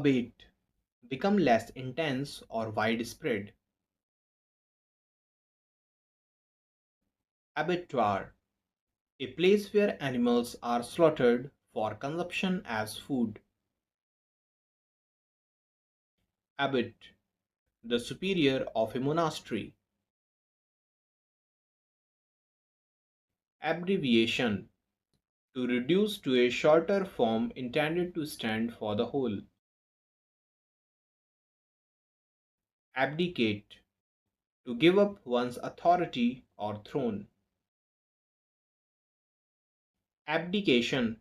abate, become less intense or widespread. Abattoir, a place where animals are slaughtered for consumption as food. Abbot, the superior of a monastery. Abbreviation, to reduce to a shorter form intended to stand for the whole. Abdicate, to give up one's authority or throne. Abdication,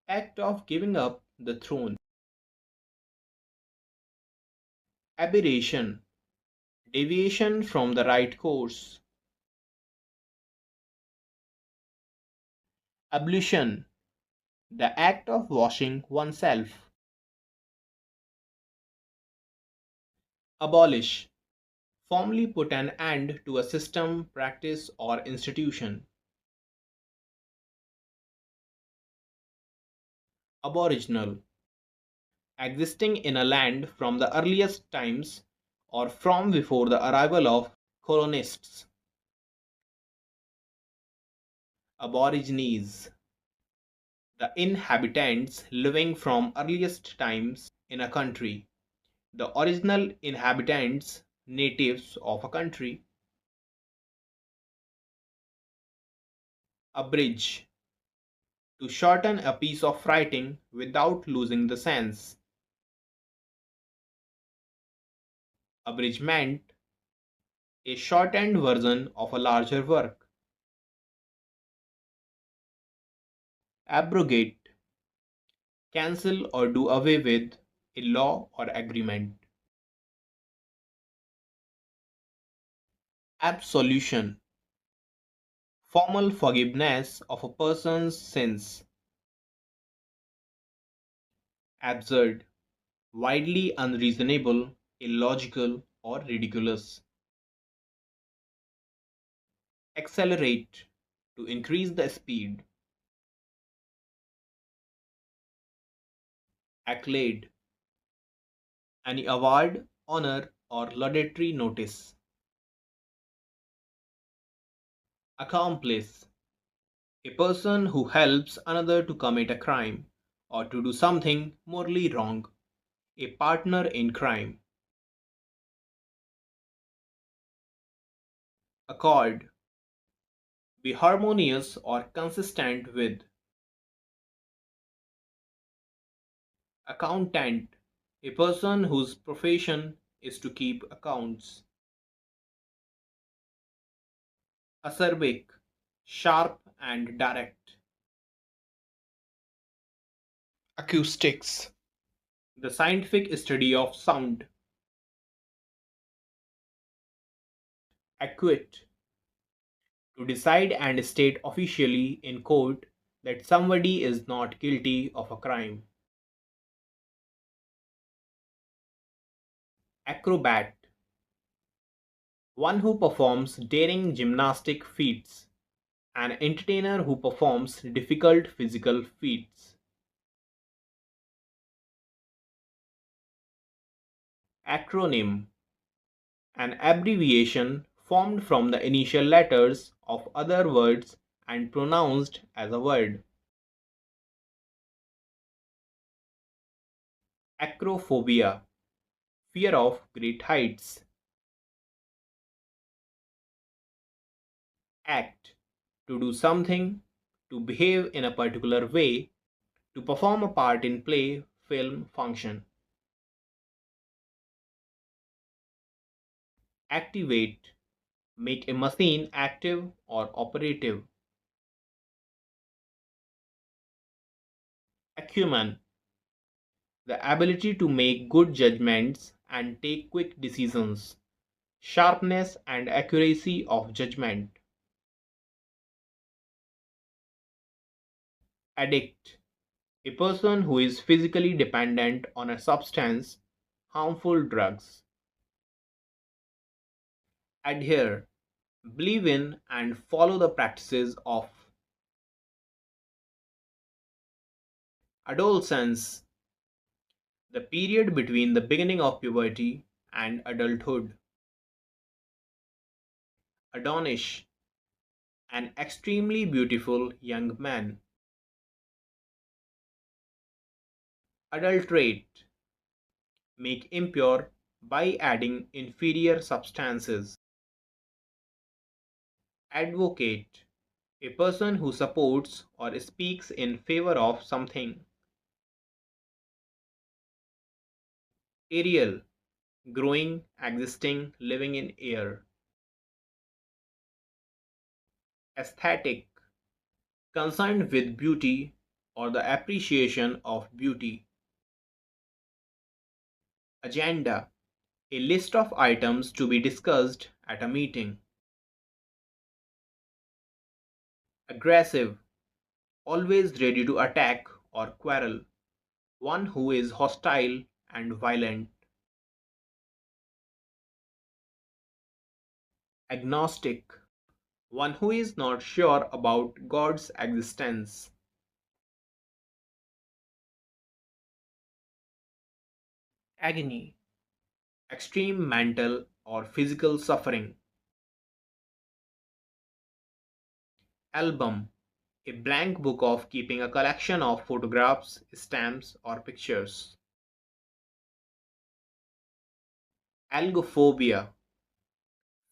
act of giving up the throne. Aberration, deviation from the right course. Ablution, the act of washing oneself. Abolish, formally put an end to a system, practice, or institution. Aboriginal, existing in a land from the earliest times or from before the arrival of colonists. Aborigines, the inhabitants living from earliest times in a country, the original inhabitants, natives of a country. Abridge, to shorten a piece of writing without losing the sense. Abridgment, a shortened version of a larger work. Abrogate, cancel or do away with a law or agreement. Absolution, formal forgiveness of a person's sins. Absurd, widely unreasonable, illogical, or ridiculous. Accelerate, to increase the speed. Accolade, any award, honor, or laudatory notice. Accomplice, a person who helps another to commit a crime or to do something morally wrong, a partner in crime. Accord, be harmonious or consistent with. Accountant, a person whose profession is to keep accounts. Acerbic, sharp and direct. Acoustics, the scientific study of sound. Acquit, to decide and state officially in court that somebody is not guilty of a crime. Acrobat, one who performs daring gymnastic feats, an entertainer who performs difficult physical feats. Acronym, an abbreviation formed from the initial letters of other words and pronounced as a word. Acrophobia, fear of great heights. Act, to do something, to behave in a particular way, to perform a part in play, film, function. Activate, make a machine active or operative. Acumen, the ability to make good judgments and take quick decisions. Sharpness and accuracy of judgment. Addict, a person who is physically dependent on a substance, harmful drugs. Adhere, believe in and follow the practices of. Adolescence, the period between the beginning of puberty and adulthood. Adonish, an extremely beautiful young man. Adulterate, make impure by adding inferior substances. Advocate, a person who supports or speaks in favor of something. Aerial, growing, existing, living in air. Aesthetic, concerned with beauty or the appreciation of beauty. Agenda, a list of items to be discussed at a meeting. Aggressive, always ready to attack or quarrel. One who is hostile and violent. Agnostic, one who is not sure about God's existence. Agony, extreme mental or physical suffering. Album, a blank book of keeping a collection of photographs, stamps, or pictures. Algophobia,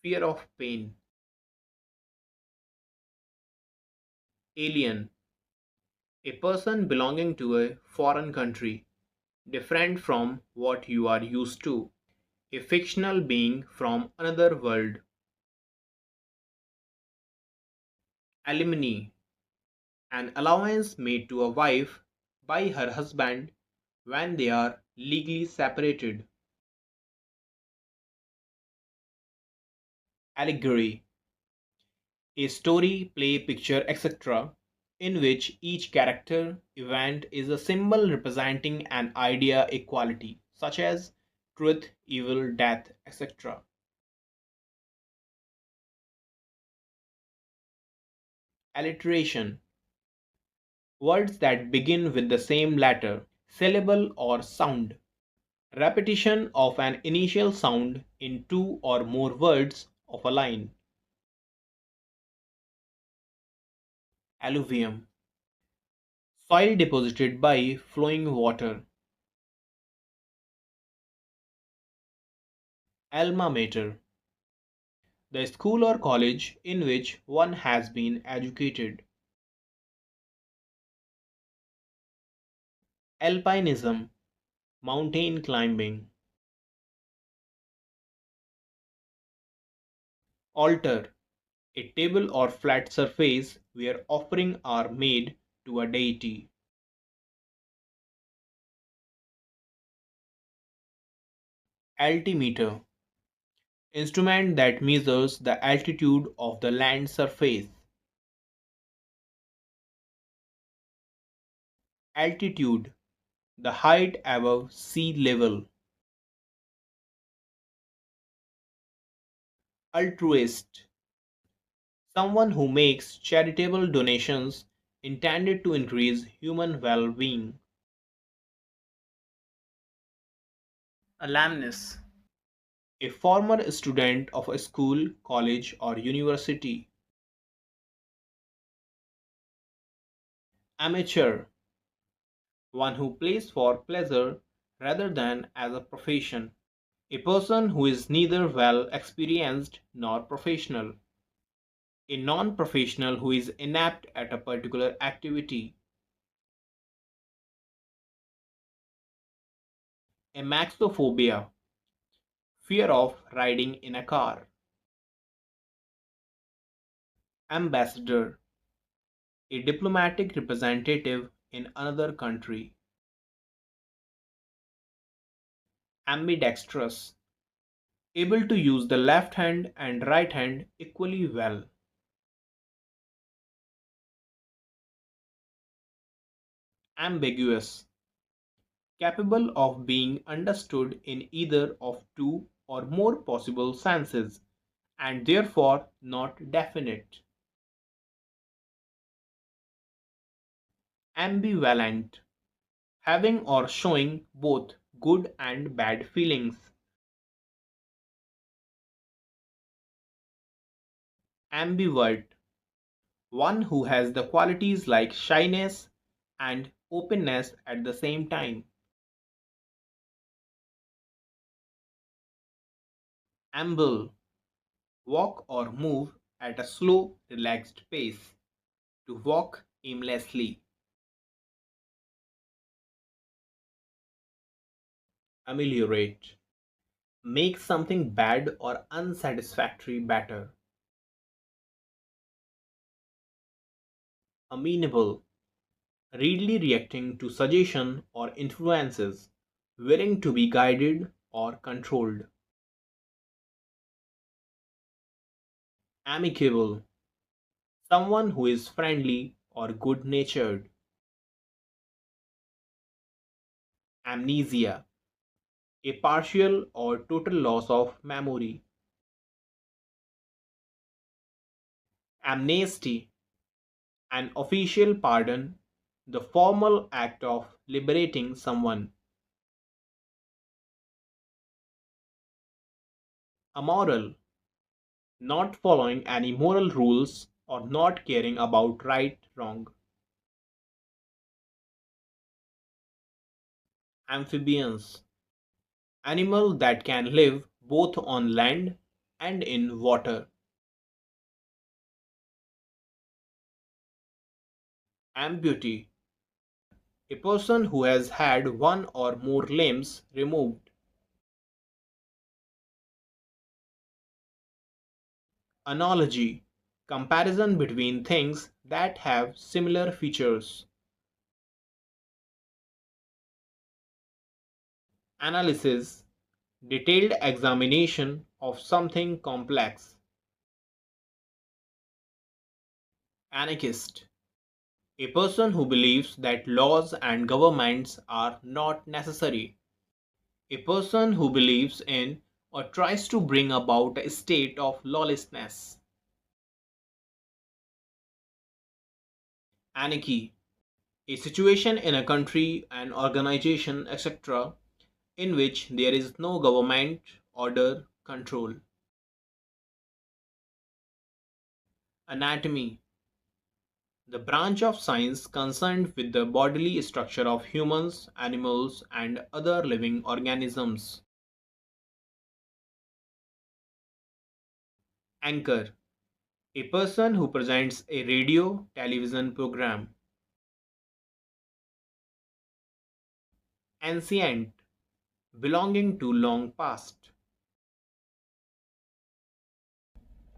fear of pain. Alien, a person belonging to a foreign country, different from what you are used to, a fictional being from another world. Alimony, an allowance made to a wife by her husband when they are legally separated. Allegory, a story, play, picture, etc., in which each character event is a symbol representing an idea equality, such as truth, evil, death, etc. Alliteration, words that begin with the same letter, syllable, or sound. Repetition of an initial sound in two or more words of a line. Alluvium, soil deposited by flowing water. Alma mater, the school or college in which one has been educated. Alpinism, mountain climbing. Altar, a table or flat surface where offerings are made to a deity. Altimeter, instrument that measures the altitude of the land surface. Altitude, the height above sea level. Altruist, someone who makes charitable donations intended to increase human well-being. Alumnus, a former student of a school, college, or university. Amateur, one who plays for pleasure rather than as a profession. A person who is neither well experienced nor professional. A non-professional who is inept at a particular activity. Amaxophobia, fear of riding in a car. Ambassador, a diplomatic representative in another country. Ambidextrous, able to use the left hand and right hand equally well. Ambiguous, capable of being understood in either of two or more possible senses, and therefore not definite. Ambivalent, having or showing both good and bad feelings. Ambivert, one who has the qualities like shyness and openness at the same time. Amble, walk or move at a slow, relaxed pace. To walk aimlessly. Ameliorate, make something bad or unsatisfactory better. Amenable, readily reacting to suggestion or influences, willing to be guided or controlled. Amicable, someone who is friendly or good natured. Amnesia, a partial or total loss of memory. Amnesty, an official pardon, the formal act of liberating someone. Amoral, not following any moral rules or not caring about right wrong. Amphibians, animal that can live both on land and in water. Amputee, a person who has had one or more limbs removed. Analogy, comparison between things that have similar features. Analysis, detailed examination of something complex. Anarchist, a person who believes that laws and governments are not necessary. A person who believes in or tries to bring about a state of lawlessness. Anarchy, a situation in a country, an organization, etc., in which there is no government, order, control. Anatomy, the branch of science concerned with the bodily structure of humans, animals, and other living organisms. Anchor, a person who presents a radio television program. Ancient, belonging to long past.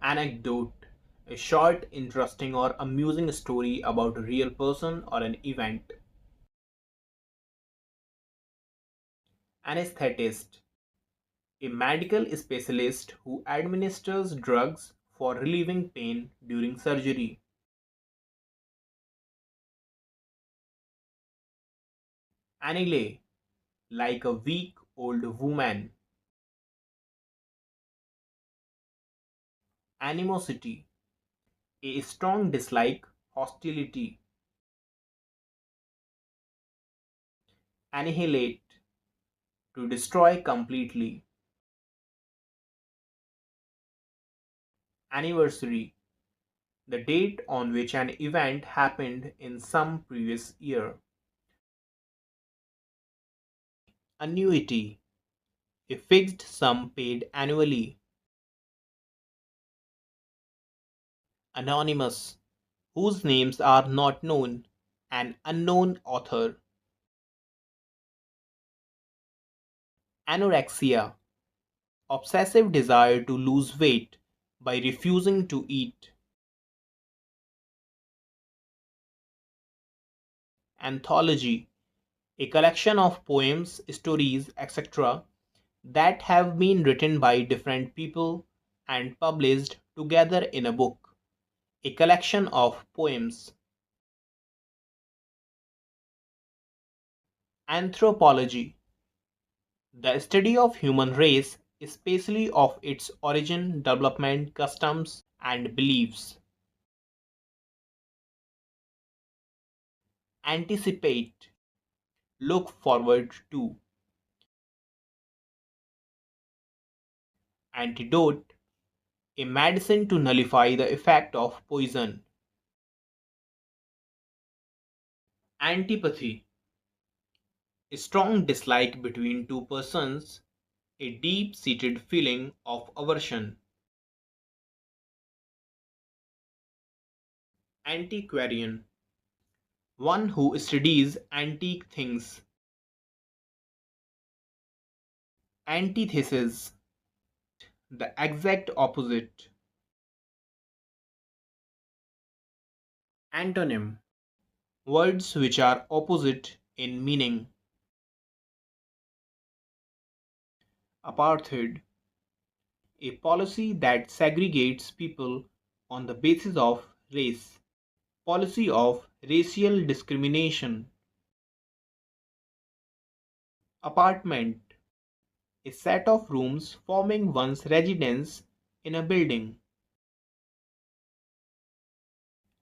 Anecdote, a short, interesting, or amusing story about a real person or an event. Anesthetist, a medical specialist who administers drugs for relieving pain during surgery. Anile, like a weak old woman. Animosity, a strong dislike, hostility. Annihilate, to destroy completely. Anniversary, the date on which an event happened in some previous year. Annuity, a fixed sum paid annually. Anonymous, whose names are not known, an unknown author. Anorexia, obsessive desire to lose weight by refusing to eat. Anthology, a collection of poems, stories, etc., that have been written by different people and published together in a book. A collection of poems. Anthropology, the study of human race, especially of its origin, development, customs, and beliefs. Anticipate, look forward to. Antidote, a medicine to nullify the effect of poison. Antipathy, a strong dislike between two persons, a deep-seated feeling of aversion. Antiquarian, one who studies antique things. Antithesis, the exact opposite. Antonym, words which are opposite in meaning. Apartheid, a policy that segregates people on the basis of race. Policy of racial discrimination. Apartment, a set of rooms forming one's residence in a building.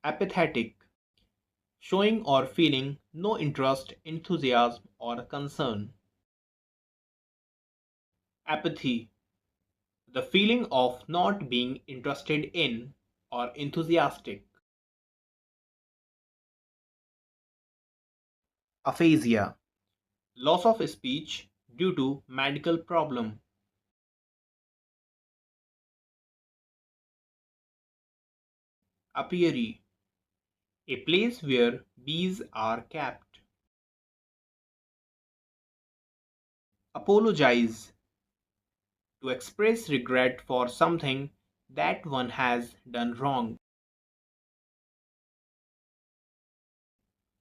Apathetic, showing or feeling no interest, enthusiasm, or concern. Apathy, the feeling of not being interested in or enthusiastic. Aphasia, loss of speech due to medical problem. Apiary, a place where bees are kept. Apologize, to express regret for something that one has done wrong.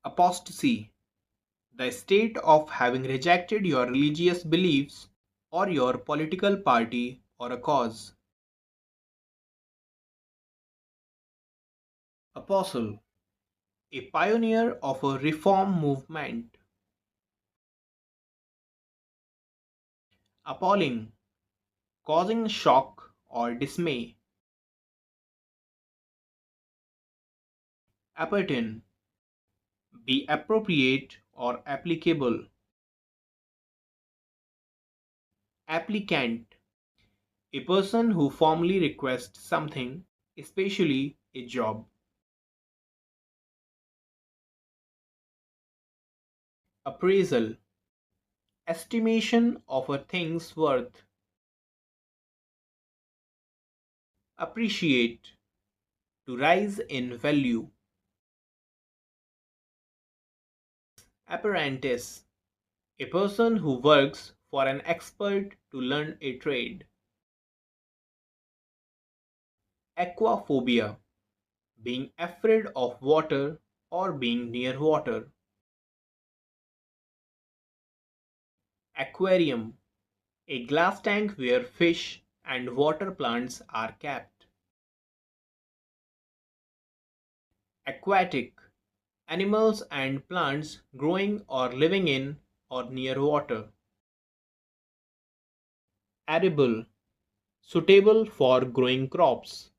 Apostasy, the state of having rejected your religious beliefs or your political party or a cause. Apostle, a pioneer of a reform movement. Appalling, causing shock or dismay. Appertain, be appropriate or applicable. Applicant, a person who formally requests something, especially a job. Appraisal, estimation of a thing's worth. Appreciate, to rise in value. Apprentice, a person who works for an expert to learn a trade. Aquaphobia, being afraid of water or being near water. Aquarium, a glass tank where fish and water plants are kept. Aquatic, animals and plants growing or living in or near water. Arable, suitable for growing crops.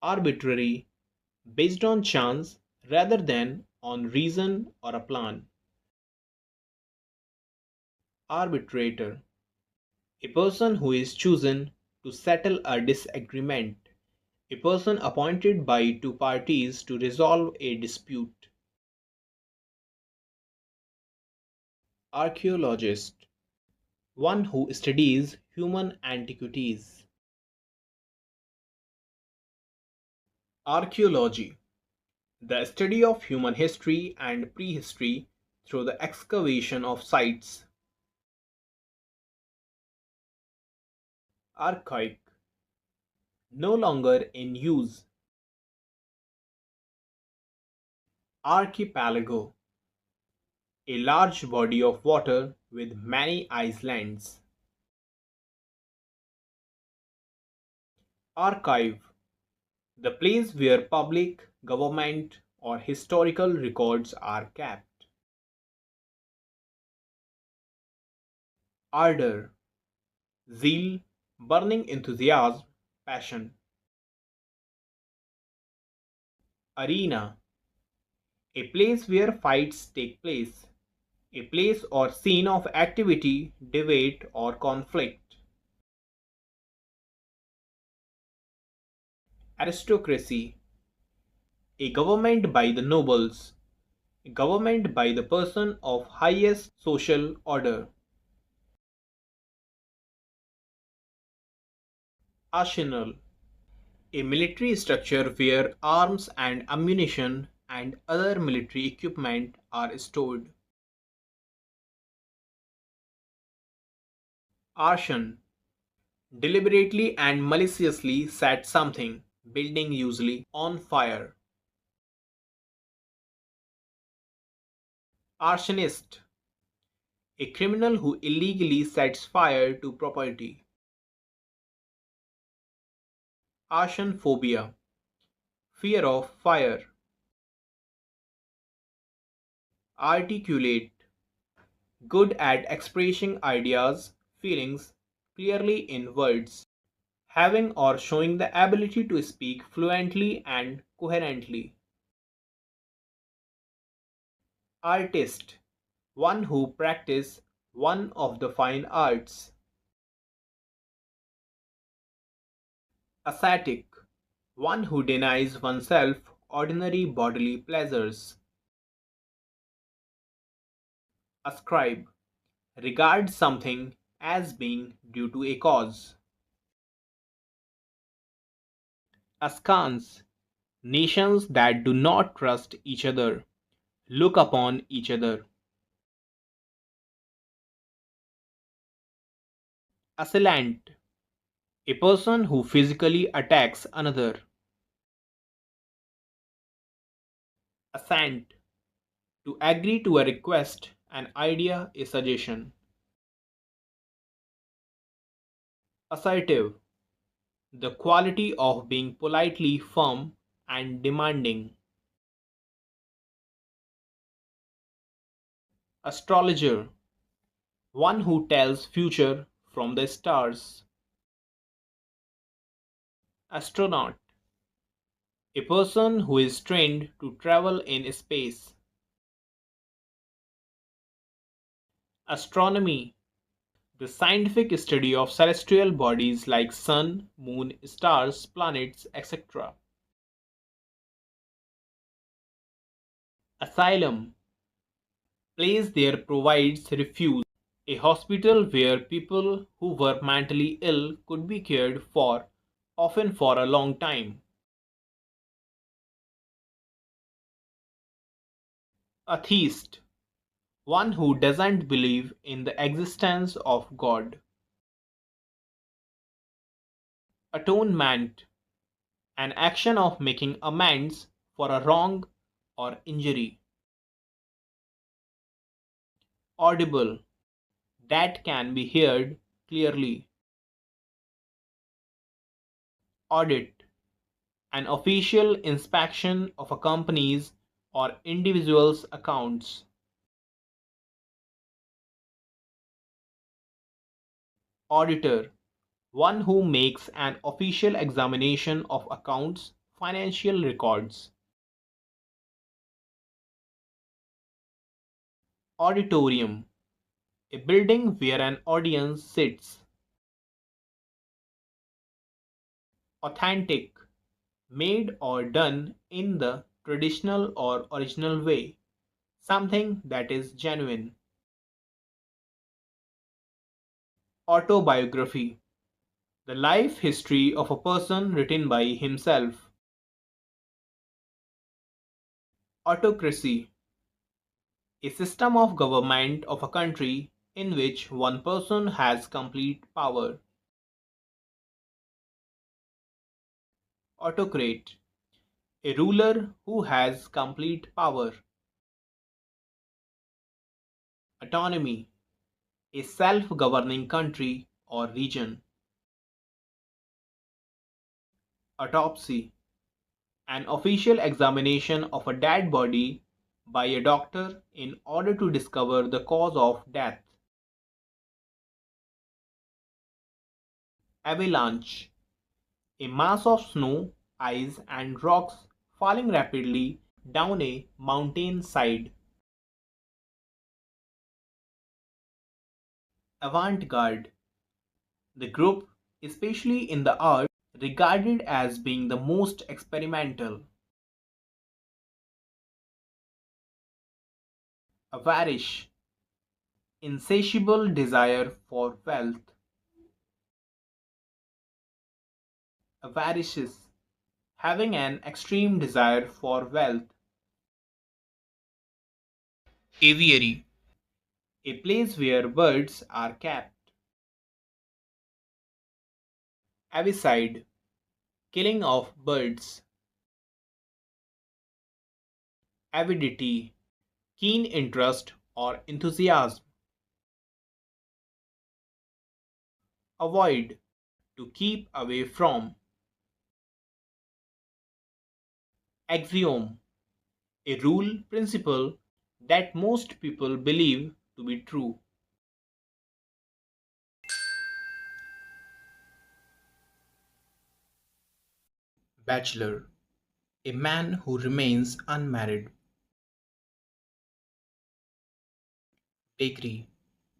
Arbitrary, based on chance rather than on reason or a plan. Arbitrator, a person who is chosen to settle a disagreement, a person appointed by two parties to resolve a dispute. Archaeologist, one who studies human antiquities. Archaeology, the study of human history and prehistory through the excavation of sites. Archaic, no longer in use. Archipelago, a large body of water with many islands. Archive, the place where public, government, or historical records are kept. Ardor, zeal, burning enthusiasm, passion. Arena, a place where fights take place. A place or scene of activity, debate, or conflict. Aristocracy. A government by the nobles. A government by the person of highest social order. Arsenal. A military structure where arms and ammunition and other military equipment are stored. Arson. Deliberately and maliciously set something, building usually, on fire. Arsonist. A criminal who illegally sets fire to property. Arson phobia. Fear of fire. Articulate. Good at expressing ideas, feelings clearly in words. Having or showing the ability to speak fluently and coherently. Artist. One who practices one of the fine arts. Ascetic. One who denies oneself ordinary bodily pleasures. Ascribe. Regard something as being due to a cause. Askance. Nations that do not trust each other, look upon each other. Assailant. A person who physically attacks another. Assent. To agree to a request, an idea, a suggestion. Assertive. The quality of being politely firm and demanding. Astrologer. One who tells future from the stars. Astronaut. A person who is trained to travel in space. Astronomy. The scientific study of celestial bodies like sun, moon, stars, planets, etc. Asylum. Place there provides refuge. A hospital where people who were mentally ill could be cared for, often for a long time. Atheist. One who doesn't believe in the existence of God. Atonement. An action of making amends for a wrong or injury. Audible. That can be heard clearly. Audit. An official inspection of a company's or individual's accounts. Auditor. One who makes an official examination of accounts, financial records. Auditorium. A building where an audience sits. Authentic. Made or done in the traditional or original way. Something that is genuine. Autobiography. The life history of a person written by himself. Autocracy. A system of government of a country in which one person has complete power. Autocrat. A ruler who has complete power. Autonomy. A self-governing country or region. Autopsy. An official examination of a dead body by a doctor in order to discover the cause of death. Avalanche. A mass of snow, ice and rocks falling rapidly down a mountain side. Avant-garde. The group, especially in the arts, regarded as being the most experimental. Avarice. Insatiable desire for wealth. Avaricious. Having an extreme desire for wealth. Aviary. A place where birds are kept. Avicide. Killing of birds. Avidity. Keen interest or enthusiasm. Avoid. To keep away from. Axiom. A rule, principle that most people believe to be true. Bachelor. A man who remains unmarried. Bakery.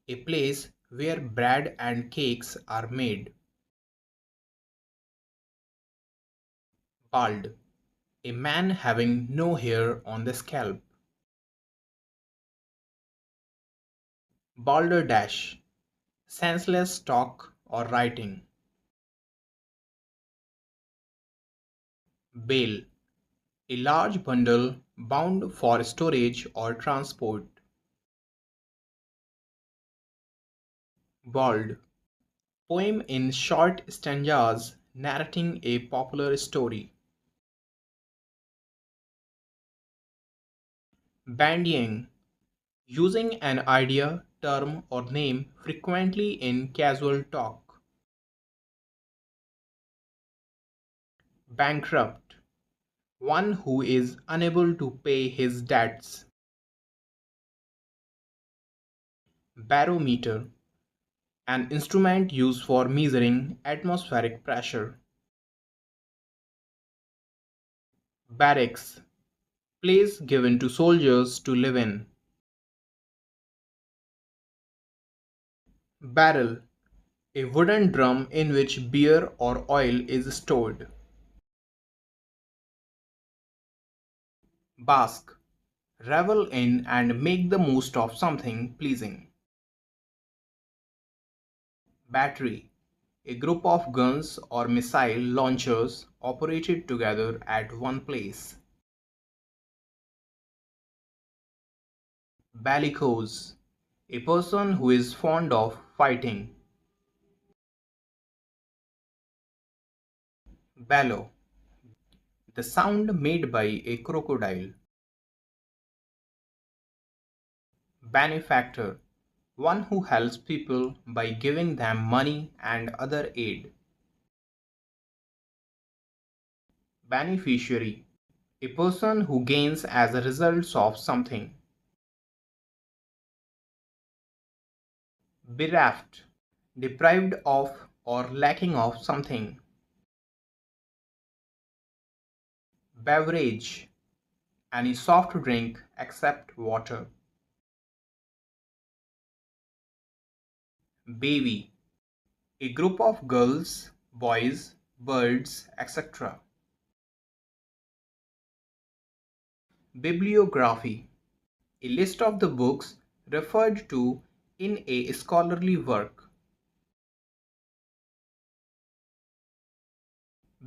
A place where bread and cakes are made. Bald. A man having no hair on the scalp. Balderdash. Senseless talk or writing. Bale. A large bundle bound for storage or transport. Bald. Poem in short stanzas narrating a popular story. Bandying. Using an idea, term, or name frequently in casual talk. Bankrupt. One who is unable to pay his debts. Barometer. An instrument used for measuring atmospheric pressure. Barracks. Place given to soldiers to live in. Barrel. A wooden drum in which beer or oil is stored. Bask. Revel in and make the most of something pleasing. Battery. A group of guns or missile launchers operated together at one place. Bellicose. A person who is fond of fighting. Bellow. The sound made by a crocodile. Benefactor. One who helps people by giving them money and other aid. Beneficiary. A person who gains as a result of something. Bereft. Deprived of or lacking of something. Beverage. Any soft drink except water. Bevy. A group of girls, boys, birds, etc. Bibliography. A list of the books referred to in a scholarly work.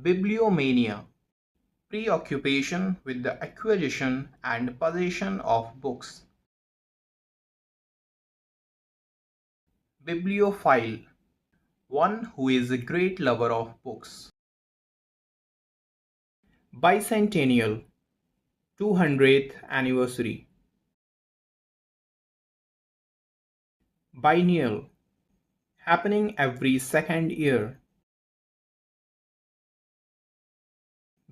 Bibliomania. Preoccupation with the acquisition and possession of books. Bibliophile. One who is a great lover of books. Bicentennial. 200th anniversary. Biennial. Happening every second year.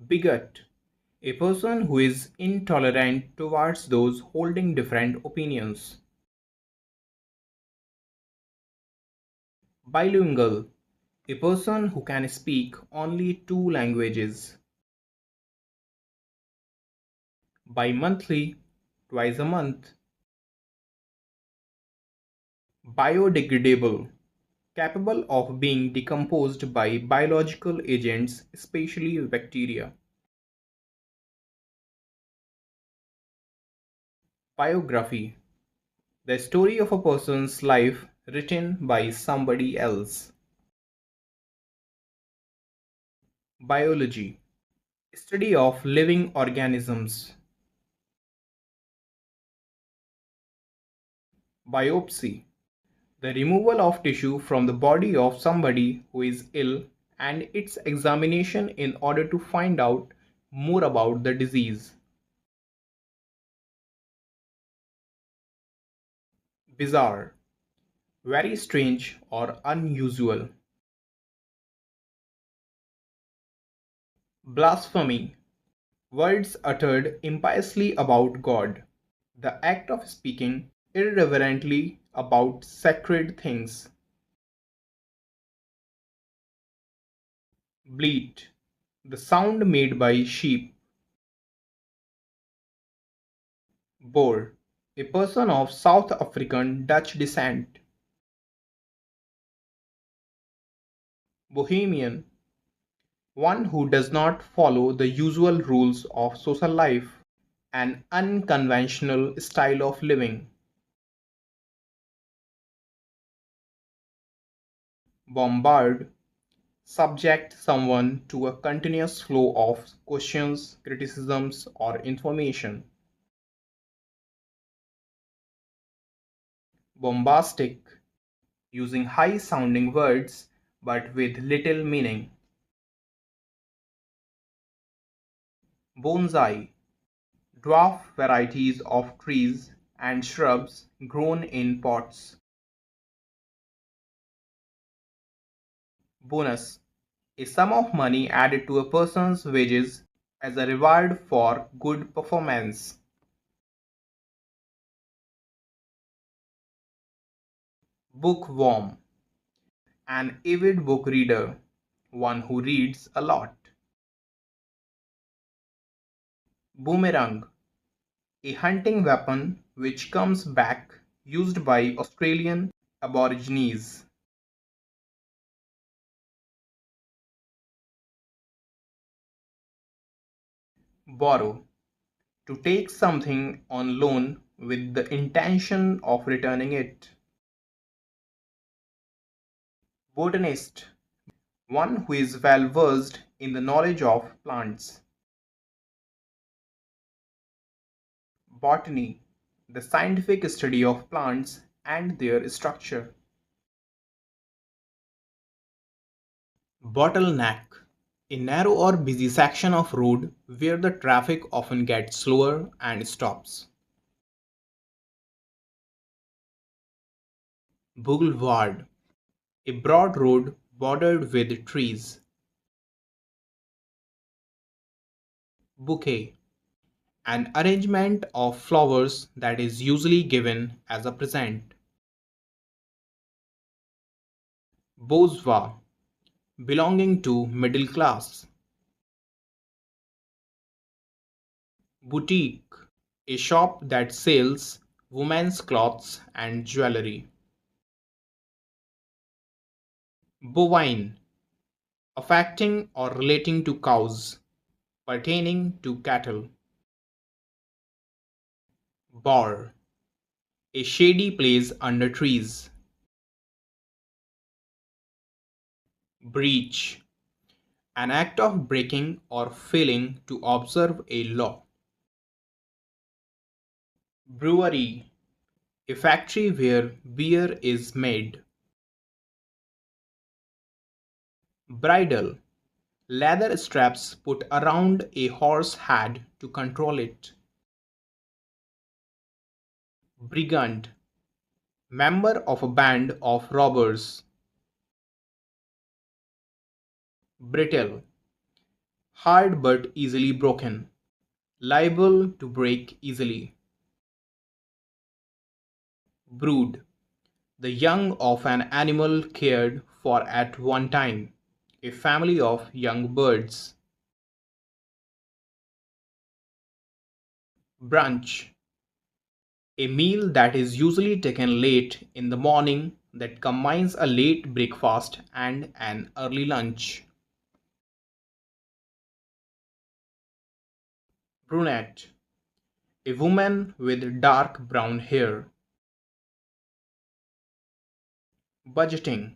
Bigot. A person who is intolerant towards those holding different opinions. Bilingual. A person who can speak only two languages. Bi-monthly. Twice a month. Biodegradable, capable of being decomposed by biological agents, especially bacteria. Biography, the story of a person's life written by somebody else. Biology, study of living organisms. Biopsy, the removal of tissue from the body of somebody who is ill and its examination in order to find out more about the disease. Bizarre, very strange or unusual. Blasphemy, words uttered impiously about God, the act of speaking irreverently about sacred things. Bleat, the sound made by sheep. Boer, a person of South African Dutch descent. Bohemian, one who does not follow the usual rules of social life, an unconventional style of living. Bombard, subject someone to a continuous flow of questions, criticisms, or information. Bombastic, using high sounding words but with little meaning. Bonsai, dwarf varieties of trees and shrubs grown in pots. Bonus, a sum of money added to a person's wages as a reward for good performance. Bookworm, an avid book reader, one who reads a lot. Boomerang, a hunting weapon which comes back, used by Australian Aborigines. Borrow, to take something on loan with the intention of returning it. Botanist, one who is well versed in the knowledge of plants. Botany, the scientific study of plants and their structure. Bottleneck, a narrow or busy section of road where the traffic often gets slower and stops. Boulevard, a broad road bordered with trees. Bouquet, an arrangement of flowers that is usually given as a present. Bourgeois, belonging to middle class. Boutique, a shop that sells women's clothes and jewelry. Bovine, affecting or relating to cows, pertaining to cattle. Bower, a shady place under trees. Breach, an act of breaking or failing to observe a law. Brewery, a factory where beer is made. Bridle, leather straps put around a horse's head to control it. Brigand, member of a band of robbers. Brittle, hard but easily broken, liable to break easily. Brood, the young of an animal cared for at one time, a family of young birds. Brunch, A meal that is usually taken late in the morning that combines a late breakfast and an early lunch. Brunette. A woman with dark brown hair. Budgeting.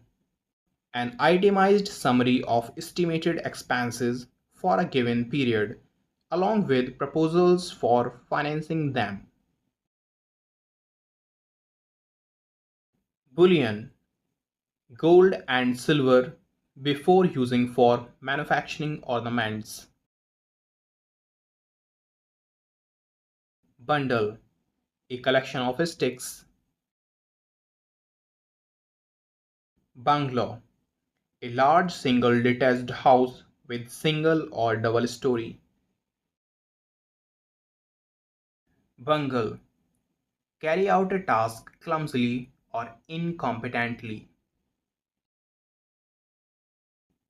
An itemized summary of estimated expenses for a given period, along with proposals for financing them. Bullion. Gold and silver before using for manufacturing ornaments. Bundle. A collection of sticks. Bungalow. A large single detached house with single or double story. Bungle. Carry out a task clumsily or incompetently.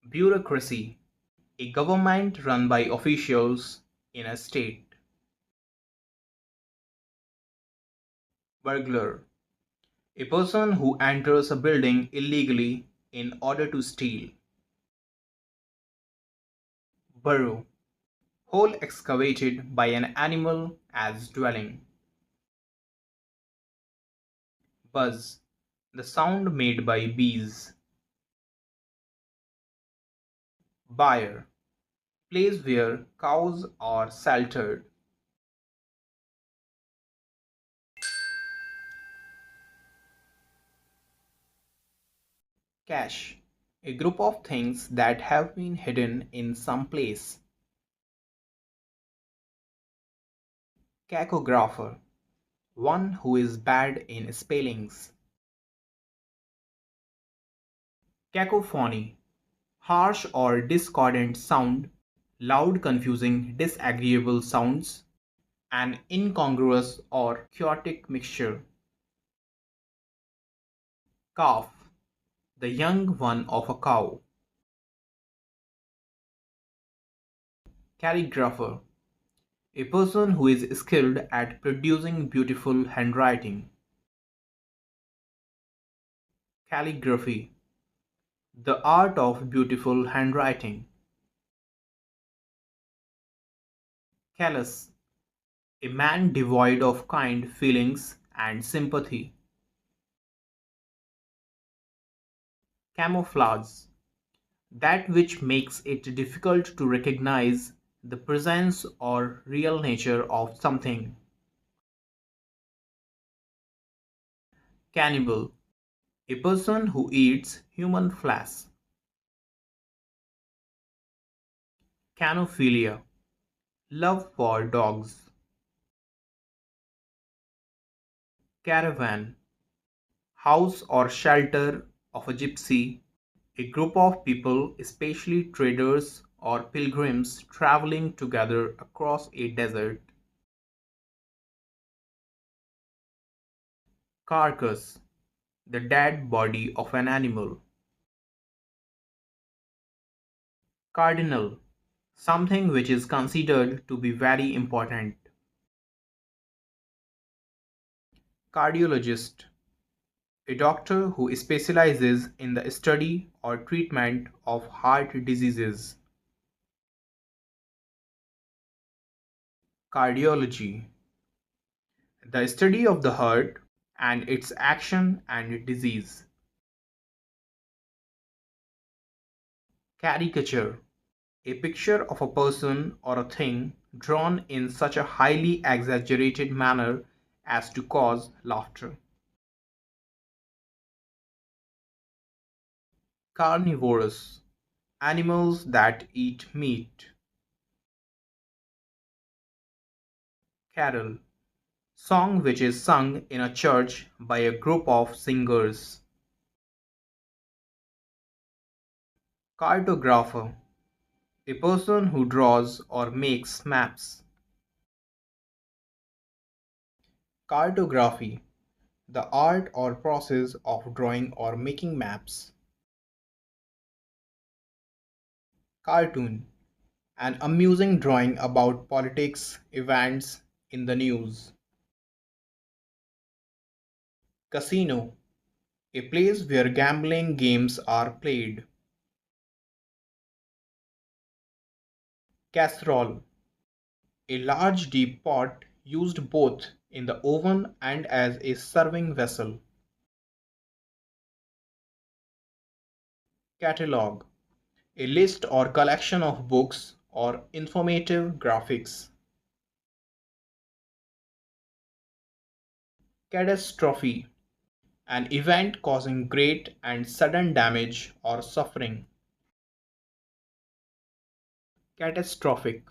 Bureaucracy. A government run by officials in a state. Burglar. A person who enters a building illegally in order to steal. Burrow. Hole excavated by an animal as dwelling. Buzz. The sound made by bees. Byre. Place where cows are sheltered. Cache. A group of things that have been hidden in some place. Cacographer. One who is bad in spellings. Cacophony. Harsh or discordant sound, loud confusing disagreeable sounds, an incongruous or chaotic mixture. Calf. The young one of a cow. Calligrapher. A person who is skilled at producing beautiful handwriting. Calligraphy. The art of beautiful handwriting. Callous. A man devoid of kind feelings and sympathy. Camouflage. That which makes it difficult to recognize the presence or real nature of something. Cannibal. A person who eats human flesh. Canophilia. Love for dogs. Caravan. House or shelter of a gypsy, a group of people, especially traders or pilgrims traveling together across a desert. Carcass. The dead body of an animal. Cardinal. Something which is considered to be very important. Cardiologist. A doctor who specializes in the study or treatment of heart diseases. Cardiology. The study of the heart and its action and disease. Caricature. A picture of a person or a thing drawn in such a highly exaggerated manner as to cause laughter. Carnivorous. Animals that eat meat. Carol. Song which is sung in a church by a group of singers. Cartographer. A person who draws or makes maps. Cartography. The art or process of drawing or making maps. Cartoon. An amusing drawing about politics, events in the news. Casino, a place where gambling games are played. Casserole, a large deep pot used both in the oven and as a serving vessel. Catalogue, a list or collection of books or informative graphics. Catastrophe, an event causing great and sudden damage or suffering. Catastrophic,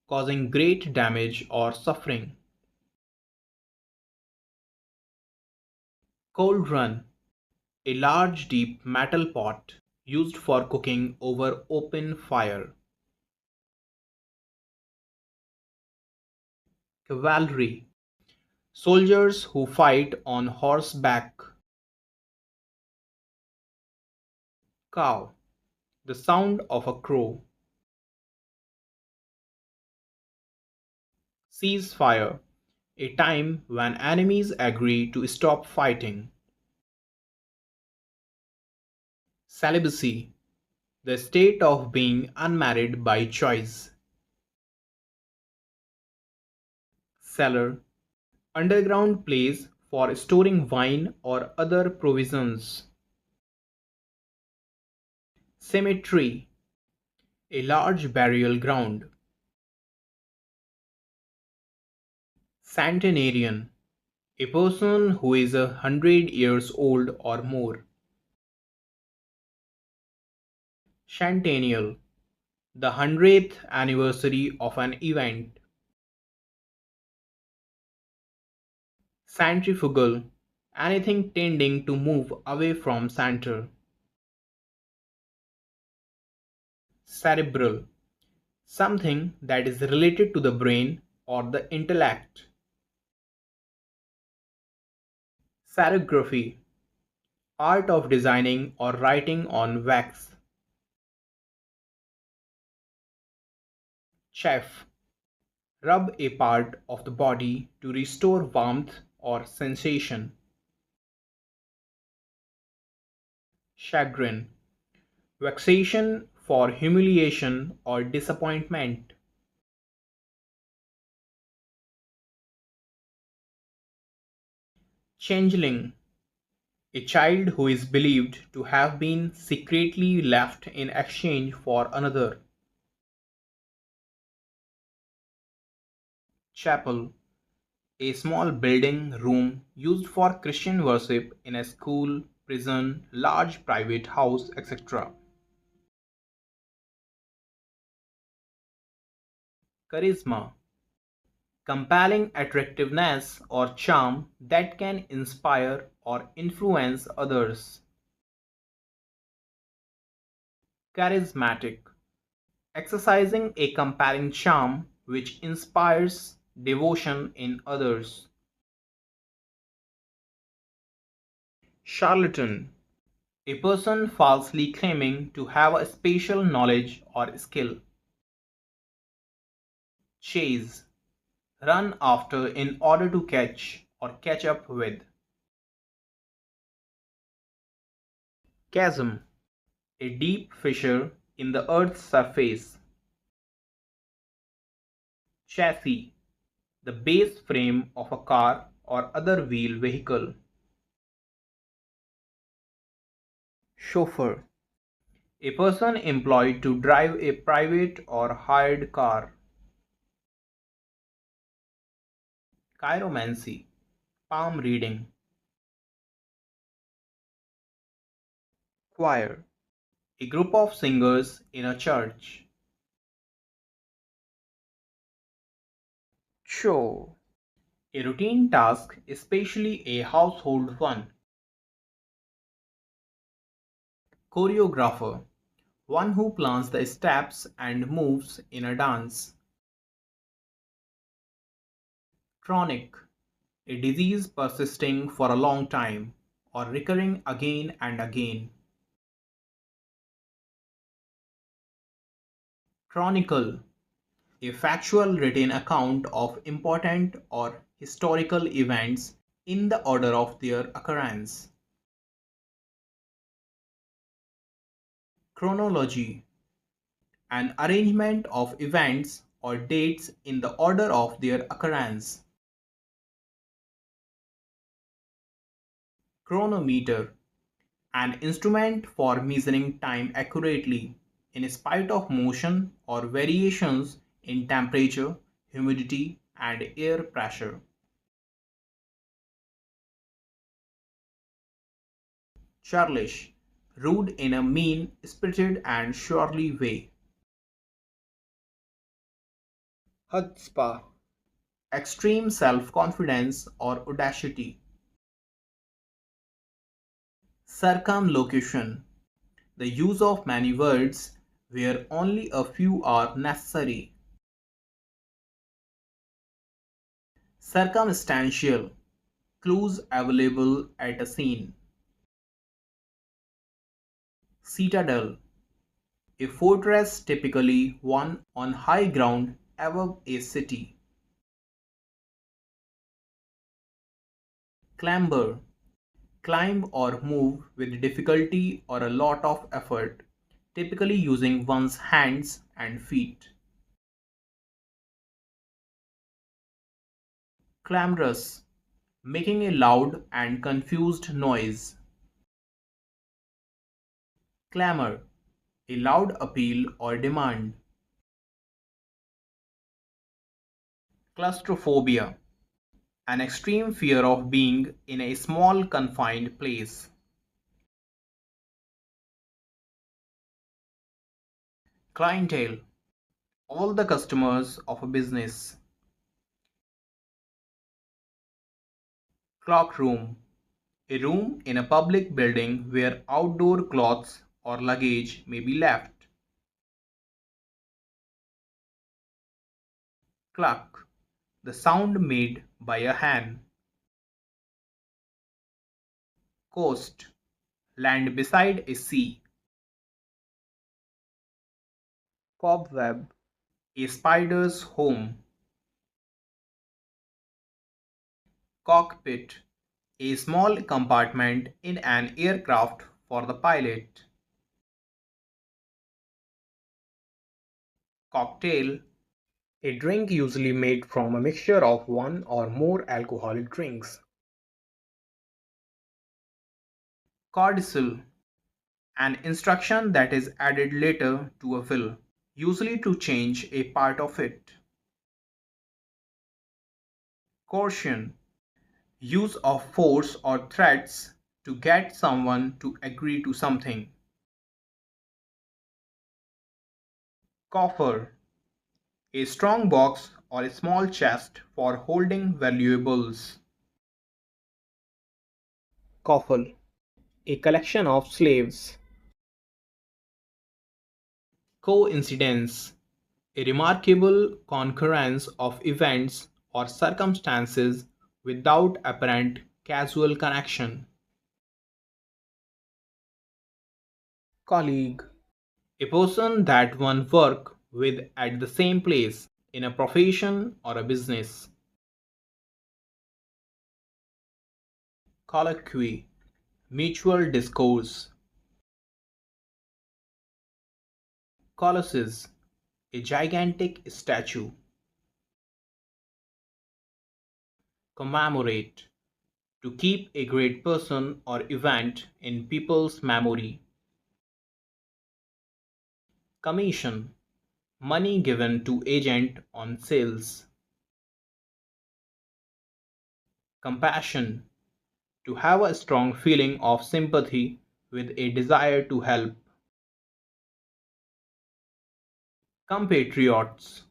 causing great damage or suffering. Cauldron, a large deep metal pot used for cooking over open fire. Cavalry, soldiers who fight on horseback. Cow, the sound of a crow. Ceasefire, a time when enemies agree to stop fighting. Celibacy, the state of being unmarried by choice. Cellar, underground place for storing wine or other provisions. Cemetery, a large burial ground. Centenarian, a person who is 100 years old or more. Centennial, the 100th anniversary of an event. Centrifugal, anything tending to move away from center. Cerebral, something that is related to the brain or the intellect. Serigraphy, art of designing or writing on wax. Chef, rub a part of the body to restore warmth or sensation. Chagrin, vexation for humiliation or disappointment. Changeling, a child who is believed to have been secretly left in exchange for another. Chapel, a small building room used for Christian worship in a school, prison, large private house, etc. Charisma, compelling attractiveness or charm that can inspire or influence others. Charismatic, exercising a compelling charm which inspires devotion in others. Charlatan, a person falsely claiming to have a special knowledge or skill. Chase, run after in order to catch or catch up with. Chasm, a deep fissure in the earth's surface. Chassis, the base frame of a car or other wheel vehicle. Chauffeur, a person employed to drive a private or hired car. Chiromancy, palm reading. Choir, a group of singers in a church. Chore, a routine task, especially a household one. Choreographer, one who plans the steps and moves in a dance. Chronic, a disease persisting for a long time or recurring again and again. Chronicle, a factual written account of important or historical events in the order of their occurrence. Chronology, an arrangement of events or dates in the order of their occurrence. Chronometer, an instrument for measuring time accurately in spite of motion or variations in temperature, humidity, and air pressure. Churlish, rude in a mean-spirited and surly way. Chutzpah, extreme self-confidence or audacity. Circumlocution, the use of many words where only a few are necessary. Circumstantial, clues available at a scene. Citadel, a fortress typically one on high ground above a city. Clamber, climb or move with difficulty or a lot of effort, typically using one's hands and feet. Clamorous, making a loud and confused noise. Clamor, a loud appeal or demand. Claustrophobia, an extreme fear of being in a small confined place. Clientele, all the customers of a business. Cloakroom, a room in a public building where outdoor clothes or luggage may be left. Cluck, the sound made by a hen. Coast, land beside a sea. Cobweb, a spider's home. Cockpit, a small compartment in an aircraft for the pilot. Cocktail, a drink usually made from a mixture of one or more alcoholic drinks. Codicil, an instruction that is added later to a will, usually to change a part of it. Coercion, use of force or threats to get someone to agree to something. Coffer, a strong box or a small chest for holding valuables. Coffle, a collection of slaves. Coincidence, a remarkable concurrence of events or circumstances without apparent causal connection. Colleague, a person that one work with at the same place in a profession or a business. Colloquy, mutual discourse. Colossus, a gigantic statue. Commemorate, to keep a great person or event in people's memory. Commission, money given to agent on sales. Compassion, to have a strong feeling of sympathy with a desire to help. Compatriots,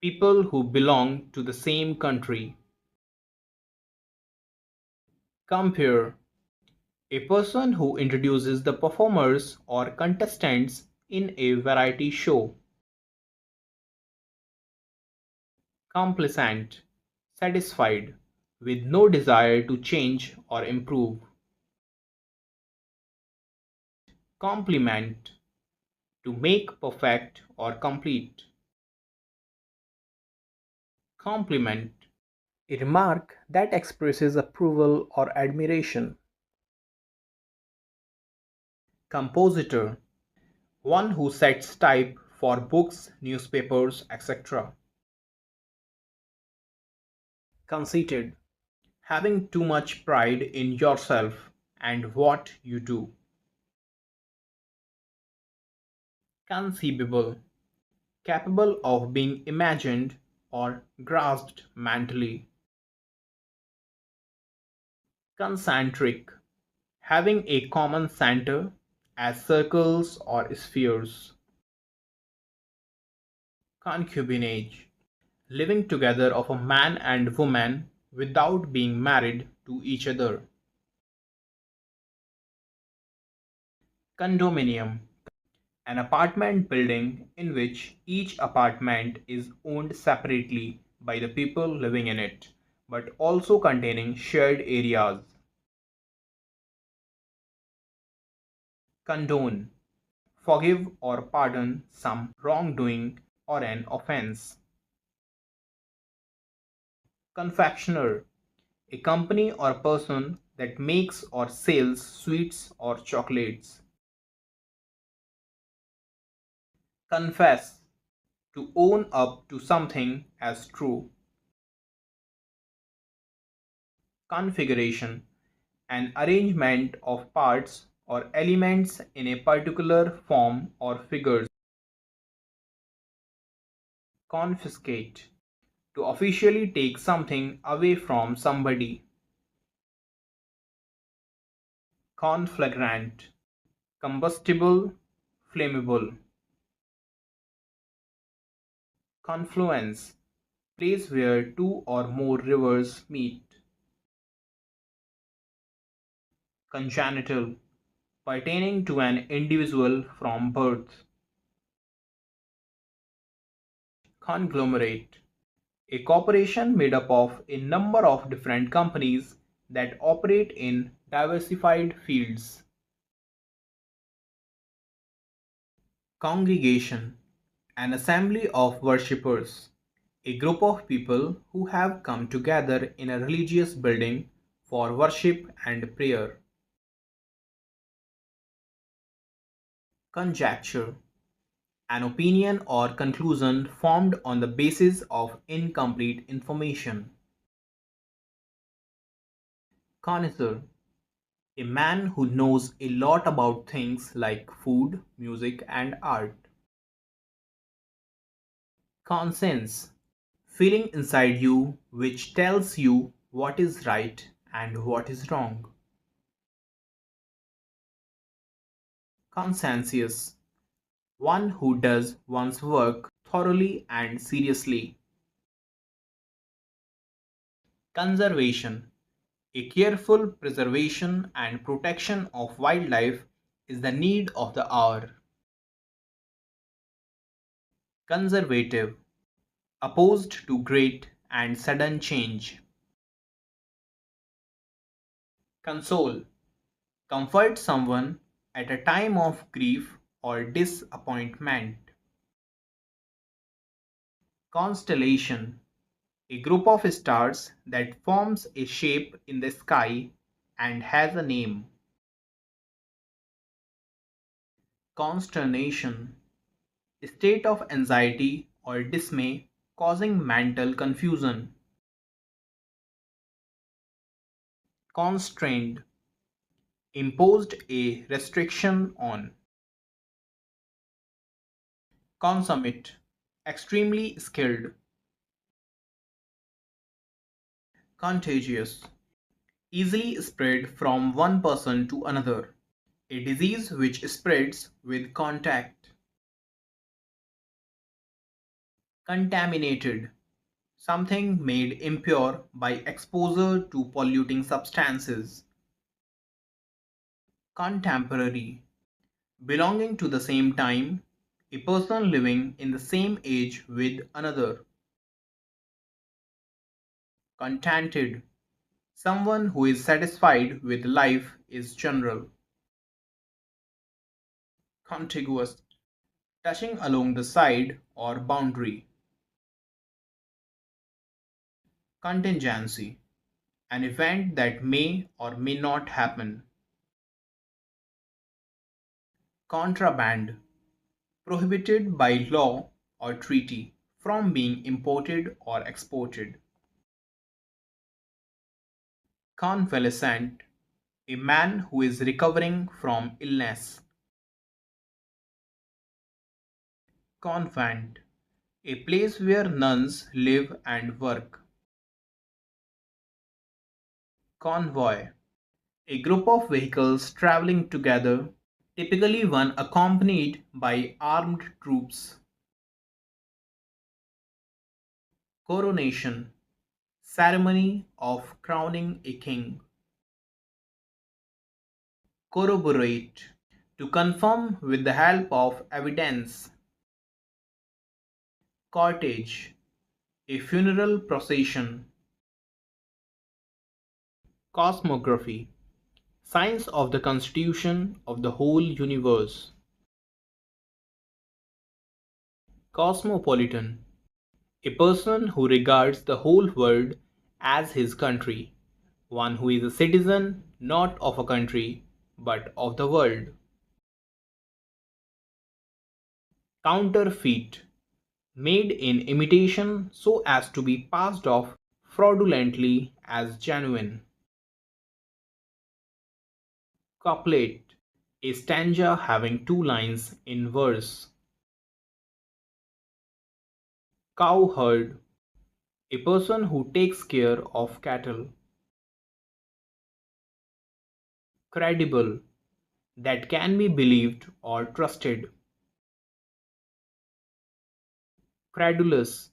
people who belong to the same country. Compere, a person who introduces the performers or contestants in a variety show. Complacent, satisfied, with no desire to change or improve. Complement, to make perfect or complete. Complement, A remark that expresses approval or admiration. Compositor, one who sets type for books, newspapers, etc. Conceited, having too much pride in yourself and what you do. Conceivable, capable of being imagined or grasped mentally. Concentric, having a common center as circles or spheres. Concubinage, living together of a man and woman without being married to each other. Condominium, an apartment building in which each apartment is owned separately by the people living in it, but also containing shared areas. Condone, forgive or pardon some wrongdoing or an offense. Confectioner, a company or person that makes or sells sweets or chocolates. Confess, to own up to something as true. Configuration, an arrangement of parts or elements in a particular form or figures. Confiscate, to officially take something away from somebody. Conflagrant, combustible, flammable. Confluence, place where two or more rivers meet. Congenital, pertaining to an individual from birth. Conglomerate, a corporation made up of a number of different companies that operate in diversified fields. Congregation, an assembly of worshippers, a group of people who have come together in a religious building for worship and prayer. Conjecture, an opinion or conclusion formed on the basis of incomplete information. Connoisseur, a man who knows a lot about things like food, music, and art. Conscience, feeling inside you which tells you what is right and what is wrong. Conscientious, one who does one's work thoroughly and seriously. Conservation, a careful preservation and protection of wildlife is the need of the hour. Conservative, opposed to great and sudden change. Console, comfort someone at a time of grief or disappointment. Constellation, a group of stars that forms a shape in the sky and has a name. Consternation, a state of anxiety or dismay causing mental confusion. Constrained, imposed a restriction on. Consummate, extremely skilled. Contagious, easily spread from one person to another, a disease which spreads with contact. Contaminated, something made impure by exposure to polluting substances. Contemporary, belonging to the same time, a person living in the same age with another. Contented, someone who is satisfied with life is general. Contiguous, touching along the side or boundary. Contingency, an event that may or may not happen. Contraband, prohibited by law or treaty from being imported or exported. Convalescent, a man who is recovering from illness. Convent, a place where nuns live and work. Convoy, a group of vehicles traveling together, typically one accompanied by armed troops. Coronation, ceremony of crowning a king. Corroborate, to confirm with the help of evidence. Cortege, a funeral procession. Cosmography, science of the constitution of the whole universe. Cosmopolitan, a person who regards the whole world as his country, one who is a citizen not of a country but of the world. Counterfeit, made in imitation so as to be passed off fraudulently as genuine. Couplet, a stanza having two lines in verse. Cowherd, a person who takes care of cattle. Credible, that can be believed or trusted. Credulous,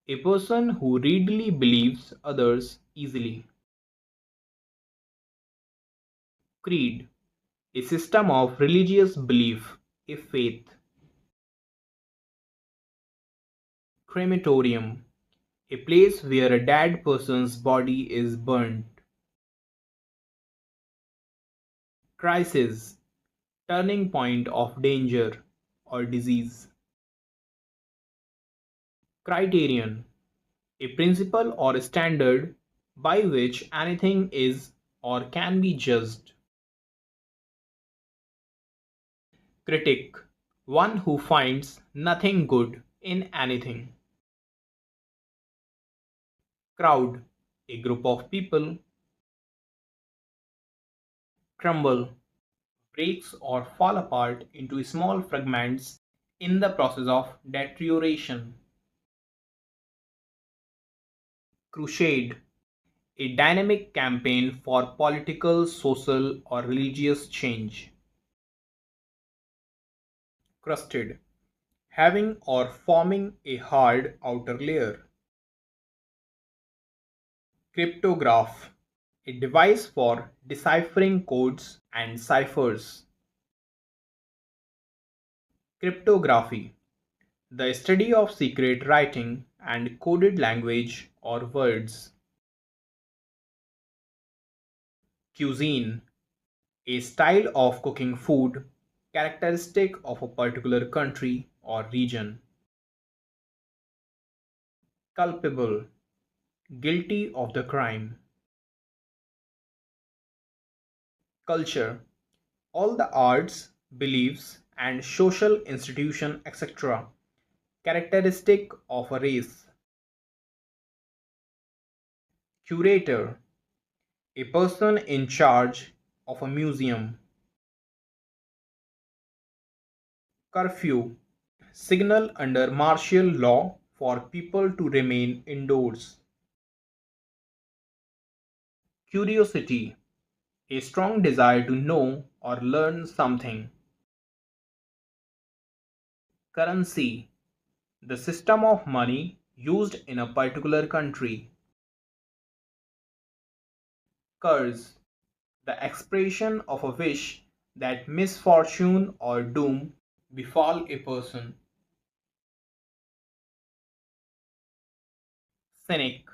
a person who readily believes others easily. Creed, a system of religious belief, a faith. Crematorium, a place where a dead person's body is burnt. Crisis, turning point of danger or disease. Criterion, a principle or standard by which anything is or can be judged. Critic, one who finds nothing good in anything. Crowd, a group of people. Crumble, breaks or fall apart into small fragments in the process of deterioration. Crusade, a dynamic campaign for political, social, or religious change. Crusted, having or forming a hard outer layer. Cryptograph, a device for deciphering codes and ciphers. Cryptography, the study of secret writing and coded language or words. Cuisine, a style of cooking food characteristic of a particular country or region. Culpable, guilty of the crime. Culture, all the arts, beliefs, and social institution, etc., characteristic of a race. Curator, a person in charge of a museum. Curfew, signal under martial law for people to remain indoors. Curiosity, a strong desire to know or learn something. Currency, the system of money used in a particular country. Curse, the expression of a wish that misfortune or doom befall a person. Cynic,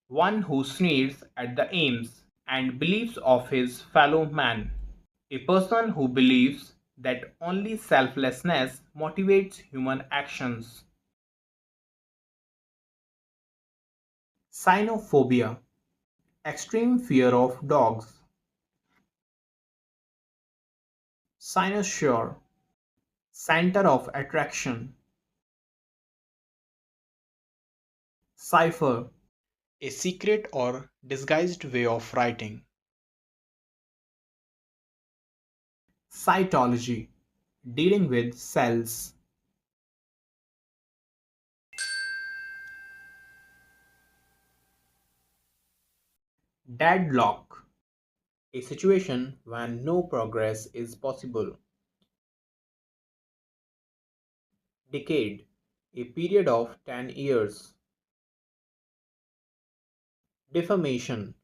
one who sneers at the aims and beliefs of his fellow man. A person who believes that only selflessness motivates human actions. Cynophobia, extreme fear of dogs. Cynosure, center of attraction. Cipher, a secret or disguised way of writing. Cytology, dealing with cells. Deadlock, a situation when no progress is possible. Decade, a period of 10 years. Defamation,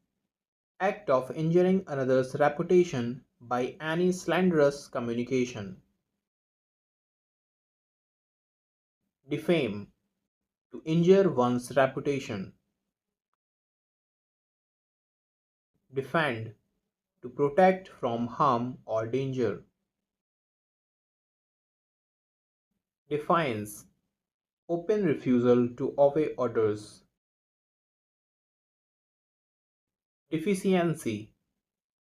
act of injuring another's reputation by any slanderous communication. Defame, to injure one's reputation. Defend, to protect from harm or danger. Defiance, open refusal to obey orders. Deficiency,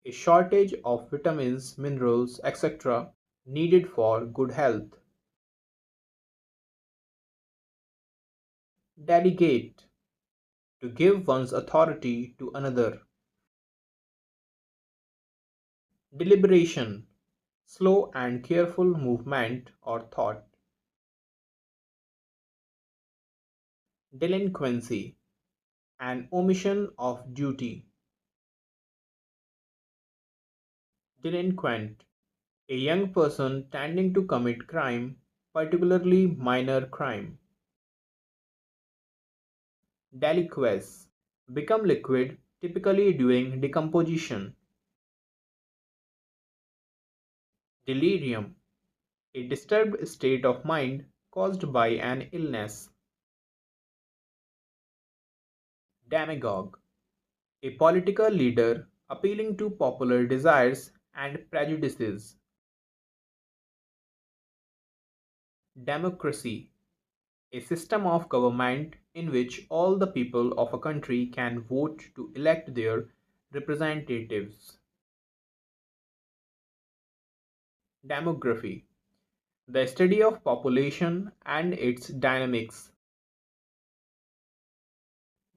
a shortage of vitamins, minerals, etc. needed for good health. Delegate, to give one's authority to another. Deliberation, slow and careful movement or thought. Delinquency, an omission of duty. Delinquent, a young person tending to commit crime, particularly minor crime. Deliquesce, become liquid, typically during decomposition. Delirium, a disturbed state of mind caused by an illness. Demagogue, a political leader appealing to popular desires and prejudices. Democracy, a system of government in which all the people of a country can vote to elect their representatives. Demography, the study of population and its dynamics.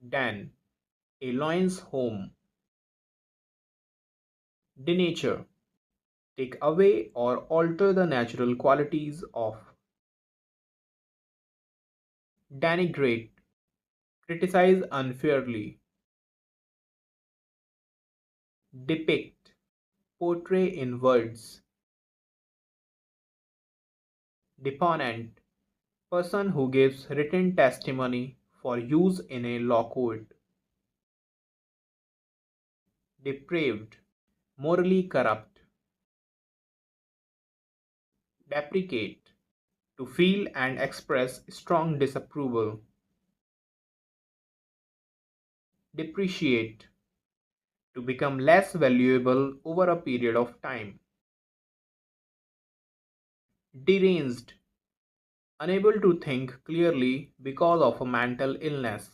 Den, a lion's home. Denature, take away or alter the natural qualities of. Denigrate, criticize unfairly. Depict, portray in words. Deponent, person who gives written testimony for use in a law court. Depraved, morally corrupt. Deprecate, to feel and express strong disapproval. Depreciate, to become less valuable over a period of time. Deranged, unable to think clearly because of a mental illness.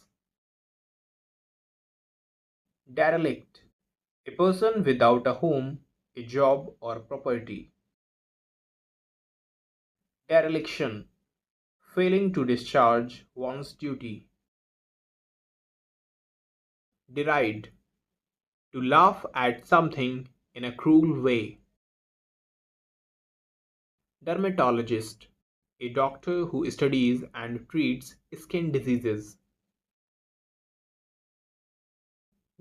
Derelict, a person without a home, a job or property. Dereliction, failing to discharge one's duty. Deride, to laugh at something in a cruel way. Dermatologist, a doctor who studies and treats skin diseases.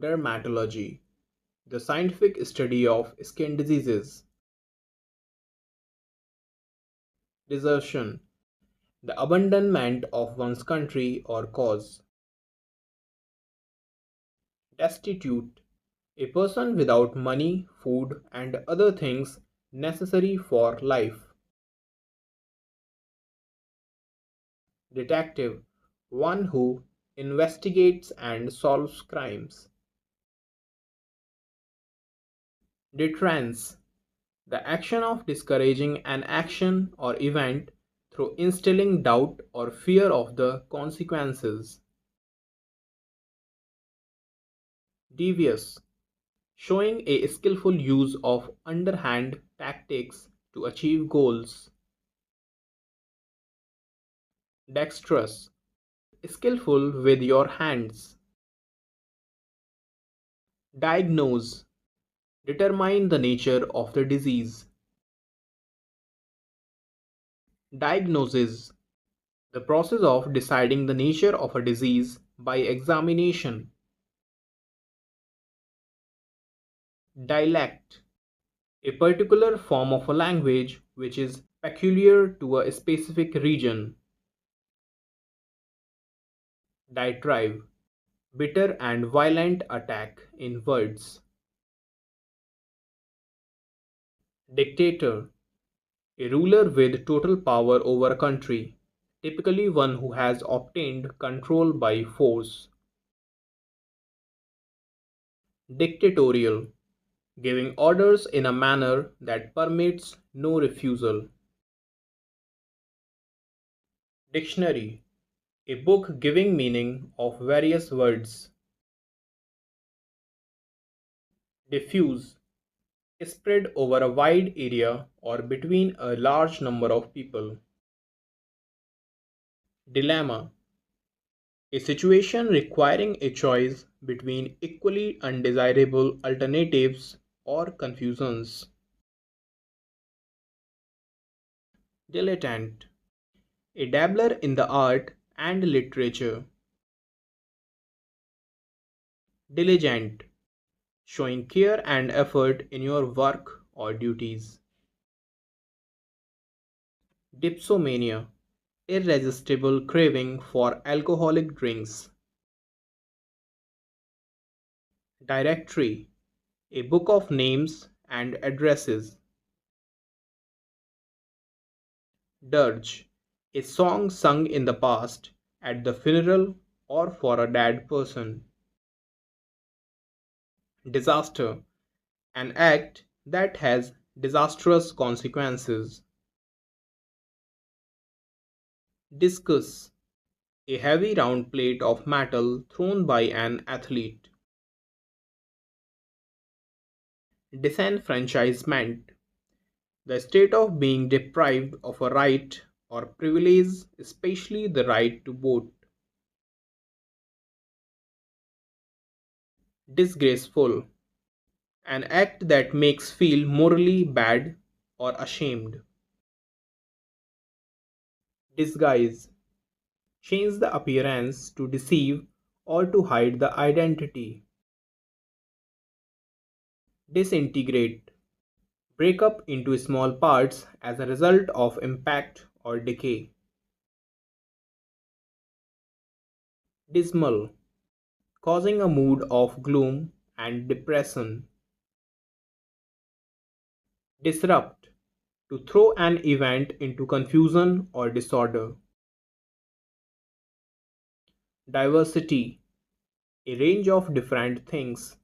Dermatology, the scientific study of skin diseases. Desertion, the abandonment of one's country or cause. Destitute, a person without money, food, and other things necessary for life. Detective, one who investigates and solves crimes. Deterrence, the action of discouraging an action or event through instilling doubt or fear of the consequences. Devious, showing a skillful use of underhand tactics to achieve goals. Dexterous, skillful with your hands. Diagnose, determine the nature of the disease. Diagnosis, the process of deciding the nature of a disease by examination. Dialect, a particular form of a language which is peculiar to a specific region. Diatribe, bitter and violent attack in words. Dictator, a ruler with total power over a country, typically one who has obtained control by force. Dictatorial, giving orders in a manner that permits no refusal. Dictionary, a book giving meaning of various words. Diffuse, spread over a wide area or between a large number of people. Dilemma, a situation requiring a choice between equally undesirable alternatives or confusions. Dilettante, a dabbler in the art and literature. Diligent, showing care and effort in your work or duties. Dipsomania, irresistible craving for alcoholic drinks. Directory, a book of names and addresses. Dirge, a song sung in the past at the funeral or for a dead person. Disaster, an act that has disastrous consequences. Discus, a heavy round plate of metal thrown by an athlete. Disenfranchisement, the state of being deprived of a right or privilege, especially the right to vote. Disgraceful, an act that makes feel morally bad or ashamed. Disguise, change the appearance to deceive or to hide the identity. Disintegrate, break up into small parts as a result of impact or decay. Dismal, causing a mood of gloom and depression. Disrupt, to throw an event into confusion or disorder. Diversity, a range of different things.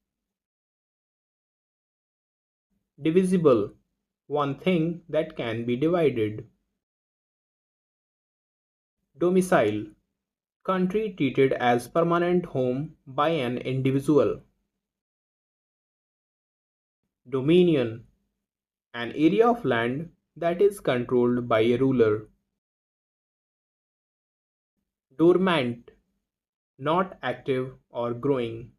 Divisible, one thing that can be divided. Domicile, country treated as permanent home by an individual. Dominion, an area of land that is controlled by a ruler. Dormant, not active or growing.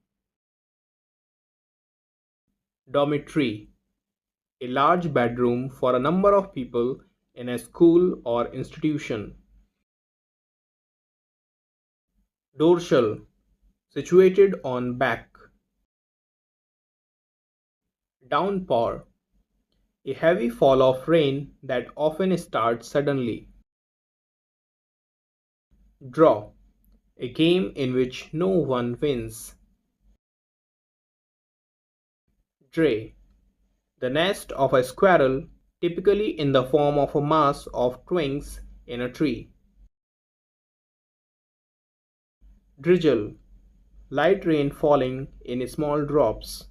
Dormitory, a large bedroom for a number of people in a school or institution. Dorsal, situated on back. Downpour, a heavy fall of rain that often starts suddenly. Draw, a game in which no one wins. Dray, the nest of a squirrel, typically in the form of a mass of twigs in a tree. Drizzle, light rain falling in small drops.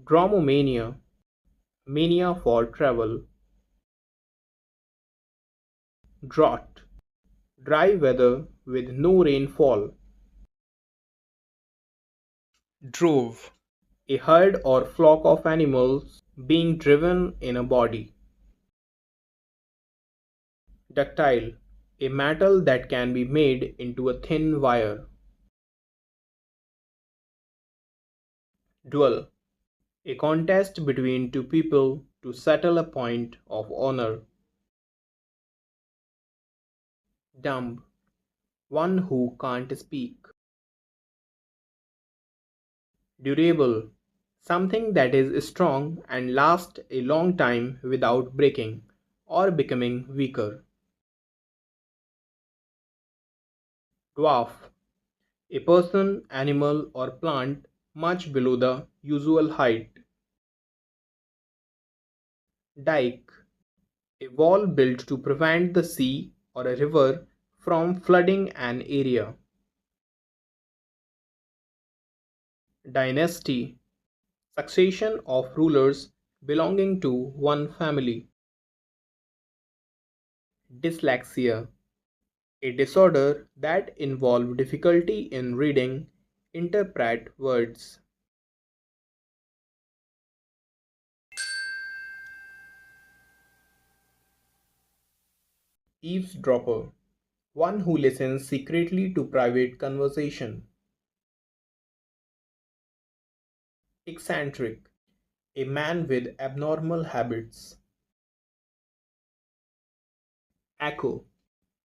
Dromomania, mania for travel. Drought, dry weather with no rainfall. Drove. A herd or flock of animals being driven in a body. Ductile. A metal that can be made into a thin wire. Duel. A contest between two people to settle a point of honor. Dumb. One who can't speak. Durable. Something that is strong and lasts a long time without breaking or becoming weaker. Dwarf. A person, animal, or plant much below the usual height. Dike. A wall built to prevent the sea or a river from flooding an area. Dynasty. Succession of rulers belonging to one family. Dyslexia. A disorder that involves difficulty in reading, interpret words. Eavesdropper. One who listens secretly to private conversation. Eccentric. A man with abnormal habits. Echo.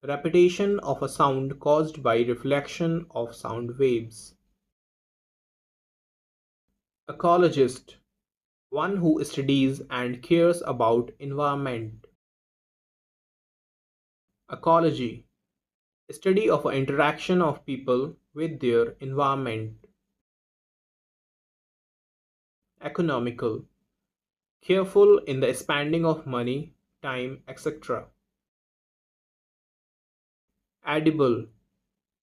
Repetition of a sound caused by reflection of sound waves. Ecologist. One who studies and cares about environment. Ecology. Study of interaction of people with their environment. Economical. Careful in the spending of money, time, etc. Edible.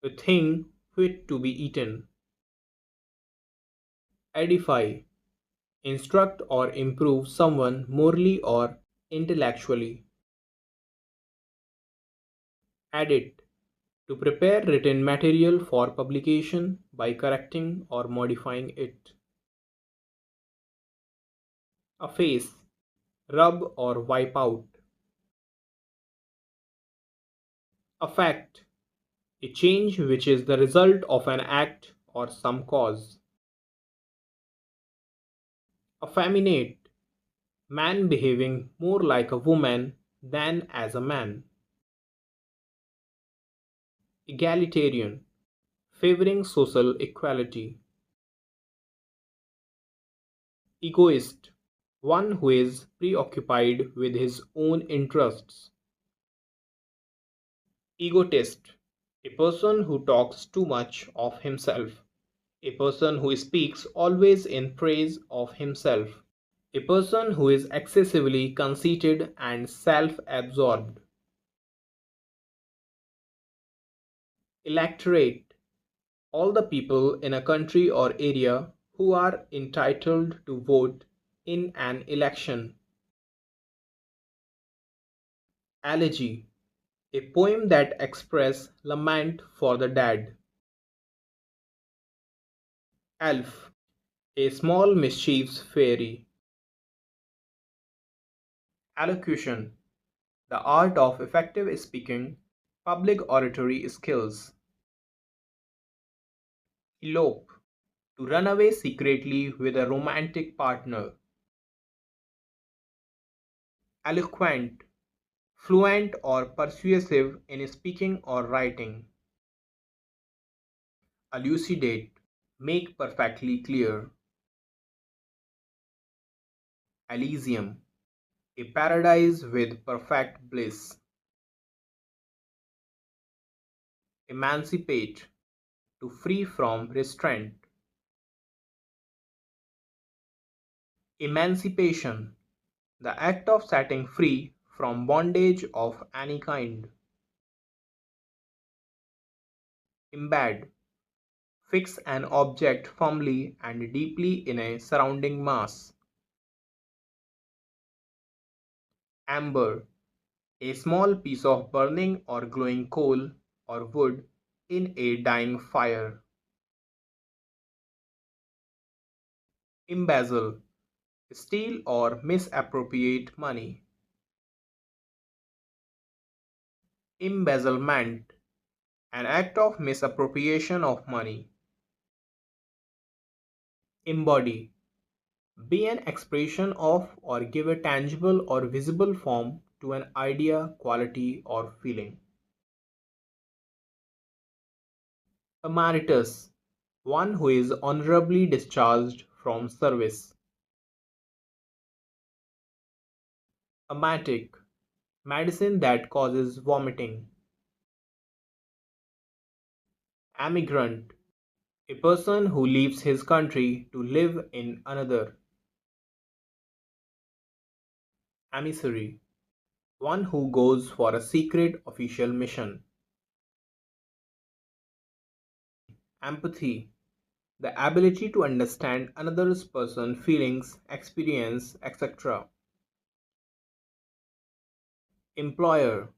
A thing fit to be eaten. Edify. Instruct or improve someone morally or intellectually. Edit. To prepare written material for publication by correcting or modifying it. Efface. Rub or wipe out. Effect. A change which is the result of an act or some cause. Effeminate. Man behaving more like a woman than as a man. Egalitarian. Favoring social equality. Egoist. One who is preoccupied with his own interests. Egotist. A person who talks too much of himself. A person who speaks always in praise of himself. A person who is excessively conceited and self-absorbed. Electorate. All the people in a country or area who are entitled to vote in an election. Elegy. A poem that expresses lament for the dead. Elf. A small mischievous fairy. Elocution. The art of effective speaking, public oratory skills. Elope. To run away secretly with a romantic partner. Eloquent. Fluent or persuasive in speaking or writing. Elucidate. Make perfectly clear. Elysium. A paradise with perfect bliss. Emancipate. To free from restraint. Emancipation. The act of setting free from bondage of any kind. Embed. Fix an object firmly and deeply in a surrounding mass. Amber. A small piece of burning or glowing coal or wood in a dying fire. Embezzle, steal or misappropriate money. Embezzlement, an act of misappropriation of money. Embody, be an expression of or give a tangible or visible form to an idea, quality, or feeling. Emeritus, one who is honorably discharged from service. Emetic, medicine that causes vomiting. Emigrant, a person who leaves his country to live in another. Emissary, one who goes for a secret official mission. Empathy, the ability to understand another person's feelings, experience, etc. Employer,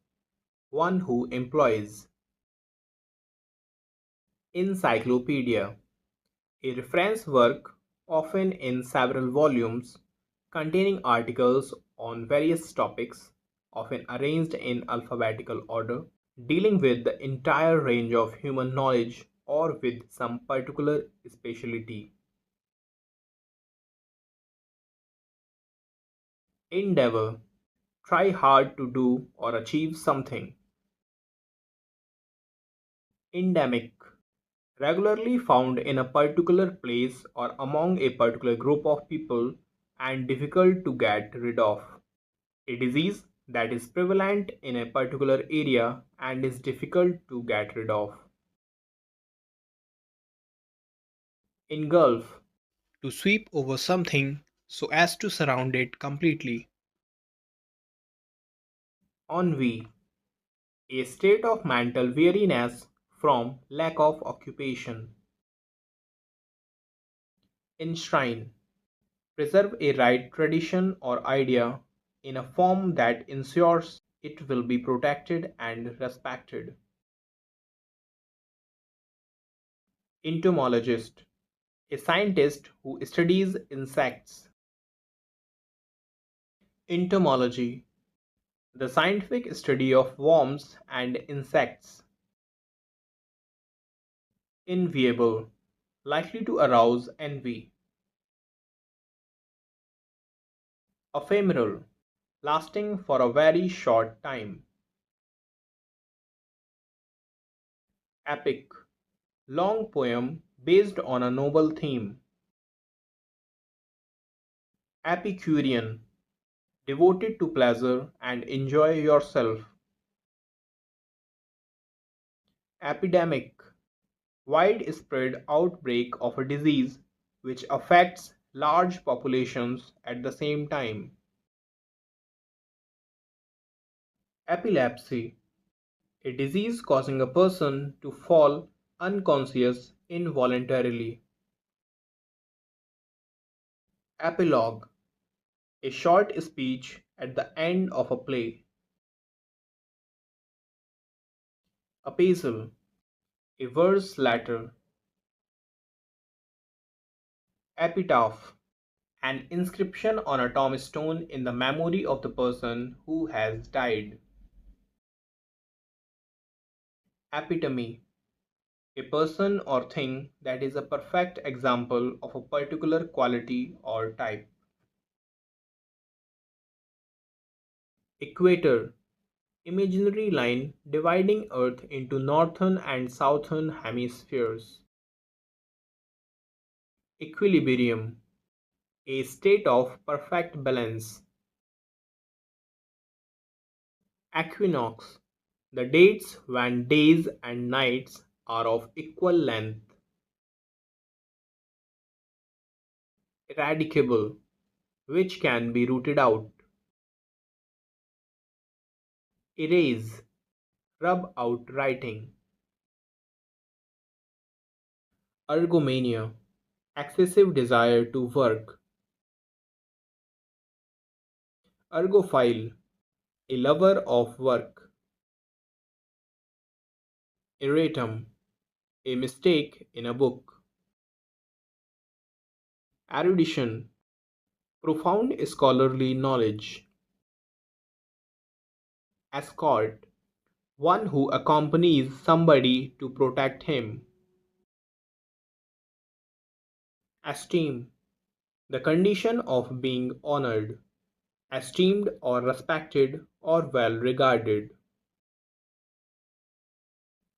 one who employs. Encyclopedia, a reference work, often in several volumes, containing articles on various topics, often arranged in alphabetical order, dealing with the entire range of human knowledge or with some particular specialty. Endeavor, try hard to do or achieve something. Endemic, regularly found in a particular place or among a particular group of people and difficult to get rid of. A disease that is prevalent in a particular area and is difficult to get rid of. Engulf, to sweep over something so as to surround it completely. Ennui, a state of mental weariness from lack of occupation. Enshrine, preserve a right tradition or idea in a form that ensures it will be protected and respected. Entomologist, a scientist who studies insects. Entomology, the scientific study of worms and insects. Enviable, likely to arouse envy. Ephemeral, lasting for a very short time. Epic, long poem based on a noble theme. Epicurean, devoted to pleasure and enjoy yourself. Epidemic, widespread outbreak of a disease which affects large populations at the same time. Epilepsy, a disease causing a person to fall unconscious involuntarily. Epilogue, a short speech at the end of a play. Epistle, a verse letter. Epitaph, an inscription on a tombstone in the memory of the person who has died. Epitome, a person or thing that is a perfect example of a particular quality or type. Equator, imaginary line dividing Earth into northern and southern hemispheres. Equilibrium, a state of perfect balance. Equinox, the dates when days and nights are of equal length. Eradicable, which can be rooted out. Erase, rub out writing. Ergomania, excessive desire to work. Ergophile, a lover of work. Erratum, a mistake in a book. Erudition, profound scholarly knowledge. Escort, one who accompanies somebody to protect him. Esteem, the condition of being honored, esteemed or respected or well regarded.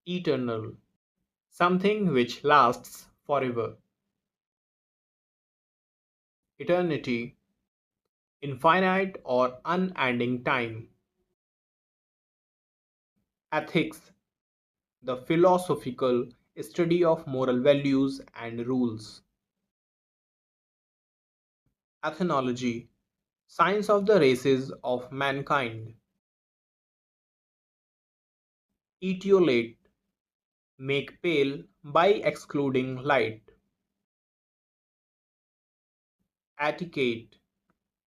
Eternal, something which lasts forever. Eternity, infinite or unending time. Ethics, the philosophical study of moral values and rules. Ethnology, science of the races of mankind. Etiolate, make pale by excluding light. Etiquette,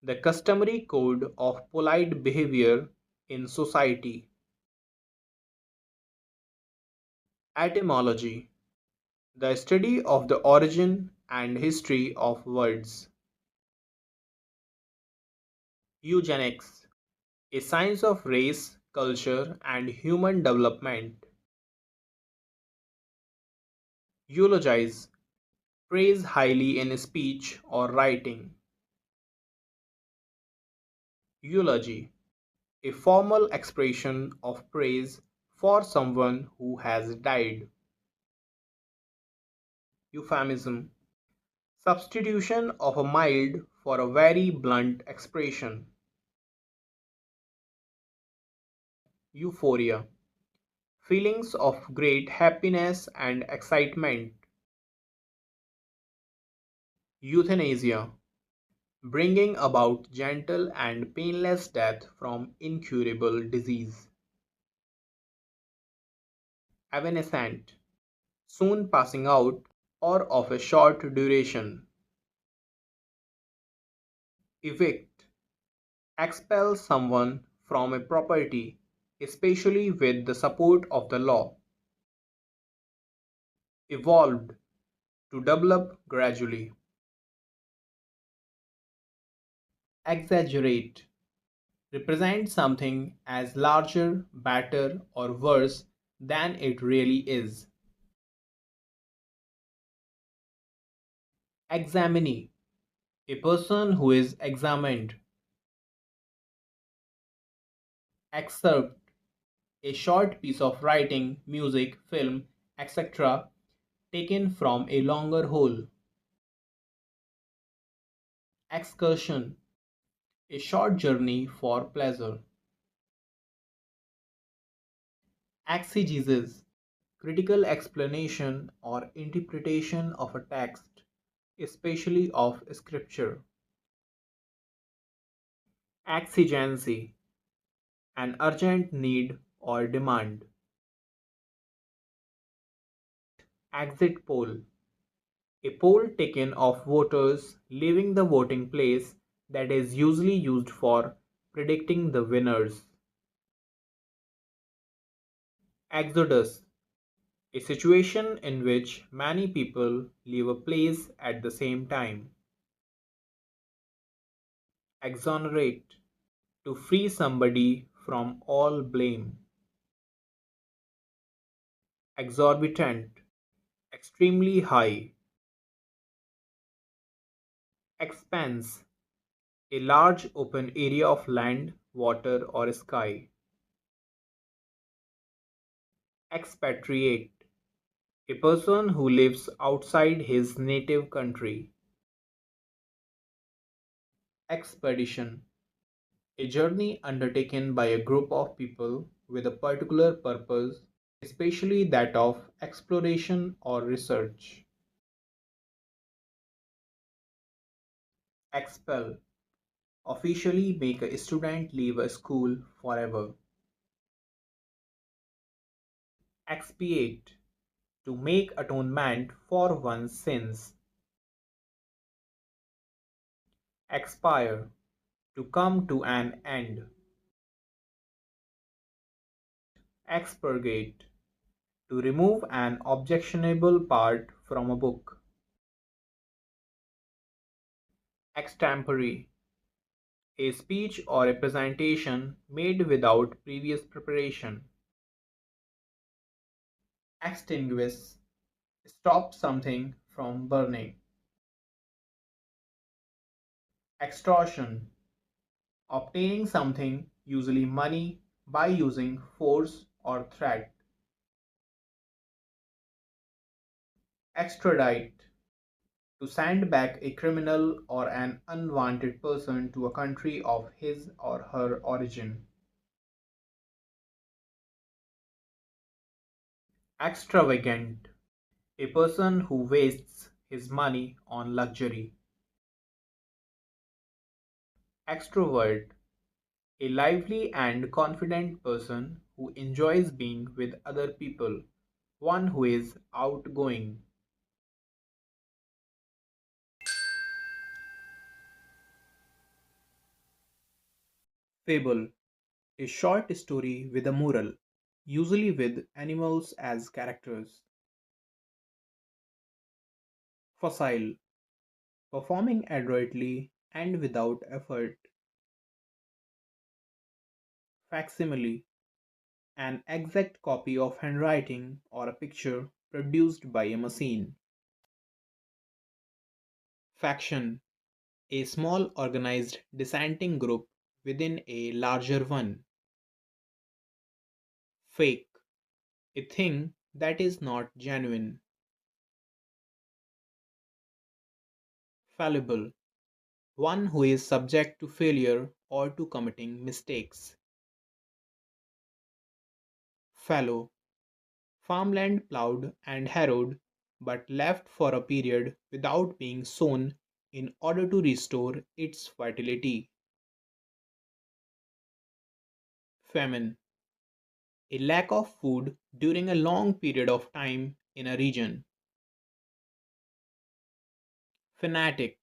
the customary code of polite behavior in society. Etymology, the study of the origin and history of words. Eugenics, a science of race, culture, and human development. Eulogize, praise highly in speech or writing. Eulogy, a formal expression of praise for someone who has died. Euphemism, substitution of a mild for a very blunt expression. Euphoria, feelings of great happiness and excitement. Euthanasia, bringing about gentle and painless death from incurable disease. Evanescent, soon passing out or of a short duration. Evict, expel someone from a property, especially with the support of the law. Evolved, to develop gradually. Exaggerate, represent something as larger, better, or worse than it really is. Examinee, a person who is examined. Excerpt, a short piece of writing, music, film, etc., taken from a longer whole. Excursion, a short journey for pleasure. Exegesis, critical explanation or interpretation of a text, especially of scripture. Exigency, an urgent need or demand. Exit poll, a poll taken of voters leaving the voting place that is usually used for predicting the winners. Exodus, a situation in which many people leave a place at the same time. Exonerate, to free somebody from all blame. Exorbitant, extremely high. Expanse, a large open area of land, water, or sky. Expatriate, a person who lives outside his native country. Expedition, a journey undertaken by a group of people with a particular purpose, especially that of exploration or research. Expel, officially make a student leave a school forever. Expiate, to make atonement for one's sins. Expire, to come to an end. Expurgate, to remove an objectionable part from a book. Extempore, a speech or a presentation made without previous preparation. Extinguish, stop something from burning. Extortion, obtaining something, usually money, by using force or threat. Extradite, to send back a criminal or an unwanted person to a country of his or her origin. Extravagant, a person who wastes his money on luxury. Extrovert, a lively and confident person who enjoys being with other people, one who is outgoing. Fable, a short story with a moral, usually with animals as characters. Facile, performing adroitly and without effort. Facsimile, an exact copy of handwriting or a picture produced by a machine. Faction, a small organized dissenting group within a larger one. Fake, a thing that is not genuine. Fallible, one who is subject to failure or to committing mistakes. Fallow, farmland plowed and harrowed but left for a period without being sown in order to restore its fertility. Famine, a lack of food during a long period of time in a region. Fanatic,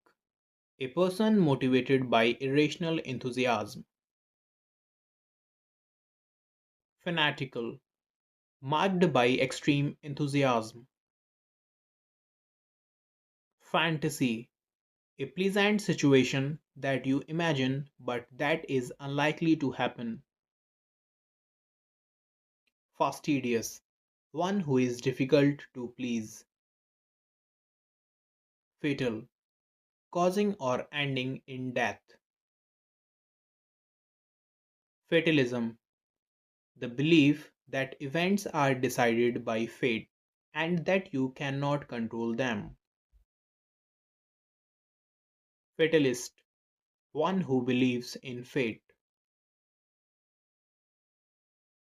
a person motivated by irrational enthusiasm. Fanatical, marked by extreme enthusiasm. Fantasy, a pleasant situation that you imagine but that is unlikely to happen. Fastidious, one who is difficult to please. Fatal, causing or ending in death. Fatalism, the belief that events are decided by fate and that you cannot control them. Fatalist, one who believes in fate.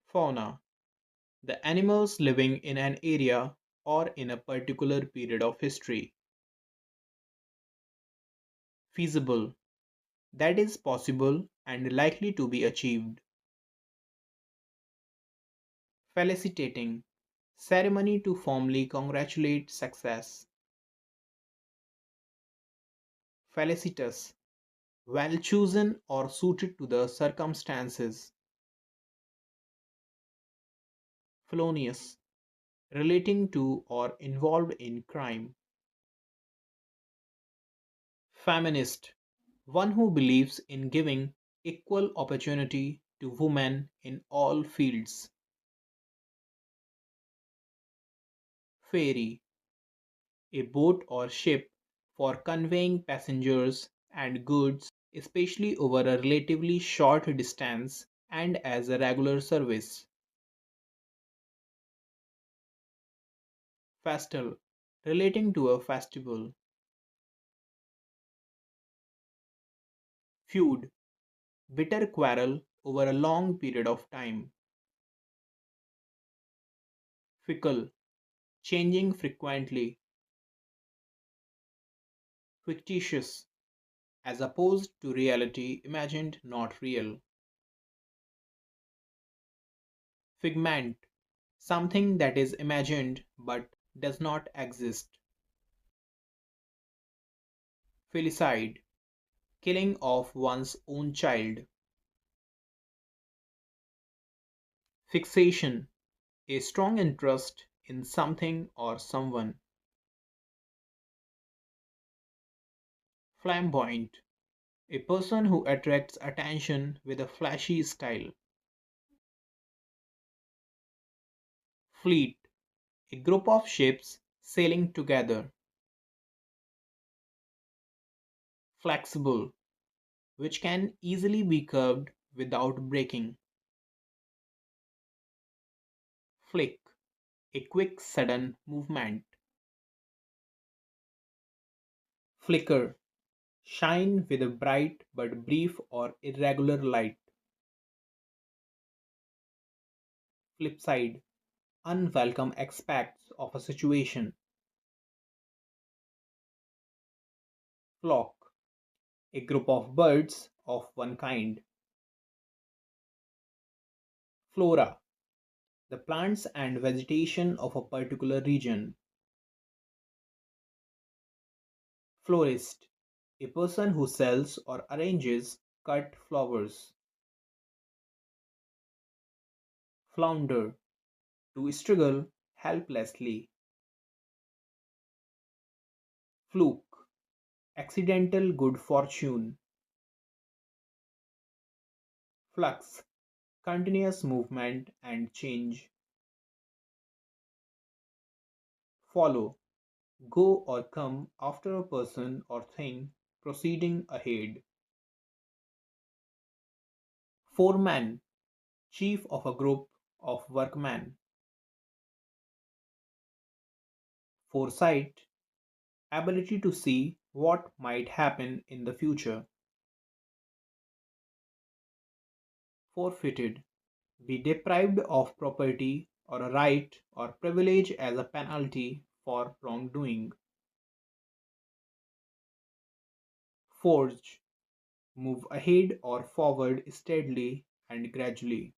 Fauna, the animals living in an area or in a particular period of history. Feasible, that is possible and likely to be achieved. Felicitating, ceremony to formally congratulate success. Felicitous, well chosen or suited to the circumstances. Felonious, relating to or involved in crime. Feminist, one who believes in giving equal opportunity to women in all fields. Ferry, a boat or ship for conveying passengers and goods, especially over a relatively short distance and as a regular service. Festal, relating to a festival. Feud, bitter quarrel over a long period of time. Fickle, changing frequently. Fictitious, as opposed to reality imagined not real. Figment, something that is imagined but does not exist. Filicide, killing of one's own child. Fixation, a strong interest in something or someone. Flamboyant, A person who attracts attention with a flashy style. Fleet, a group of ships sailing together. Flexible, which can easily be curved without breaking. Flick, a quick sudden movement. Flicker, shine with a bright but brief or irregular light. Flip side, unwelcome aspects of a situation. Flock, a group of birds of one kind. Flora, the plants and vegetation of a particular region. Florist, a person who sells or arranges cut flowers. Flounder, to struggle helplessly. Fluke, accidental good fortune. Flux, continuous movement and change. Follow, go or come after a person or thing proceeding ahead. Foreman, chief of a group of workmen. Foresight, ability to see what might happen in the future. Forfeited, be deprived of property or a right or privilege as a penalty for wrongdoing. Forge, move ahead or forward steadily and gradually.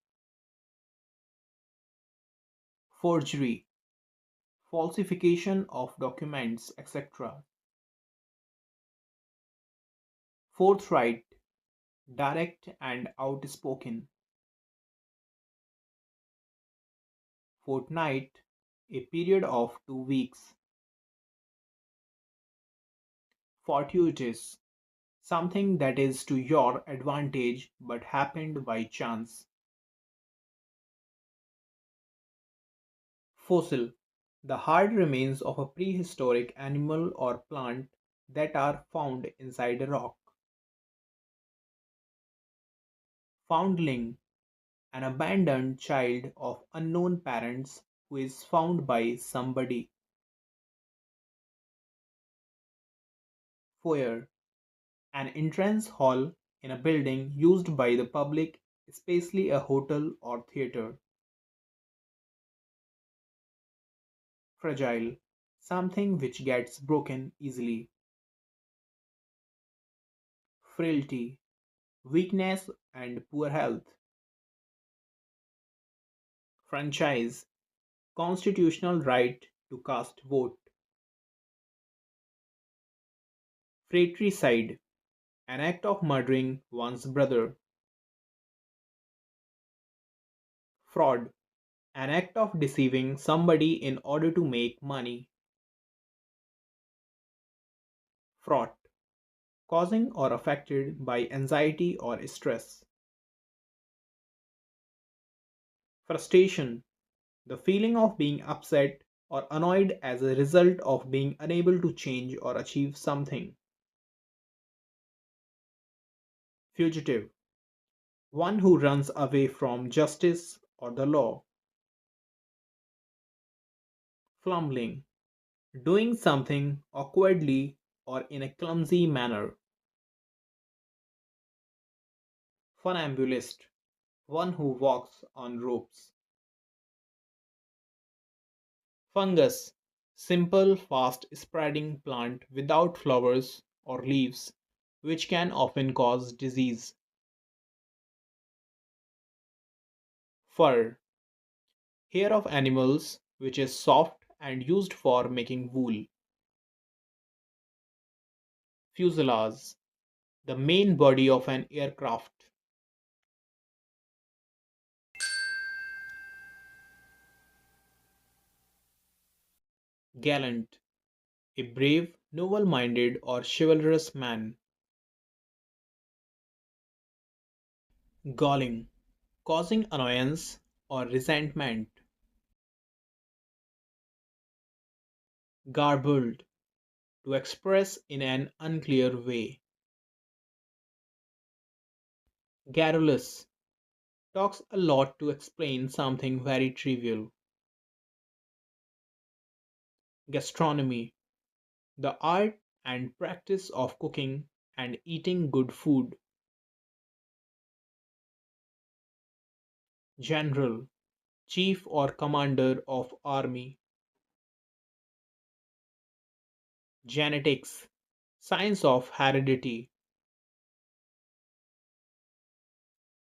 Forgery, falsification of documents, etc. Forthright, direct and outspoken. Fortnight, a period of 2 weeks. Fortuitous, something that is to your advantage but happened by chance. Fossil, the hard remains of a prehistoric animal or plant that are found inside a rock. Foundling, an abandoned child of unknown parents who is found by somebody. Foyer, an entrance hall in a building used by the public, especially a hotel or theater. Fragile, something which gets broken easily. Frailty, weakness and poor health. Franchise, constitutional right to cast vote. Fratricide, an act of murdering one's brother. Fraud, an act of deceiving somebody in order to make money. Fraught, causing or affected by anxiety or stress. Frustration, the feeling of being upset or annoyed as a result of being unable to change or achieve something. Fugitive, one who runs away from justice or the law. Fumbling, doing something awkwardly or in a clumsy manner. Funambulist, one who walks on ropes. Fungus, simple, fast spreading plant without flowers or leaves, which can often cause disease. Fur, hair of animals, which is soft and used for making wool. Fuselage, the main body of an aircraft. Gallant, a brave, noble minded, or chivalrous man. Galling, causing annoyance or resentment. Garbled, to express in an unclear way. Garrulous, talks a lot to explain something very trivial. Gastronomy, the art and practice of cooking and eating good food. General, chief or commander of army. Genetics, science of heredity.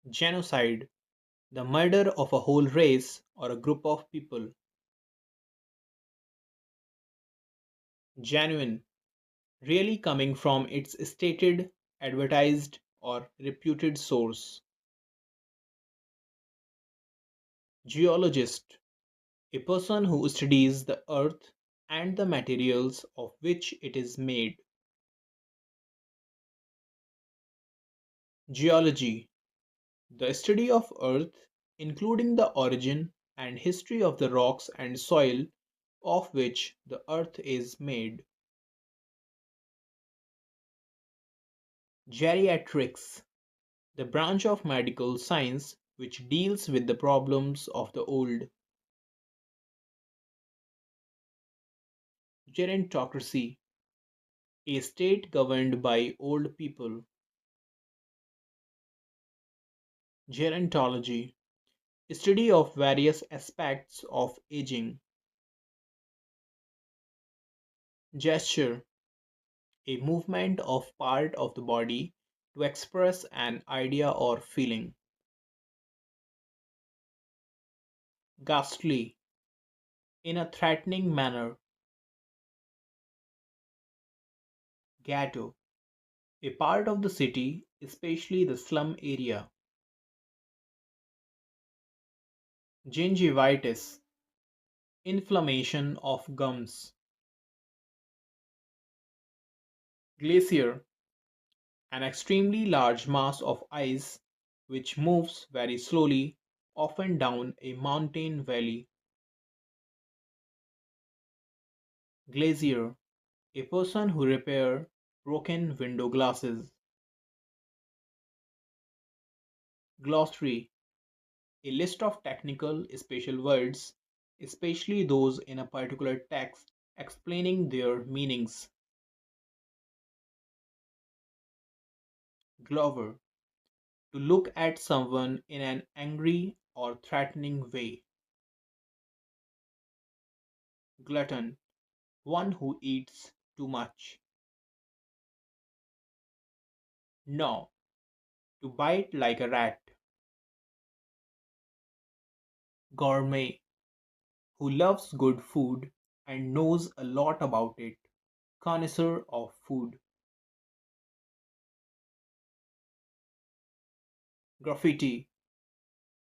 Genocide, the murder of a whole race or a group of people. Genuine, really coming from its stated, advertised, or reputed source. Geologist, a person who studies the earth and the materials of which it is made. Geology, the study of earth, including the origin and history of the rocks and soil of which the earth is made. Geriatrics, the branch of medical science which deals with the problems of the old. Gerontocracy, a state governed by old people. Gerontology, study of various aspects of aging. Gesture, a movement of part of the body to express an idea or feeling. Ghastly, in a threatening manner. Ghetto, a part of the city, especially the slum area. Gingivitis, inflammation of gums. Glacier, an extremely large mass of ice which moves very slowly, often down a mountain valley. Glazier, a person who repairs broken window glasses. Glossary, a list of technical special words, especially those in a particular text, explaining their meanings. Glower, to look at someone in an angry or threatening way. Glutton, one who eats too much. Gnaw, to bite like a rat. Gourmet, who loves good food and knows a lot about it. Connoisseur of food. Graffiti,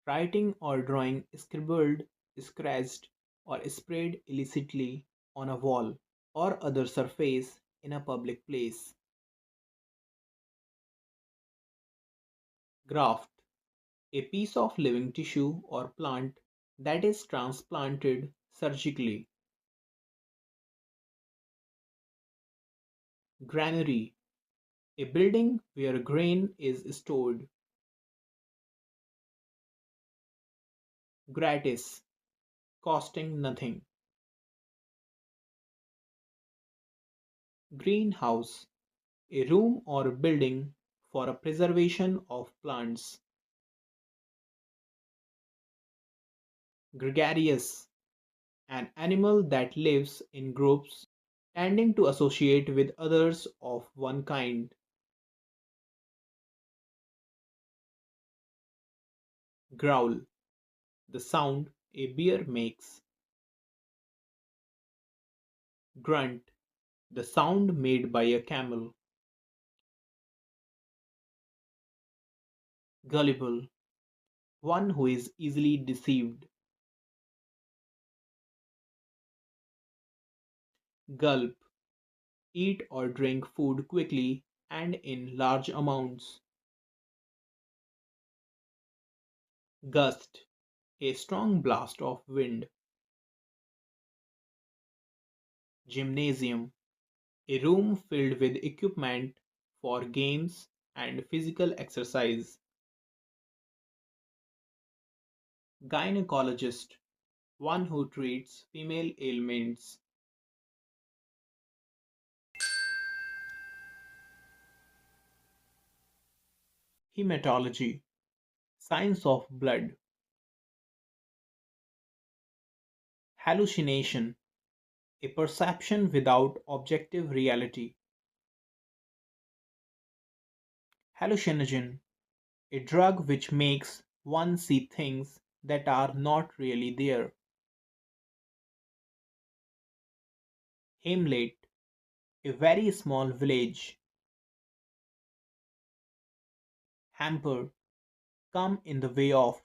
writing or drawing scribbled, scratched, or sprayed illicitly on a wall or other surface in a public place. Graft, a piece of living tissue or plant that is transplanted surgically. Granary, a building where grain is stored. Gratis, costing nothing. Greenhouse, a room or building for a preservation of plants. Gregarious, an animal that lives in groups, tending to associate with others of one kind. Growl, the sound a bear makes. Grunt, the sound made by a camel. Gullible, one who is easily deceived. Gulp, eat or drink food quickly and in large amounts. Gust, a strong blast of wind. Gymnasium, a room filled with equipment for games and physical exercise. Gynecologist, one who treats female ailments. Hematology, science of blood. Hallucination, a perception without objective reality. Hallucinogen, a drug which makes one see things that are not really there. Hamlet, a very small village. Hamper, come in the way of.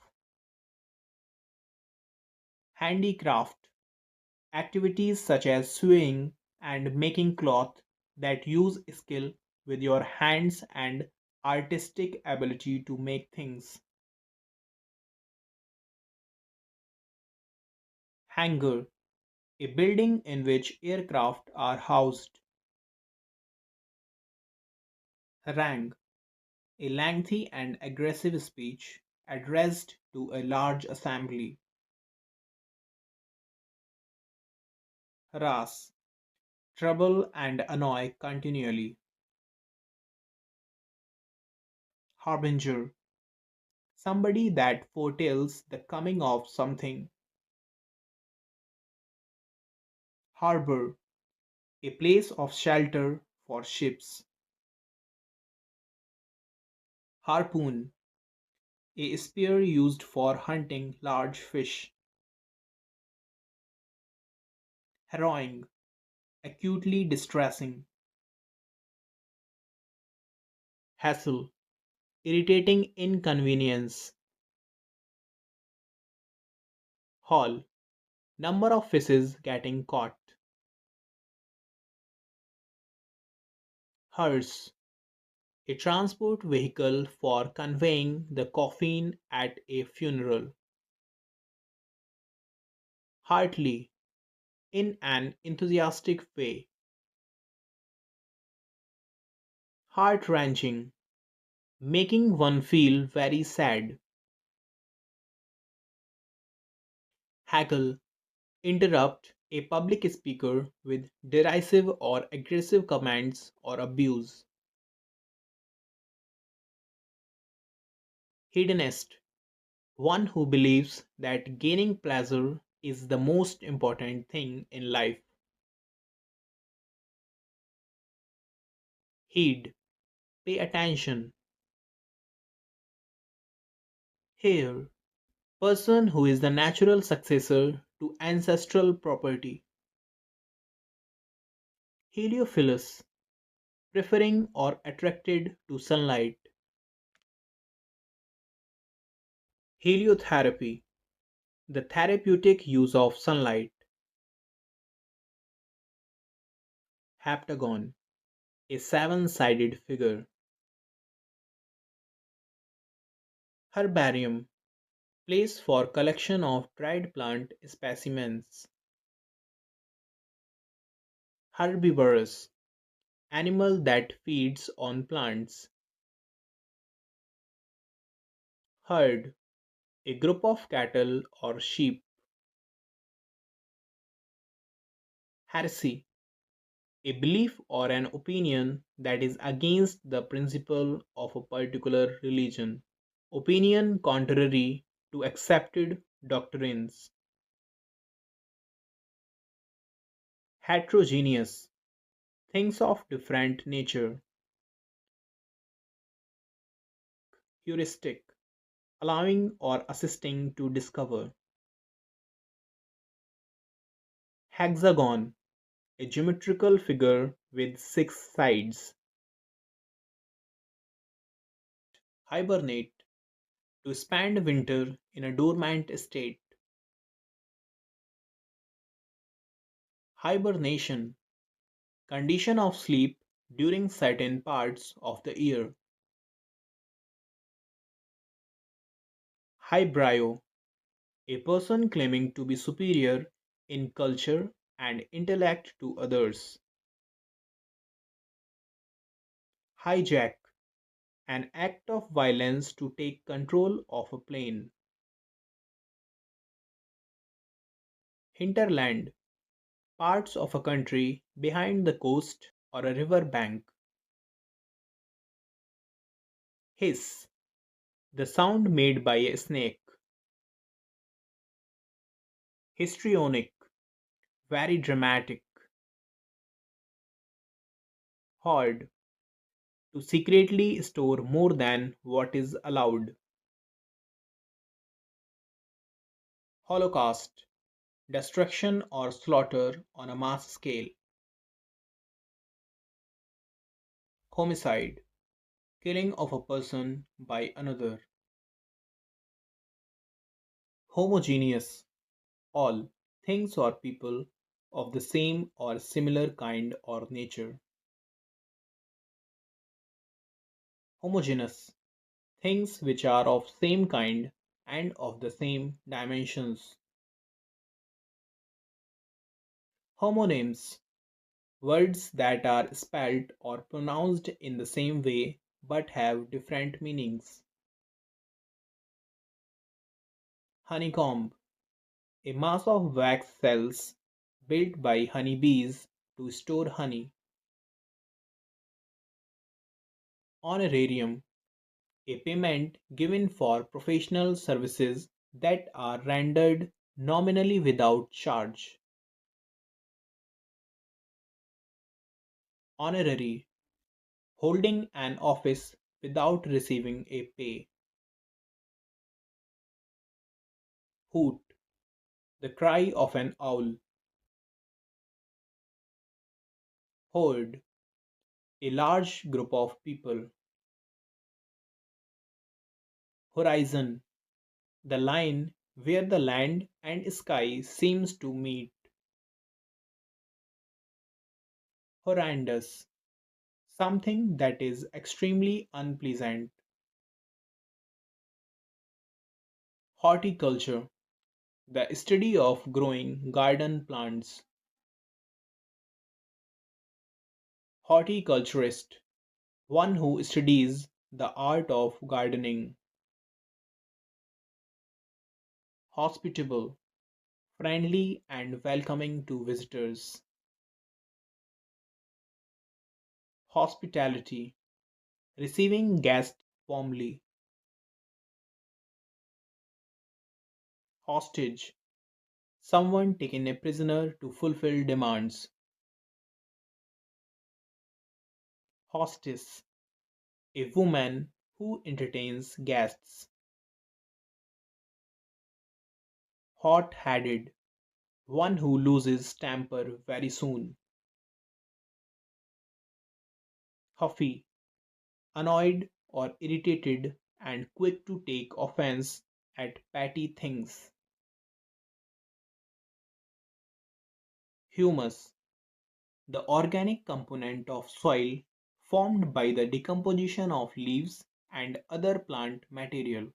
Handicraft, activities such as sewing and making cloth that use skill with your hands and artistic ability to make things. Hangar, a building in which aircraft are housed. Harangue, a lengthy and aggressive speech addressed to a large assembly. Harass, trouble and annoy continually. Harbinger, somebody that foretells the coming of something. Harbor, a place of shelter for ships. Harpoon, a spear used for hunting large fish. Harrowing, acutely distressing. Hassle, irritating inconvenience. Haul, number of fishes getting caught. Hearse, a transport vehicle for conveying the coffin at a funeral. Heartily, in an enthusiastic way. Heart wrenching, making one feel very sad. Haggle, interrupt a public speaker with derisive or aggressive comments or abuse. Hedonist, one who believes that gaining pleasure is the most important thing in life. Heed, pay attention. Heir, person who is the natural successor to ancestral property. Heliophilus, preferring or attracted to sunlight. Heliotherapy, the therapeutic use of sunlight. Heptagon, a seven-sided figure. Herbarium, place for collection of dried plant specimens. Herbivorous, animal that feeds on plants. Herd, a group of cattle or sheep. Heresy, a belief or an opinion that is against the principle of a particular religion. Opinion contrary to accepted doctrines. Heterogeneous, things of different nature. Heuristic, allowing or assisting to discover. Hexagon, a geometrical figure with six sides. Hibernate, to spend winter in a dormant state. Hibernation, condition of sleep during certain parts of the year. Highbrow, a person claiming to be superior in culture and intellect to others. Hijack, an act of violence to take control of a plane. Hinterland, parts of a country behind the coast or a river bank. Hiss, the sound made by a snake. Histrionic, very dramatic. Hoard, to secretly store more than what is allowed. Holocaust, destruction or slaughter on a mass scale. Homicide, killing of a person by another. Homogeneous, all, things or people of the same or similar kind or nature. Homogeneous, things which are of same kind and of the same dimensions. Homonyms, words that are spelt or pronounced in the same way but have different meanings. Honeycomb, a mass of wax cells built by honeybees to store honey. Honorarium, a payment given for professional services that are rendered nominally without charge. Honorary, holding an office without receiving a pay. Hoot, the cry of an owl. Horde, a large group of people. Horizon, the line where the land and sky seems to meet. Horrendous, something that is extremely unpleasant. Horticulture, the study of growing garden plants. Horticulturist, one who studies the art of gardening. Hospitable, friendly and welcoming to visitors. Hospitality, receiving guests warmly. Hostage, someone taken a prisoner to fulfill demands. Hostess, a woman who entertains guests. Hot-headed, one who loses temper very soon. Huffy, annoyed or irritated and quick to take offense at petty things. Humus, the organic component of soil formed by the decomposition of leaves and other plant material.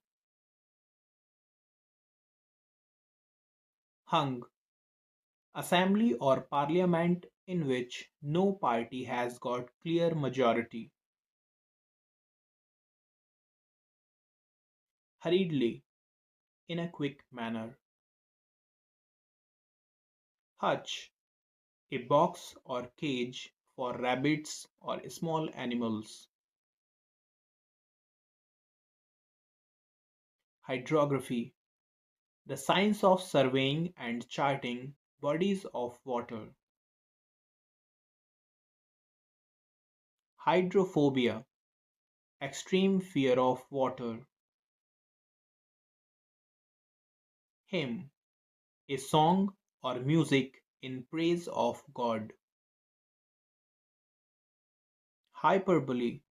Hung, assembly or parliament in which no party has got clear majority. Hurriedly, in a quick manner. Hutch, a box or cage for rabbits or small animals. Hydrography, the science of surveying and charting bodies of water. Hydrophobia, extreme fear of water. Hymn, a song or music in praise of God. Hyperbole,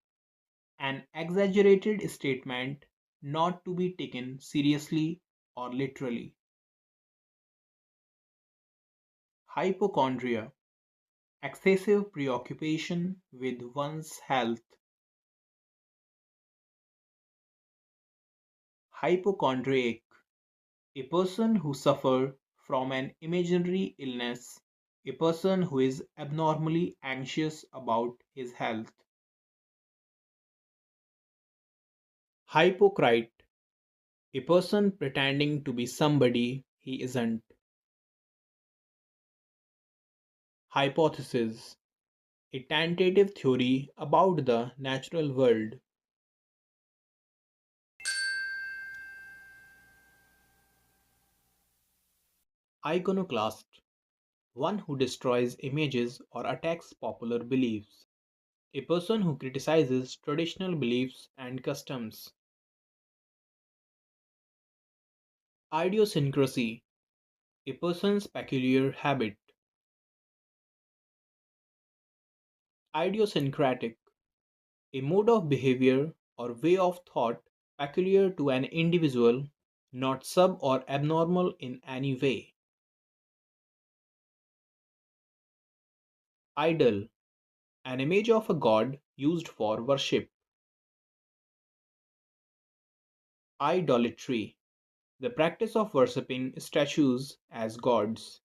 an exaggerated statement not to be taken seriously or literally. Hypochondria, excessive preoccupation with one's health. Hypochondriac, a person who suffers from an imaginary illness, a person who is abnormally anxious about his health. Hypocrite, a person pretending to be somebody he isn't. Hypothesis, a tentative theory about the natural world. Iconoclast, one who destroys images or attacks popular beliefs. A person who criticizes traditional beliefs and customs. Idiosyncrasy, a person's peculiar habit. Idiosyncratic, a mode of behavior or way of thought peculiar to an individual, not sub or abnormal in any way. Idol, an image of a god used for worship. Idolatry, the practice of worshipping statues as gods.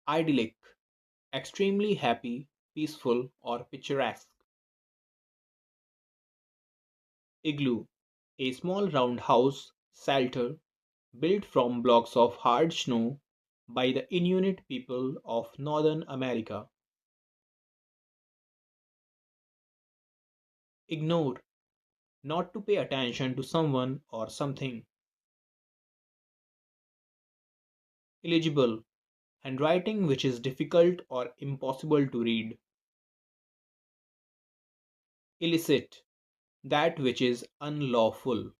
Idyllic, extremely happy, peaceful, or picturesque. Igloo, a small round house, shelter, built from blocks of hard snow by the Inuit people of Northern America. Ignore, not to pay attention to someone or something. Illegible, handwriting which is difficult or impossible to read. Illicit, that which is unlawful.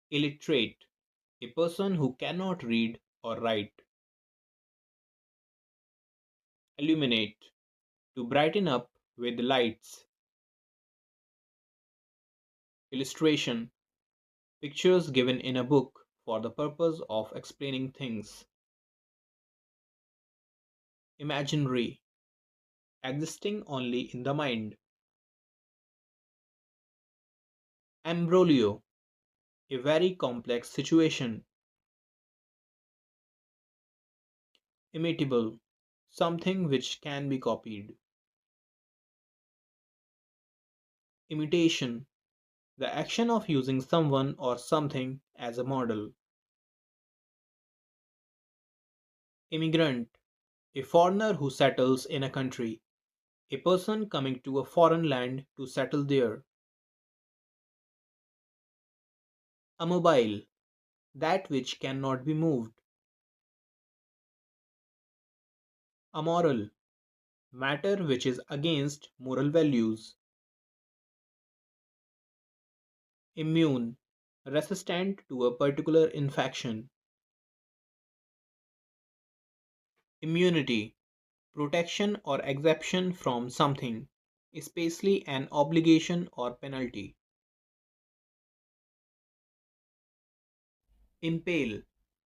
Illiterate, a person who cannot read or write. Illuminate, to brighten up with lights. Illustration, pictures given in a book for the purpose of explaining things. Imaginary, existing only in the mind. Embroglio, a very complex situation. Imitable, something which can be copied. Imitation, the action of using someone or something as a model. Immigrant, a foreigner who settles in a country, a person coming to a foreign land to settle there. Immobile, that which cannot be moved. Amoral, matter which is against moral values. Immune, resistant to a particular infection. Immunity, protection or exemption from something, especially an obligation or penalty. Impale,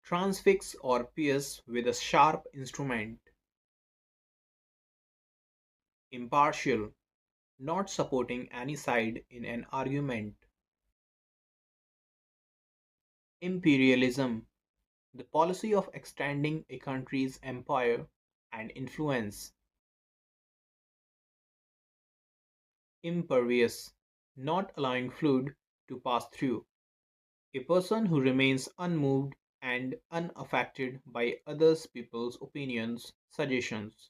transfix or pierce with a sharp instrument. Impartial, not supporting any side in an argument. Imperialism, the policy of extending a country's empire and influence. Impervious, not allowing fluid to pass through. A person who remains unmoved and unaffected by others people's opinions, suggestions.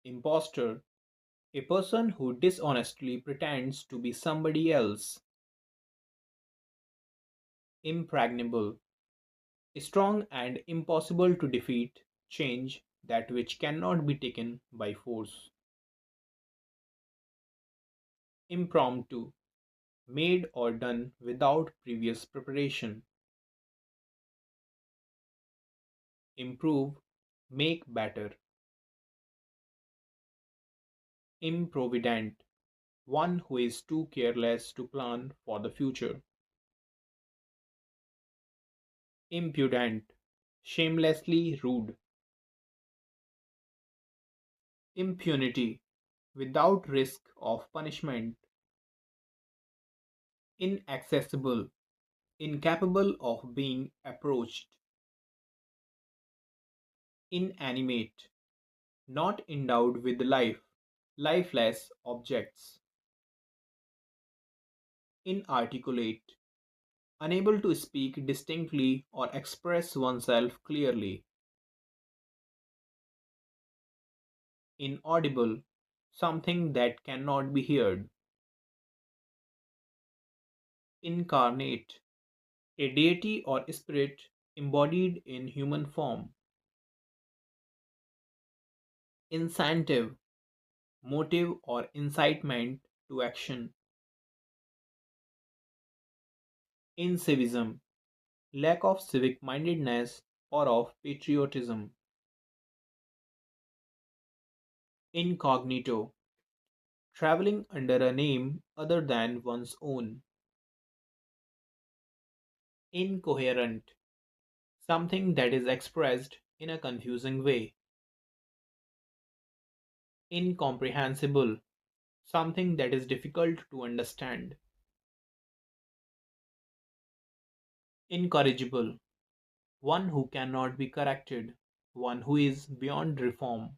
Impostor, a person who dishonestly pretends to be somebody else. Impregnable, strong and impossible to defeat, change that which cannot be taken by force. Impromptu, made or done without previous preparation. Improve, make better. Improvident, one who is too careless to plan for the future. Impudent, shamelessly rude. impunity, without risk of punishment, inaccessible, incapable of being approached, inanimate, not endowed with life, lifeless objects, inarticulate, unable to speak distinctly or express oneself clearly, inaudible, something that cannot be heard, incarnate, a deity or spirit embodied in human form, incentive, motive or incitement to action, incivism, lack of civic mindedness or of patriotism, incognito, traveling under a name other than one's own, incoherent, something that is expressed in a confusing way, incomprehensible, something that is difficult to understand, incorrigible, one who cannot be corrected, one who is beyond reform,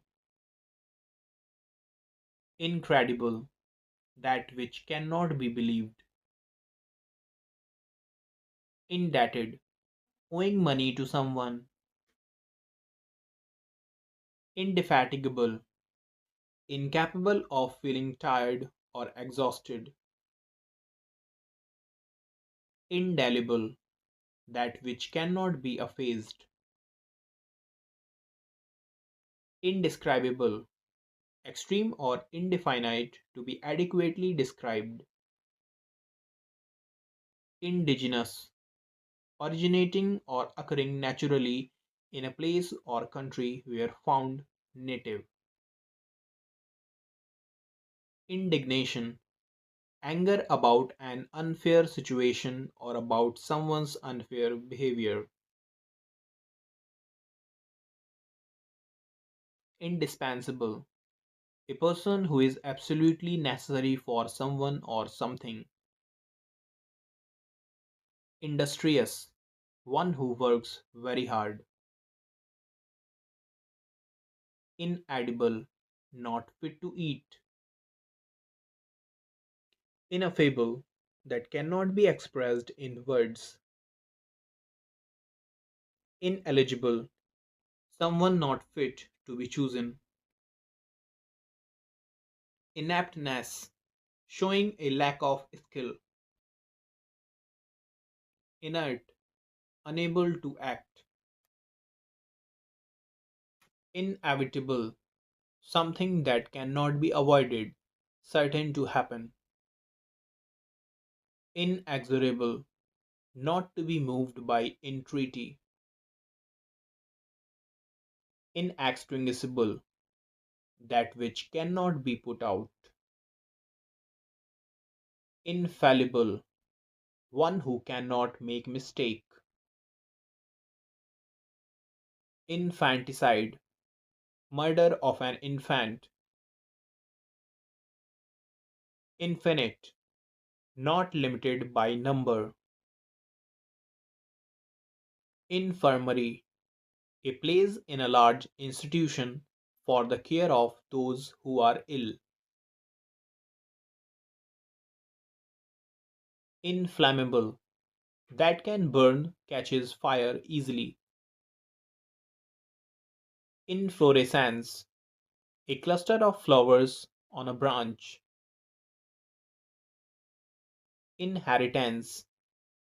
incredible, that which cannot be believed, indebted, owing money to someone, indefatigable, incapable of feeling tired or exhausted, indelible, that which cannot be effaced, indescribable, extreme or indefinite to be adequately described, indigenous, originating or occurring naturally in a place or country where found, native, indignation, anger about an unfair situation or about someone's unfair behavior, indispensable, a person who is absolutely necessary for someone or something, industrious, one who works very hard, inedible, not fit to eat, ineffable, that cannot be expressed in words, ineligible, someone not fit to be chosen, inaptness, showing a lack of skill, inert, unable to act, inevitable, something that cannot be avoided, certain to happen, inexorable, not to be moved by entreaty, inextinguishable, that which cannot be put out, infallible, one who cannot make mistake, infanticide, murder of an infant, infinite, not limited by number, infirmary, a place in a large institution for the care of those who are ill, inflammable, that can burn, catches fire easily, inflorescence, a cluster of flowers on a branch, inheritance,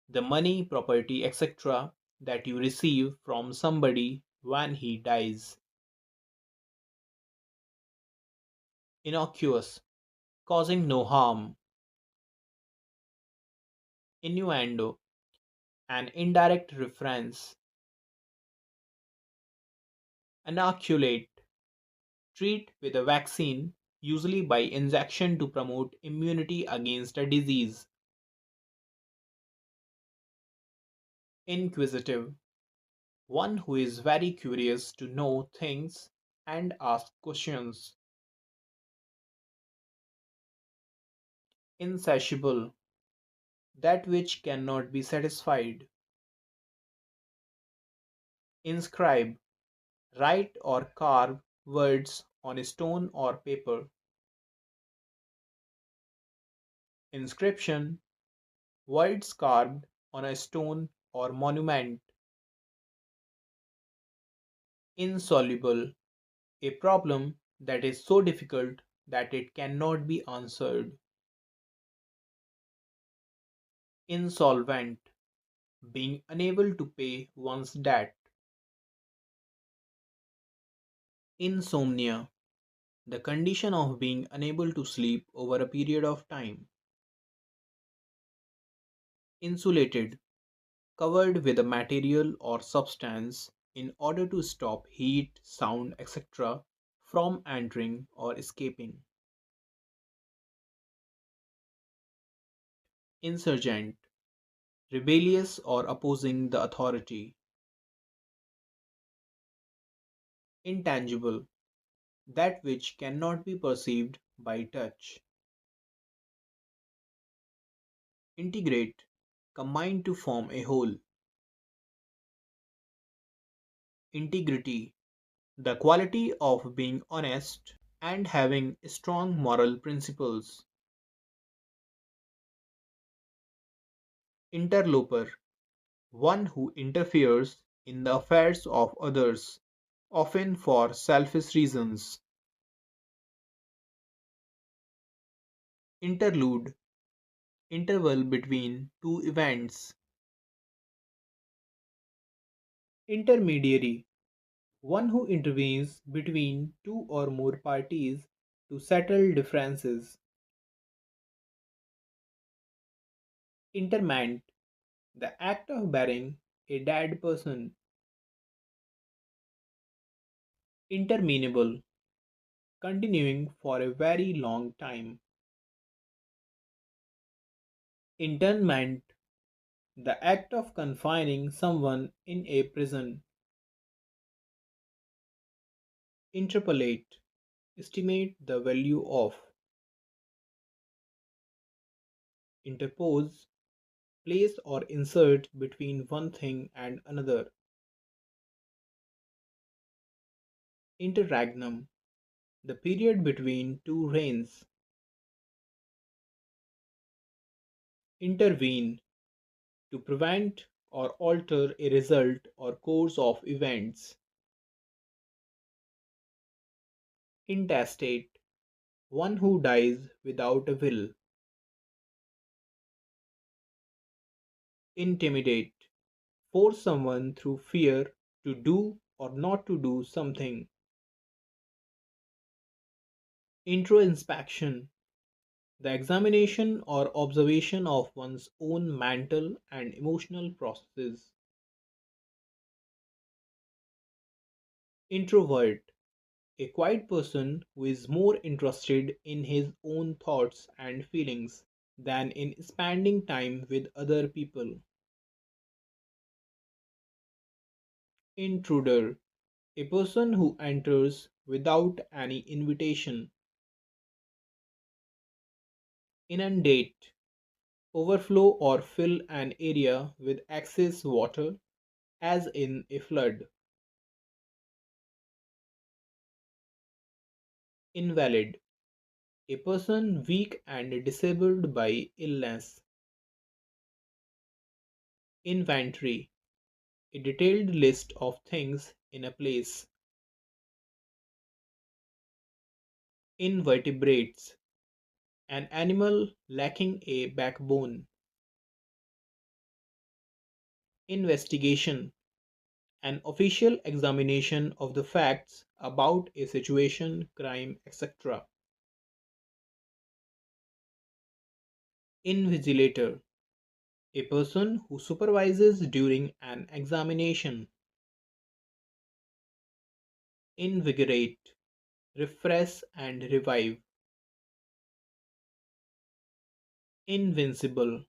the money, property, etc., that you receive from somebody when he dies, innocuous, causing no harm, innuendo, an indirect reference, inoculate, treat with a vaccine, usually by injection to promote immunity against a disease, inquisitive, one who is very curious to know things and ask questions, insatiable, that which cannot be satisfied. Inscribe, write or carve words on a stone or paper. Inscription, words carved on a stone or monument. Insoluble, a problem that is so difficult that it cannot be answered. Insolvent, being unable to pay one's debt. Insomnia, the condition of being unable to sleep over a period of time. Insulated, covered with a material or substance in order to stop heat, sound, etc. from entering or escaping. Insurgent, rebellious or opposing the authority. Intangible, that which cannot be perceived by touch. Integrate, combine to form a whole. Integrity, the quality of being honest and having strong moral principles. Interloper, one who interferes in the affairs of others, often for selfish reasons. Interlude, interval between two events. Intermediary, one who intervenes between two or more parties to settle differences. Interment, the act of burying a dead person. Interminable, continuing for a very long time. Internment, the act of confining someone in a prison. Interpolate, estimate the value of. Interpose, place or insert between one thing and another. Interregnum, the period between two reigns. Intervene, to prevent or alter a result or course of events. Intestate, one who dies without a will. Intimidate, force someone through fear to do or not to do something. Introspection, the examination or observation of one's own mental and emotional processes. Introvert, a quiet person who is more interested in his own thoughts and feelings than in spending time with other people. Intruder, a person who enters without any invitation. Inundate, overflow or fill an area with excess water, as in a flood. Invalid, a person weak and disabled by illness. Inventory, a detailed list of things in a place. Invertebrates, an animal lacking a backbone. Investigation, an official examination of the facts about a situation, crime, etc. Invigilator, a person who supervises during an examination. Invigorate, refresh and revive. Invincible,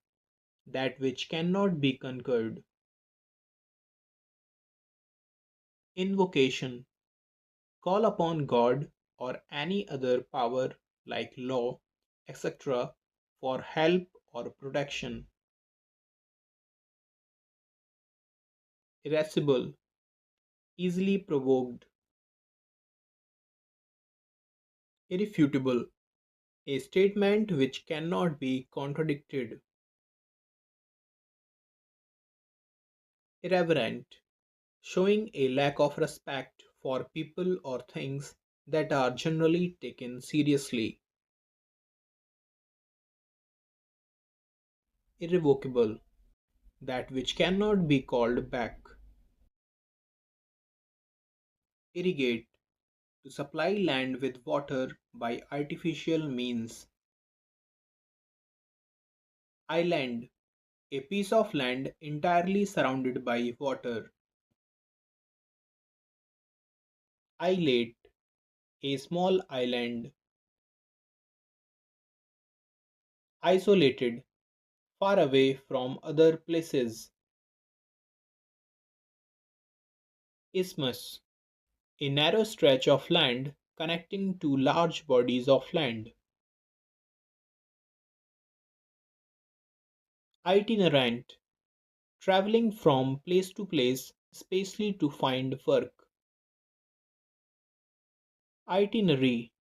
that which cannot be conquered. Invocation, call upon God or any other power like law, etc., for help or protection. Irascible, easily provoked. Irrefutable, a statement which cannot be contradicted. Irreverent, showing a lack of respect for people or things that are generally taken seriously. Irrevocable, that which cannot be called back. Irrigate, to supply land with water by artificial means. Island, a piece of land entirely surrounded by water. Islet, a small island. Isolated, far away from other places. Isthmus, a narrow stretch of land connecting two large bodies of land. Itinerant, traveling from place to place, especially to find work. Itinerary,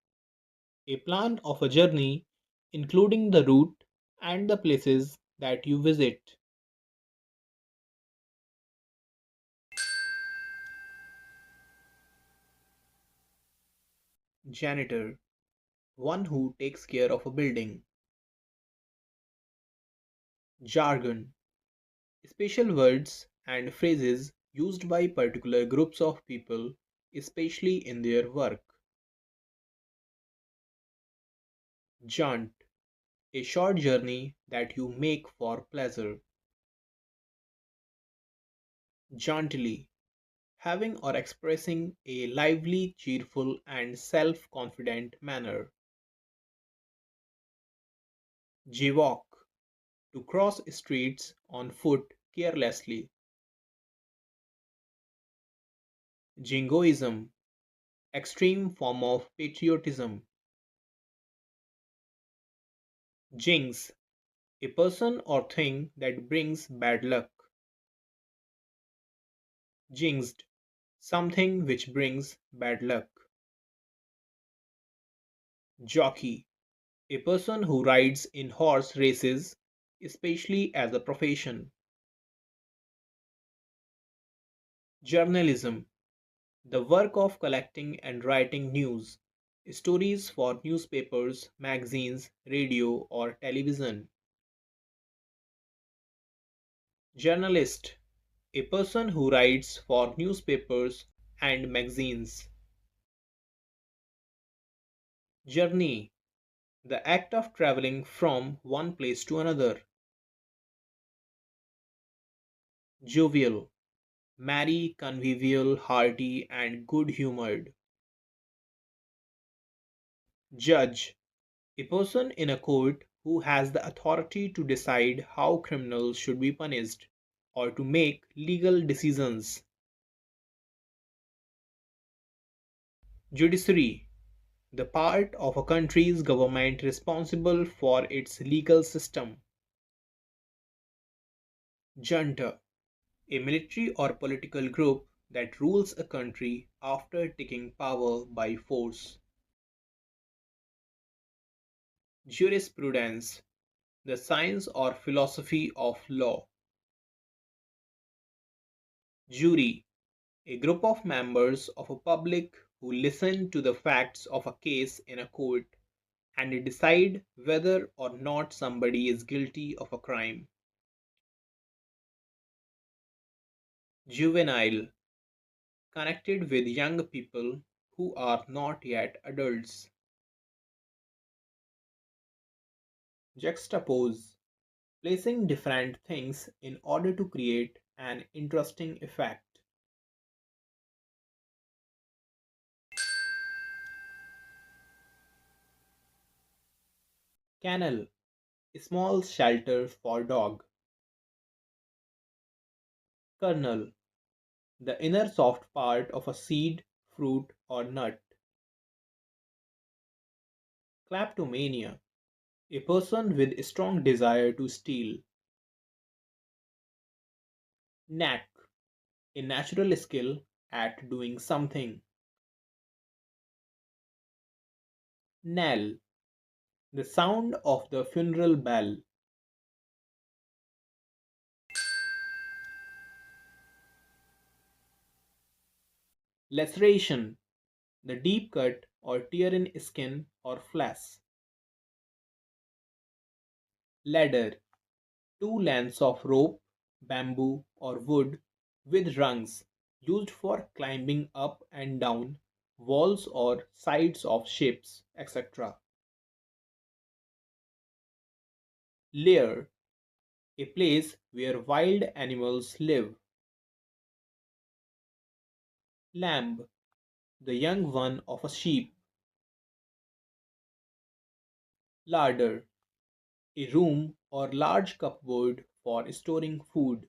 a plan of a journey including the route and the places that you visit. Janitor, one who takes care of a building. Jargon, special words and phrases used by particular groups of people, especially in their work. Jaunt, a short journey that you make for pleasure. Jauntily, having or expressing a lively, cheerful, and self confident manner. Jaywalk, to cross streets on foot carelessly. Jingoism, extreme form of patriotism. Jinx, a person or thing that brings bad luck. Jinxed, something which brings bad luck. Jockey, a person who rides in horse races, especially as a profession. Journalism, the work of collecting and writing news, stories for newspapers, magazines, radio, or television. Journalist, a person who writes for newspapers and magazines. Journey, the act of traveling from one place to another. Jovial, merry, convivial, hearty, and good humored. Judge, a person in a court who has the authority to decide how criminals should be punished or to make legal decisions. Judiciary, the part of a country's government responsible for its legal system. Junta, a military or political group that rules a country after taking power by force. Jurisprudence, the science or philosophy of law. Jury, a group of members of a public who listen to the facts of a case in a court and decide whether or not somebody is guilty of a crime. Juvenile, connected with young people who are not yet adults. Juxtapose, placing different things in order to create an interesting effect. Kennel, a small shelter for dog. Kernel, the inner soft part of a seed, fruit, or nut. Kleptomania, A person with a strong desire to steal. Knack, a natural skill at doing something. Knell, the sound of the funeral bell. Laceration, the deep cut or tear in skin or flesh. Ladder, two lengths of rope, bamboo, or wood with rungs used for climbing up and down walls or sides of ships, etc. Lair, a place where wild animals live. Lamb, the young one of a sheep. Larder, a room or large cupboard for storing food.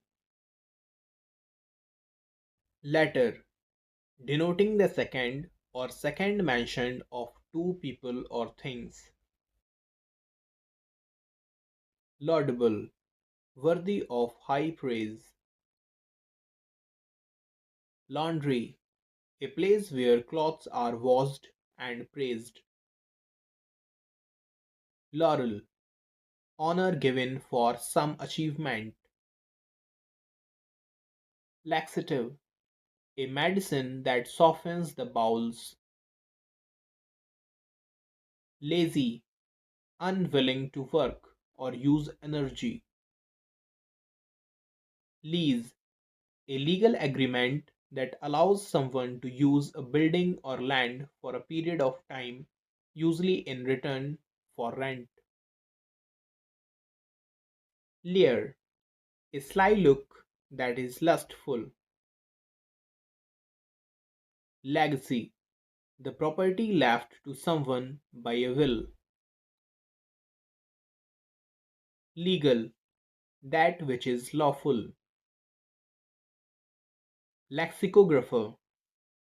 Latter, denoting the second or second mention of two people or things. Laudable, worthy of high praise. Laundry, a place where clothes are washed and praised. Laurel, honor given for some achievement. Laxative, a medicine that softens the bowels. Lazy, unwilling to work or use energy. Lease, a legal agreement that allows someone to use a building or land for a period of time, usually in return for rent. Leer, a sly look that is lustful. Legacy, the property left to someone by a will. Legal, that which is lawful. Lexicographer,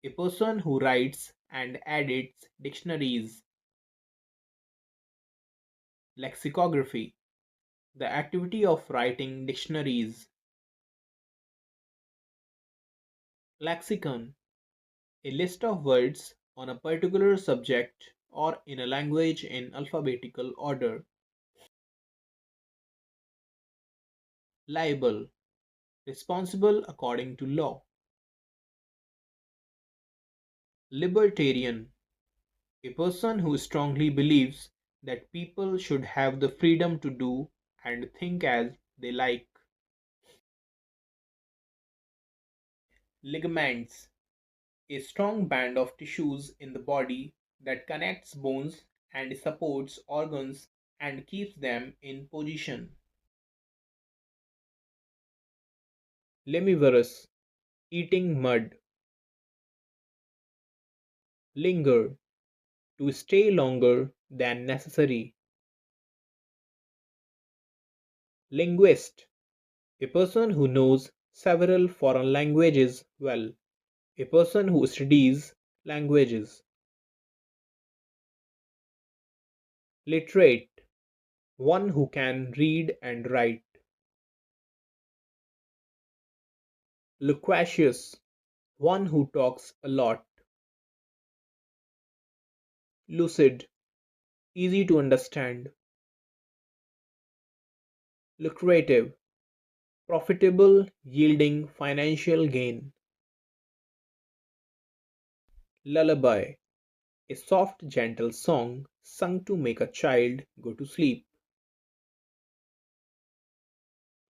a person who writes and edits dictionaries. Lexicography, the activity of writing dictionaries. Lexicon, a list of words on a particular subject or in a language in alphabetical order. Liable, responsible according to law. Libertarian, a person who strongly believes that people should have the freedom to do and think as they like. Ligaments, a strong band of tissues in the body that connects bones and supports organs and keeps them in position. Lemivorous, eating mud. Linger, to stay longer than necessary. Linguist, a person who knows several foreign languages well, a person who studies languages. Literate, one who can read and write. Loquacious, one who talks a lot. Lucid, easy to understand. Lucrative, profitable, yielding financial gain. Lullaby, a soft, gentle song sung to make a child go to sleep.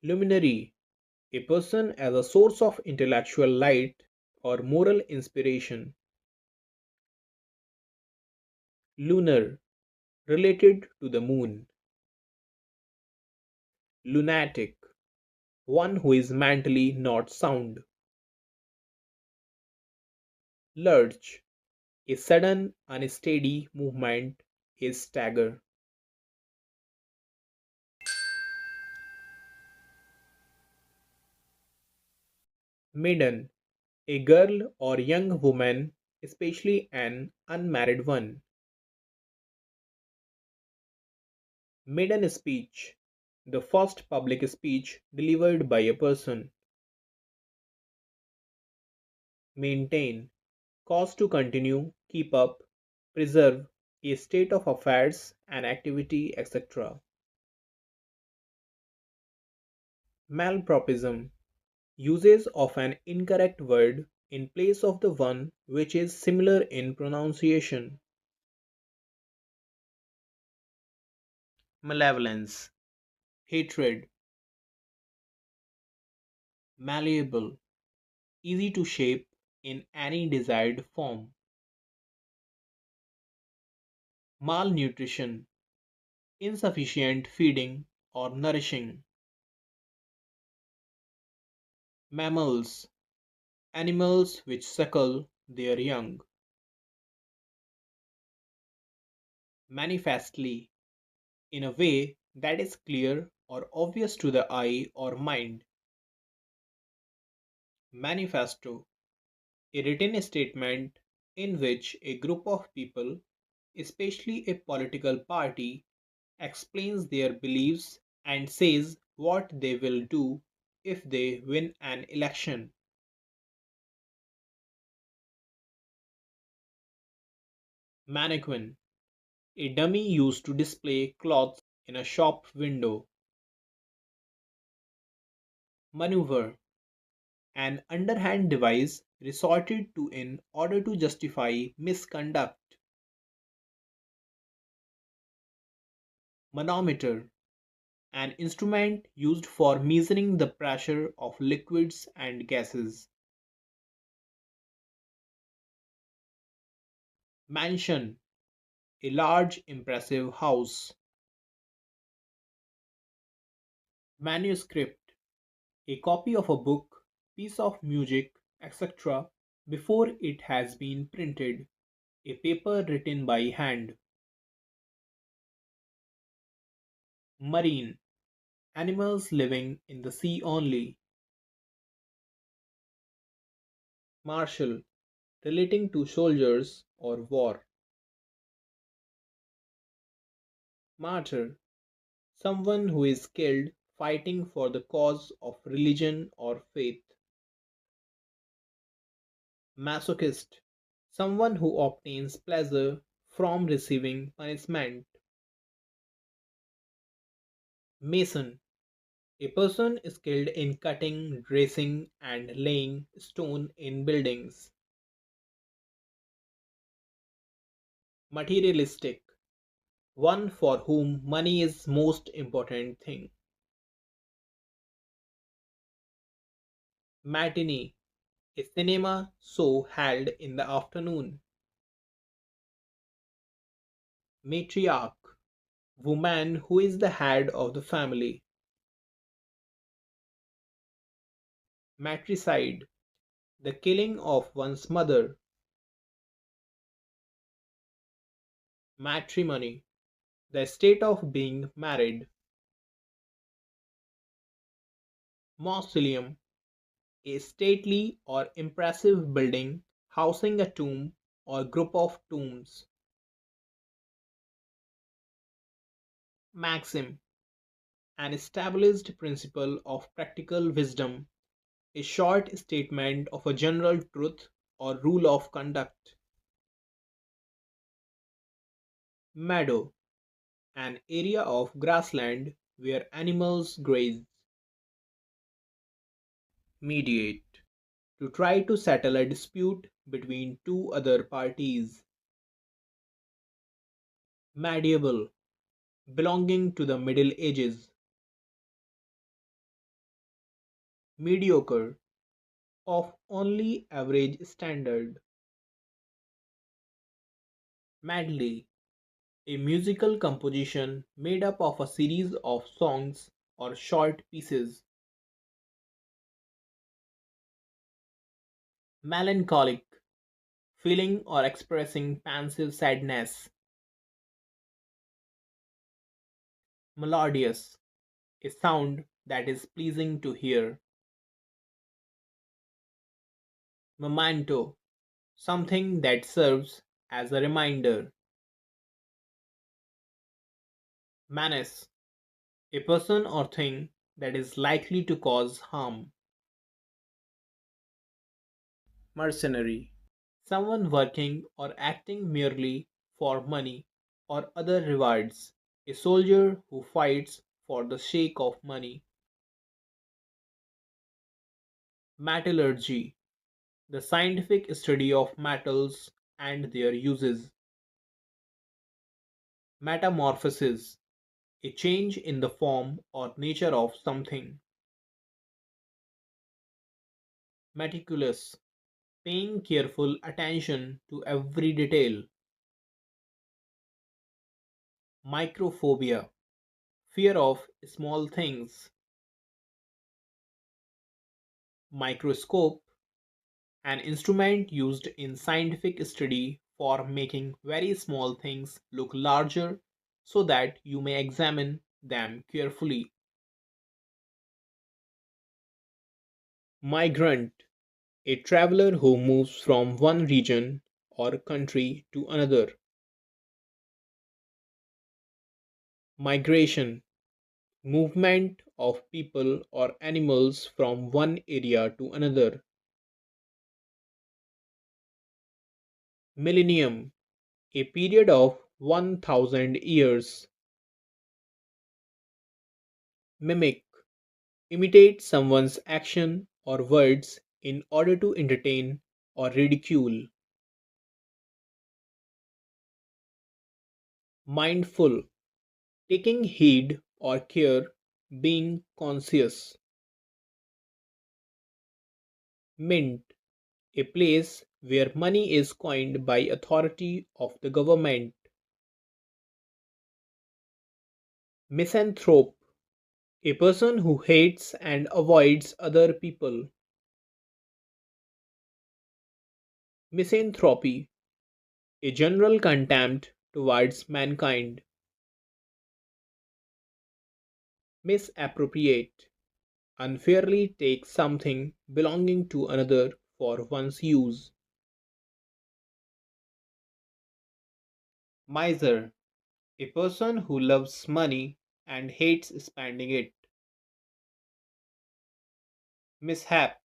Luminary, a person as a source of intellectual light or moral inspiration. Lunar, related to the moon. Lunatic, one who is mentally not sound. Lurch, a sudden, unsteady movement, a stagger. Maiden, a girl or young woman, especially an unmarried one. Maiden speech, the first public speech delivered by a person. Maintain, cause to continue, keep up, preserve a state of affairs, an activity, etc. Malpropism, uses of an incorrect word in place of the one which is similar in pronunciation. Malevolence, hatred. Malleable, easy to shape in any desired form. Malnutrition, insufficient feeding or nourishing. Mammals, animals which suckle their young. Manifestly, in a way that is clear or obvious to the eye or mind. Manifesto, a written statement in which a group of people, especially a political party, explains their beliefs and says what they will do if they win an election. Mannequin, a dummy used to display clothes in a shop window. Maneuver, an underhand device resorted to in order to justify misconduct. Manometer, an instrument used for measuring the pressure of liquids and gases. Mansion, a large impressive house. Manuscript, a copy of a book, piece of music, etc., before it has been printed, a paper written by hand. Marine, animals living in the sea only. Martial, relating to soldiers or war. Martyr, someone who is killed fighting for the cause of religion or faith. Masochist, someone who obtains pleasure from receiving punishment. Mason, a person skilled in cutting, dressing, and laying stone in buildings. Materialistic, one for whom money is most important thing. Matinee, a cinema show held in the afternoon. Matriarch, woman who is the head of the family. Matricide, the killing of one's mother. Matrimony, the state of being married. Mausoleum, a stately or impressive building housing a tomb or group of tombs. Maxim, an established principle of practical wisdom, a short statement of a general truth or rule of conduct. Meadow, an area of grassland where animals graze. Mediate, to try to settle a dispute between two other parties. Medieval, belonging to the Middle Ages. Mediocre, of only average standard. Medley, a musical composition made up of a series of songs or short pieces. Melancholic, feeling or expressing pensive sadness. Melodious, a sound that is pleasing to hear. Memento, something that serves as a reminder. Menace, a person or thing that is likely to cause harm. Mercenary, someone working or acting merely for money or other rewards. A soldier who fights for the sake of money. Metallurgy, the scientific study of metals and their uses. Metamorphosis, a change in the form or nature of something. Meticulous, paying careful attention to every detail. Microphobia, fear of small things. Microscope, an instrument used in scientific study for making very small things look larger so that you may examine them carefully. Migrant, a traveler who moves from one region or country to another. Migration, movement of people or animals from one area to another. Millennium, a period of 1000 years. Mimic, imitate someone's action or words in order to entertain or ridicule. Mindful, taking heed or care, being conscious. Mint, a place where money is coined by authority of the government. Misanthrope, a person who hates and avoids other people. Misanthropy, a general contempt towards mankind. Misappropriate, unfairly take something belonging to another for one's use. Miser, a person who loves money and hates spending it. Mishap,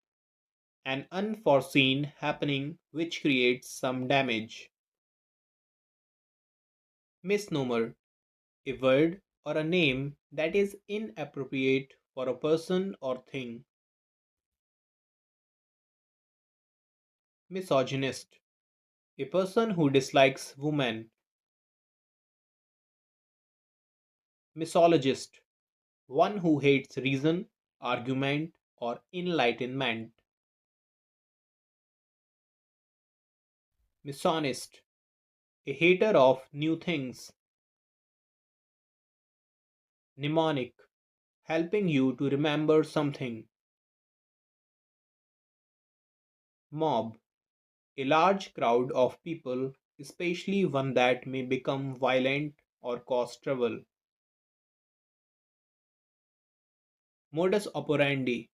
an unforeseen happening which creates some damage. Misnomer, a word or a name that is inappropriate for a person or thing. Misogynist, a person who dislikes women. Misologist, one who hates reason, argument, or enlightenment. Misonist, a hater of new things. Mnemonic, helping you to remember something. Mob, a large crowd of people, especially one that may become violent or cause trouble. Modus operandi,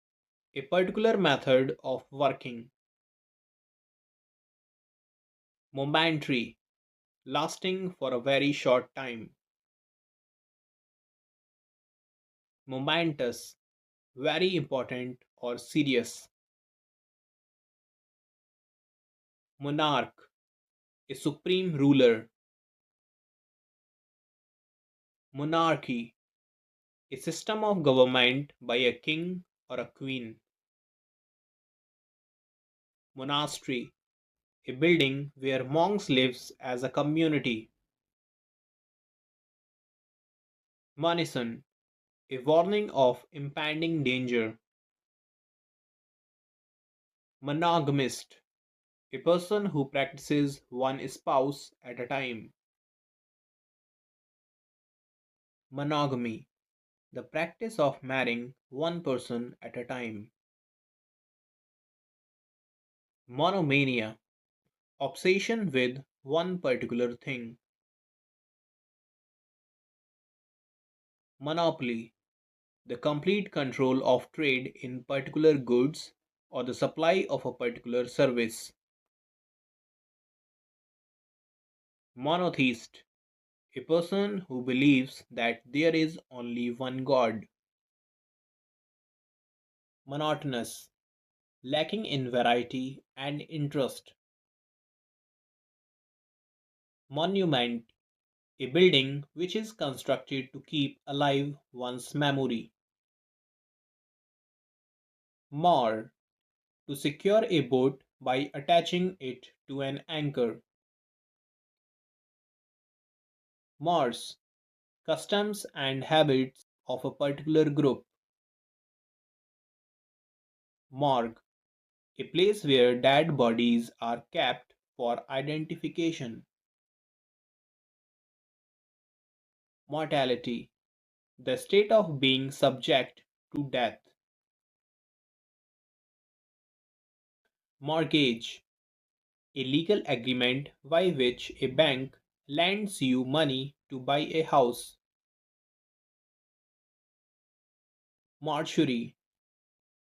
a particular method of working. Momentary, lasting for a very short time. Momentous, very important or serious. Monarch, a supreme ruler. Monarchy, a system of government by a king or a queen. Monastery, a building where monks live as a community. Monison, a warning of impending danger. Monogamist, a person who practices one spouse at a time. Monogamy, the practice of marrying one person at a time. Monomania, obsession with one particular thing. Monopoly, the complete control of trade in particular goods or the supply of a particular service. Monotheist, A person who believes that there is only one God. Monotonous, lacking in variety and interest. Monument, a building which is constructed to keep alive one's memory. Moor, to secure a boat by attaching it to an anchor. Mores, customs and habits of a particular group. Morgue, a place where dead bodies are kept for identification. Mortality, the state of being subject to death. Mortgage, a legal agreement by which a bank lends you money to buy a house. Mortuary,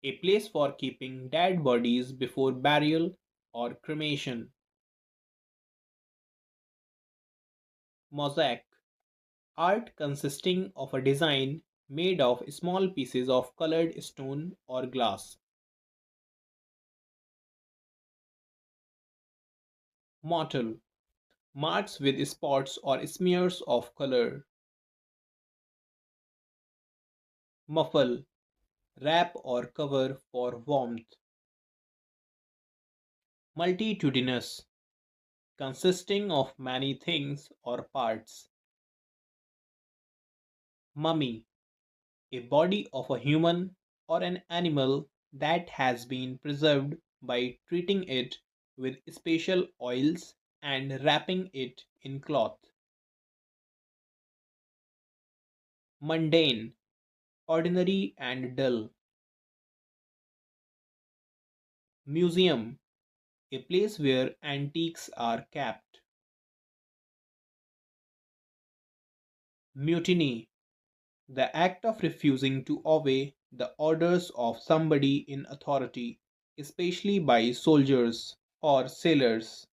a place for keeping dead bodies before burial or cremation. Mosaic, art consisting of a design made of small pieces of colored stone or glass. Mottle, marks with spots or smears of color. Muffle, wrap or cover for warmth. Multitudinous, consisting of many things or parts. Mummy, a body of a human or an animal that has been preserved by treating it with special oils and wrapping it in cloth. Mundane, ordinary and dull. Museum, a place where antiques are kept. Mutiny, the act of refusing to obey the orders of somebody in authority, especially by soldiers or sailors.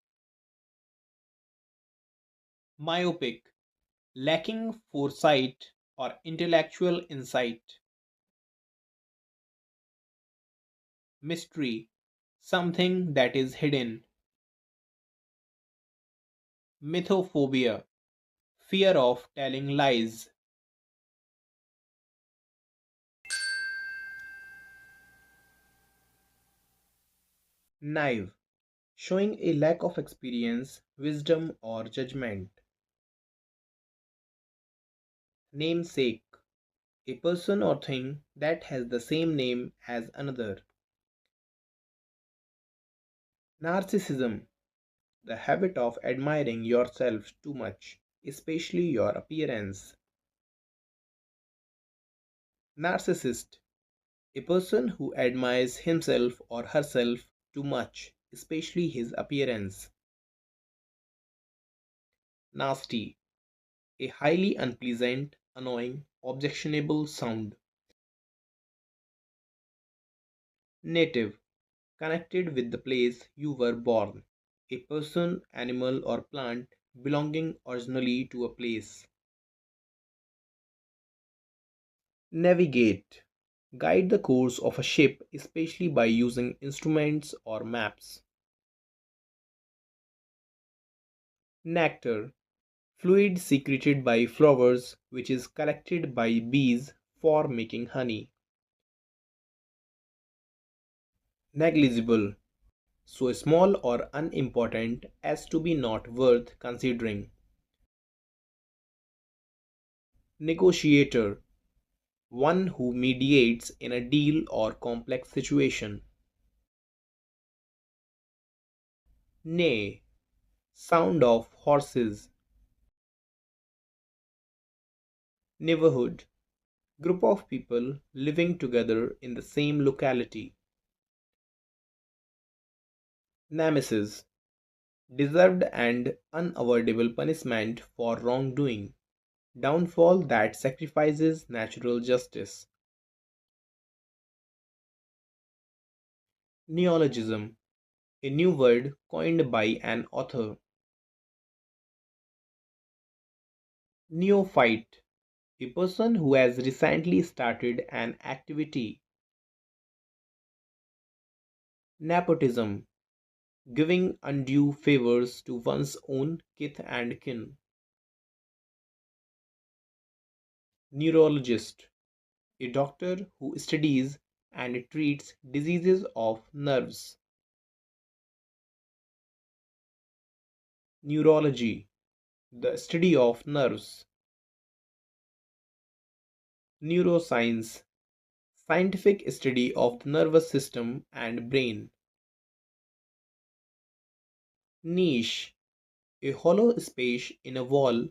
Myopic, lacking foresight or intellectual insight. Mystery, something that is hidden. Mythophobia, fear of telling lies. Naive, showing a lack of experience, wisdom, or judgment. Namesake, a person or thing that has the same name as another. Narcissism, the habit of admiring yourself too much, especially your appearance. Narcissist, a person who admires himself or herself too much, especially his appearance. Nasty, a highly unpleasant, annoying, objectionable sound. Native, connected with the place you were born. A person, animal, or plant belonging originally to a place. Navigate, guide the course of a ship, especially by using instruments or maps. Nectar, fluid secreted by flowers which is collected by bees for making honey. Negligible, so small or unimportant as to be not worth considering. Negotiator, one who mediates in a deal or complex situation. Neigh, sound of horses. Neighborhood, group of people living together in the same locality. Nemesis, deserved and unavoidable punishment for wrongdoing. Downfall that sacrifices natural justice. Neologism, a new word coined by an author. Neophyte, a person who has recently started an activity. Nepotism, giving undue favors to one's own kith and kin. Neurologist, a doctor who studies and treats diseases of nerves. Neurology, the study of nerves. Neuroscience, scientific study of the nervous system and brain. Niche, a hollow space in a wall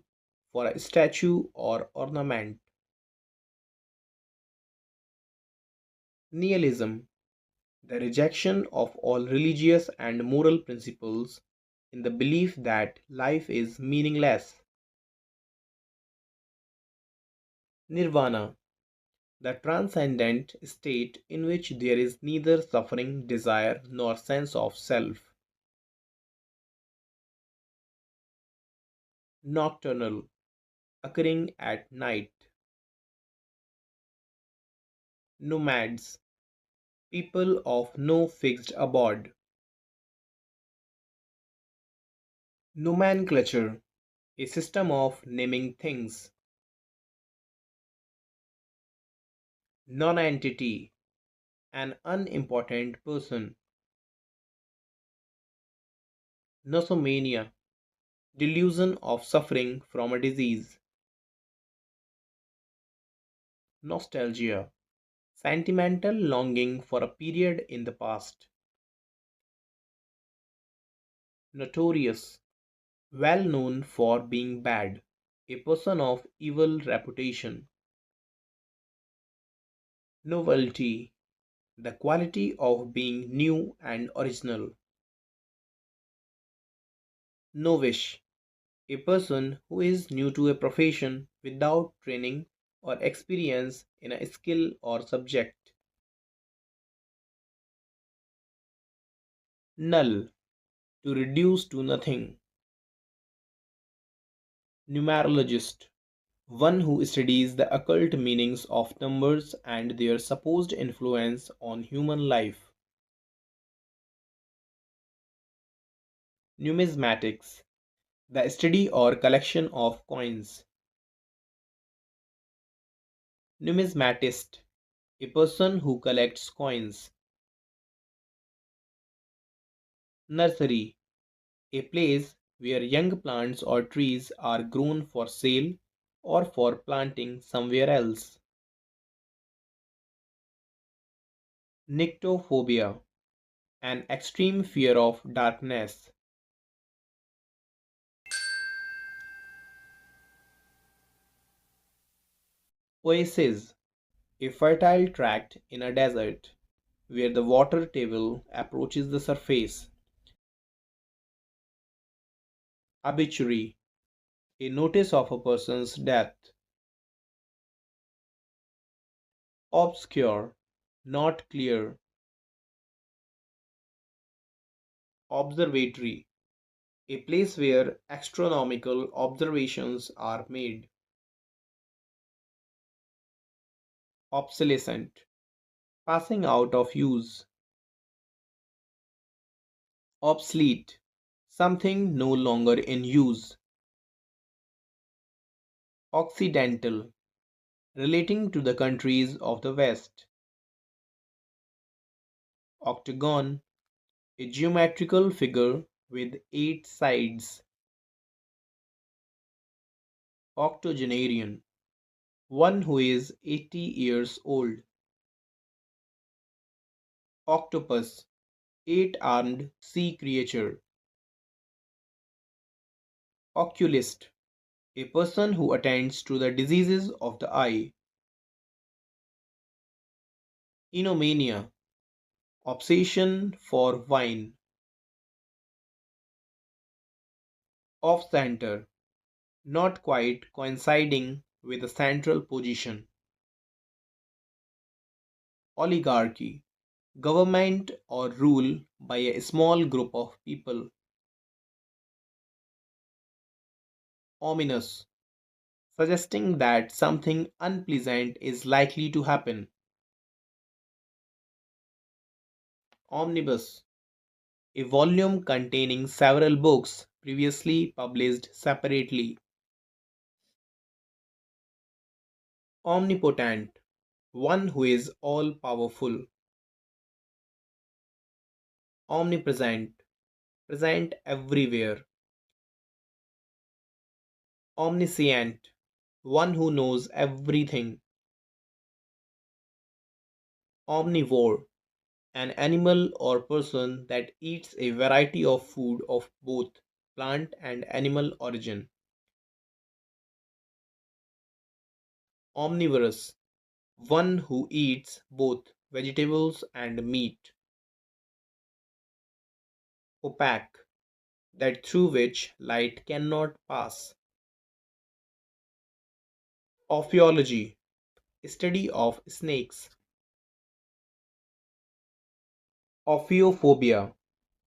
for a statue or ornament. Nihilism, the rejection of all religious and moral principles in the belief that life is meaningless. Nirvana, the transcendent state in which there is neither suffering, desire, nor sense of self. Nocturnal, occurring at night. Nomads, people of no fixed abode. Nomenclature, a system of naming things. Nonentity, an unimportant person. Nosomania, delusion of suffering from a disease. Nostalgia, sentimental longing for a period in the past. Notorious, well known for being bad, a person of evil reputation. Novelty, the quality of being new and original. Novice, a person who is new to a profession without training or experience in a skill or subject. Null, to reduce to nothing. Numerologist, one who studies the occult meanings of numbers and their supposed influence on human life. Numismatics, the study or collection of coins. Numismatist, a person who collects coins. Nursery, a place where young plants or trees are grown for sale or for planting somewhere else. Nyctophobia, an extreme fear of darkness. Oasis, a fertile tract in a desert where the water table approaches the surface. Obituary, a notice of a person's death. Obscure, not clear. Observatory, a place where astronomical observations are made. Obsolescent, passing out of use. Obsolete, something no longer in use. Occidental, relating to the countries of the West. Octagon, a geometrical figure with 8 sides. Octogenarian, one who is 80 years old. Octopus, 8-armed sea creature. Oculist, a person who attends to the diseases of the eye. Enomania, obsession for wine. Off center, not quite coinciding with a central position. Oligarchy, government or rule by a small group of people. Ominous, suggesting that something unpleasant is likely to happen. Omnibus, a volume containing several books previously published separately. Omnipotent, one who is all powerful. Omnipresent, present everywhere. Omniscient, one who knows everything. Omnivore, an animal or person that eats a variety of food of both plant and animal origin. Omnivorous, one who eats both vegetables and meat. Opaque, that through which light cannot pass. Ophiology, study of snakes. Ophiophobia,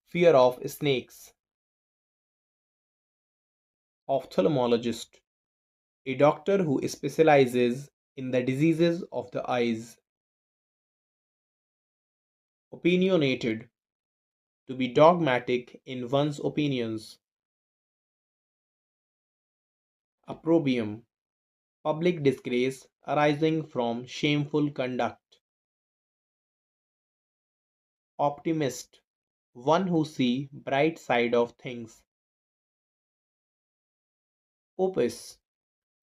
fear of snakes. Ophthalmologist, a doctor who specializes in the diseases of the eyes. Opinionated, to be dogmatic in one's opinions. Opprobrium, public disgrace arising from shameful conduct. Optimist, one who see bright side of things. Opus,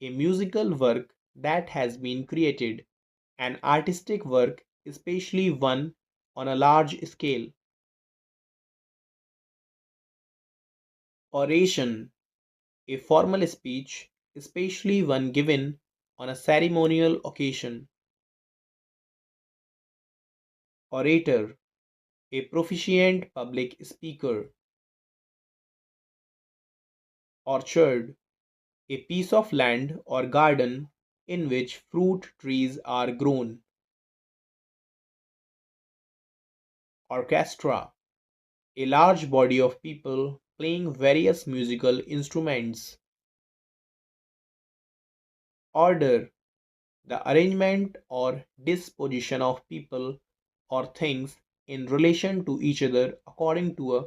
a musical work that has been created, an artistic work, especially one on a large scale. Oration, a formal speech, especially one given on a ceremonial occasion. Orator, a proficient public speaker. Orchard, a piece of land or garden in which fruit trees are grown. Orchestra, a large body of people playing various musical instruments. Order, the arrangement or disposition of people or things in relation to each other according to a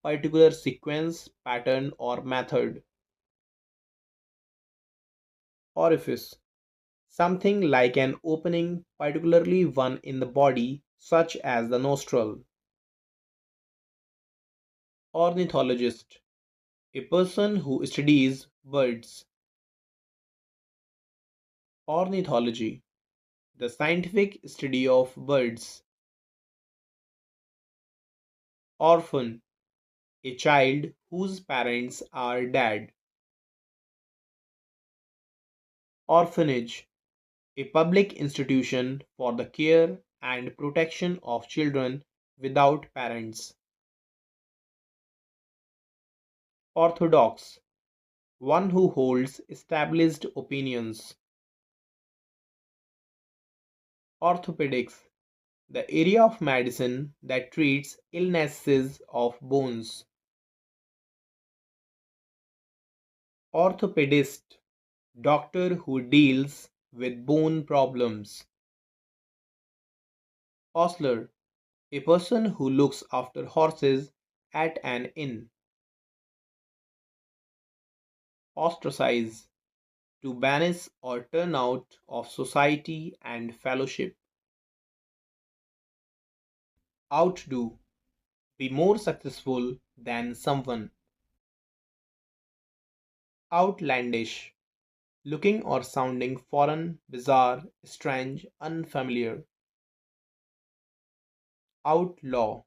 particular sequence, pattern, or method. Orifice, something like an opening, particularly one in the body, such as the nostril. Ornithologist, a person who studies birds. Ornithology, the scientific study of birds. Orphan, a child whose parents are dead. Orphanage, a public institution for the care and protection of children without parents. Orthodox, one who holds established opinions. Orthopedics, the area of medicine that treats illnesses of bones. Orthopedist, doctor who deals with bone problems. Ostler, a person who looks after horses at an inn. Ostracize, to banish or turn out of society and fellowship. Outdo, be more successful than someone. Outlandish, looking or sounding foreign, bizarre, strange, unfamiliar. Outlaw,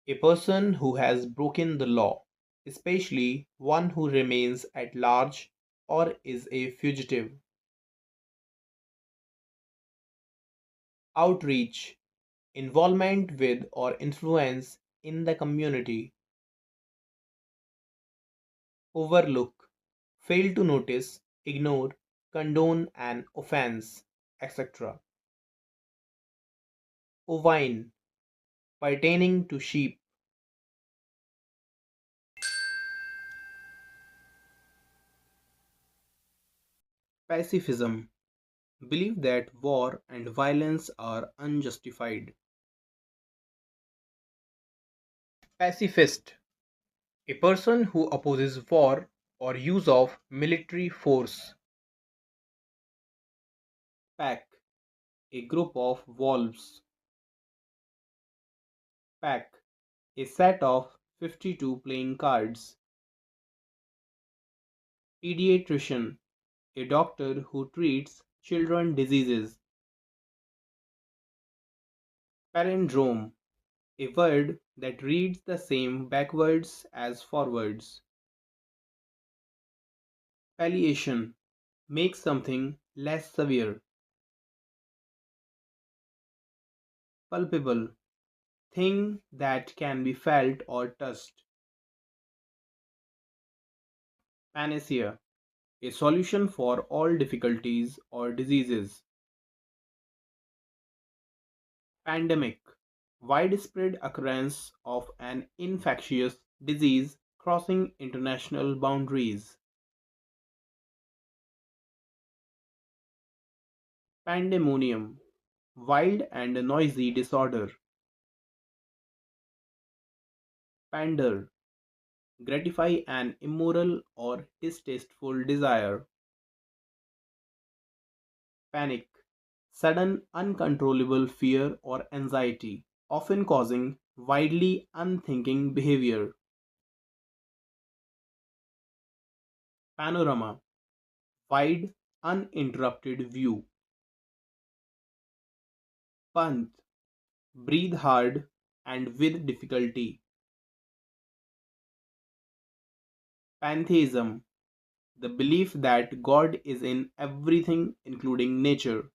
a person who has broken the law, especially one who remains at large or is a fugitive. Outreach, involvement with or influence in the community. Overlook, fail to notice, ignore, condone an offense, etc. Ovine, pertaining to sheep. Pacifism. Believe that war and violence are unjustified. Pacifist. A person who opposes war or use of military force. Pack. A group of wolves. Pack. A set of 52 playing cards. Pediatrician. A doctor who treats children diseases. Palindrome. A word that reads the same backwards as forwards. Palliation. Make something less severe. Palpable. Thing that can be felt or touched. Panacea. A solution for all difficulties or diseases. Pandemic. Widespread occurrence of an infectious disease crossing international boundaries. Pandemonium. Wild and noisy disorder. Pander. Gratify an immoral or distasteful desire. Panic. Sudden uncontrollable fear or anxiety, often causing widely unthinking behavior. Panorama. Wide, uninterrupted view. Panth. Breathe hard and with difficulty. Pantheism. The belief that God is in everything, including nature.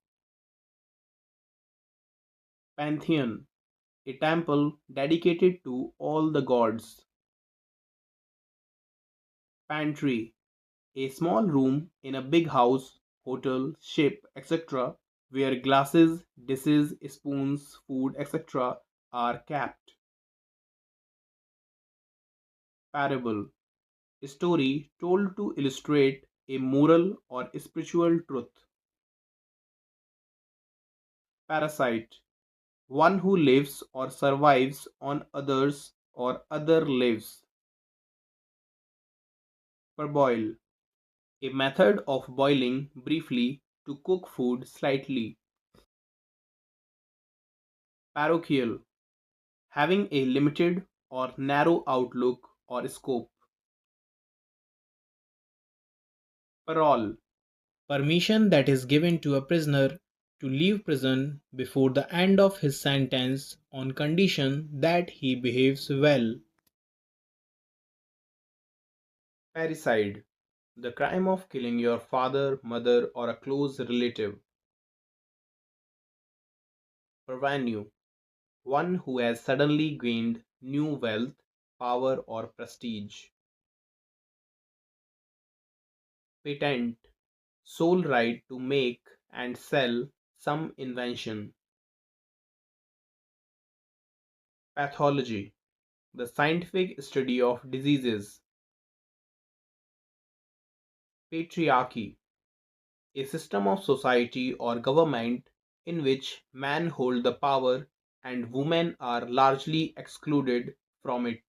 Pantheon. A temple dedicated to all the gods. Pantry. A small room in a big house, hotel, ship, etc., where glasses, dishes, spoons, food, etc., are kept. Parable. A story told to illustrate a moral or spiritual truth. Parasite. One who lives or survives on others or other lives. Parboil. A method of boiling briefly to cook food slightly. Parochial. Having a limited or narrow outlook or scope. Parole. Permission that is given to a prisoner to leave prison before the end of his sentence on condition that he behaves well. Parricide. The crime of killing your father, mother, or a close relative. Parvenu. One who has suddenly gained new wealth, power, or prestige. Patent. Sole right to make and sell some invention. Pathology. The scientific study of diseases. Patriarchy. A system of society or government in which men hold the power and women are largely excluded from it.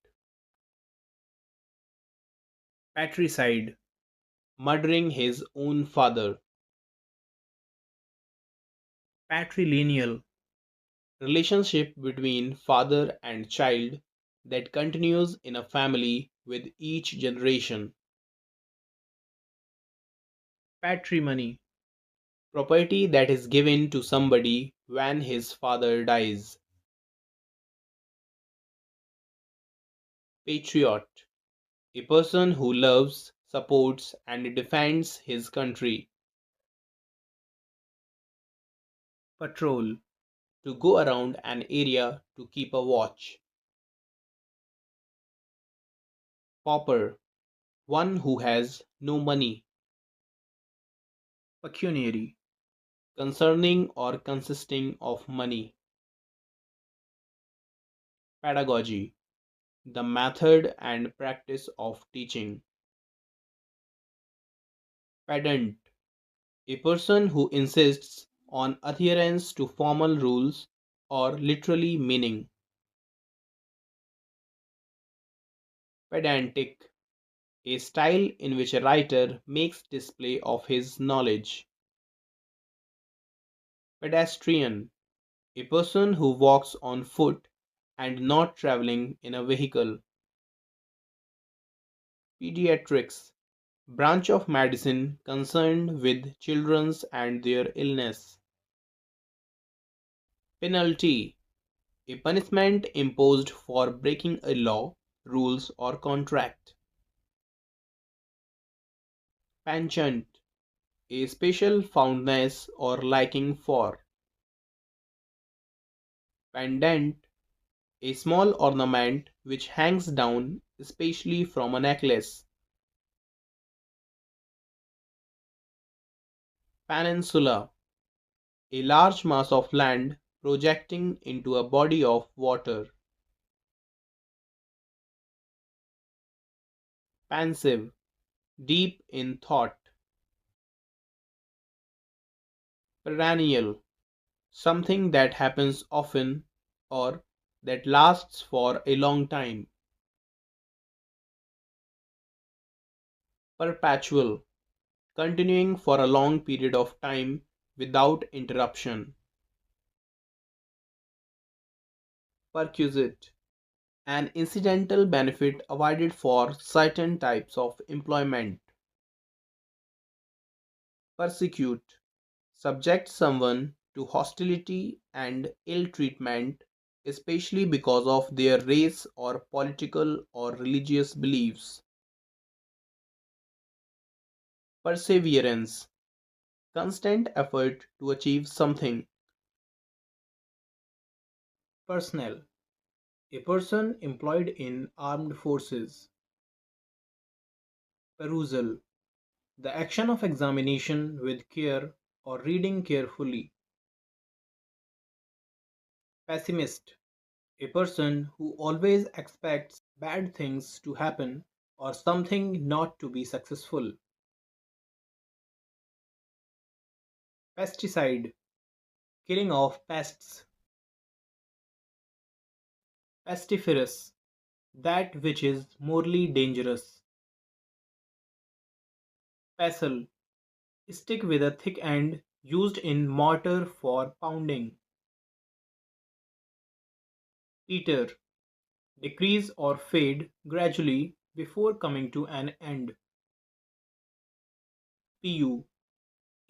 Patricide. Murdering his own father. Patrilineal. Relationship between father and child that continues in a family with each generation. Patrimony. Property that is given to somebody when his father dies. Patriot. A person who loves, supports, and defends his country. Patrol. To go around an area to keep a watch. Pauper. One who has no money. Pecuniary. Concerning or consisting of money. Pedagogy. The method and practice of teaching. Pedant. A person who insists on adherence to formal rules or literally meaning. Pedantic, a style in which a writer makes display of his knowledge. Pedestrian, a person who walks on foot and not traveling in a vehicle. Pediatrics, branch of medicine concerned with children's and their illness. Penalty, a punishment imposed for breaking a law, rules or contract. Penchant, a special fondness or liking for. Pendant, a small ornament which hangs down, especially from a necklace. Peninsula, a large mass of land projecting into a body of water. Pensive, deep in thought. Perennial, something that happens often or that lasts for a long time. Perpetual, continuing for a long period of time without interruption. Perquisite, an incidental benefit awarded for certain types of employment. Persecute, subject someone to hostility and ill treatment, especially because of their race or political or religious beliefs. Perseverance, constant effort to achieve something. Personnel, a person employed in armed forces. Perusal, the action of examination with care or reading carefully. Pessimist, a person who always expects bad things to happen or something not to be successful. Pesticide, killing of pests. Pestiferous, that which is morally dangerous. Pestle, stick with a thick end used in mortar for pounding. Peter, decrease or fade gradually before coming to an end. Pew,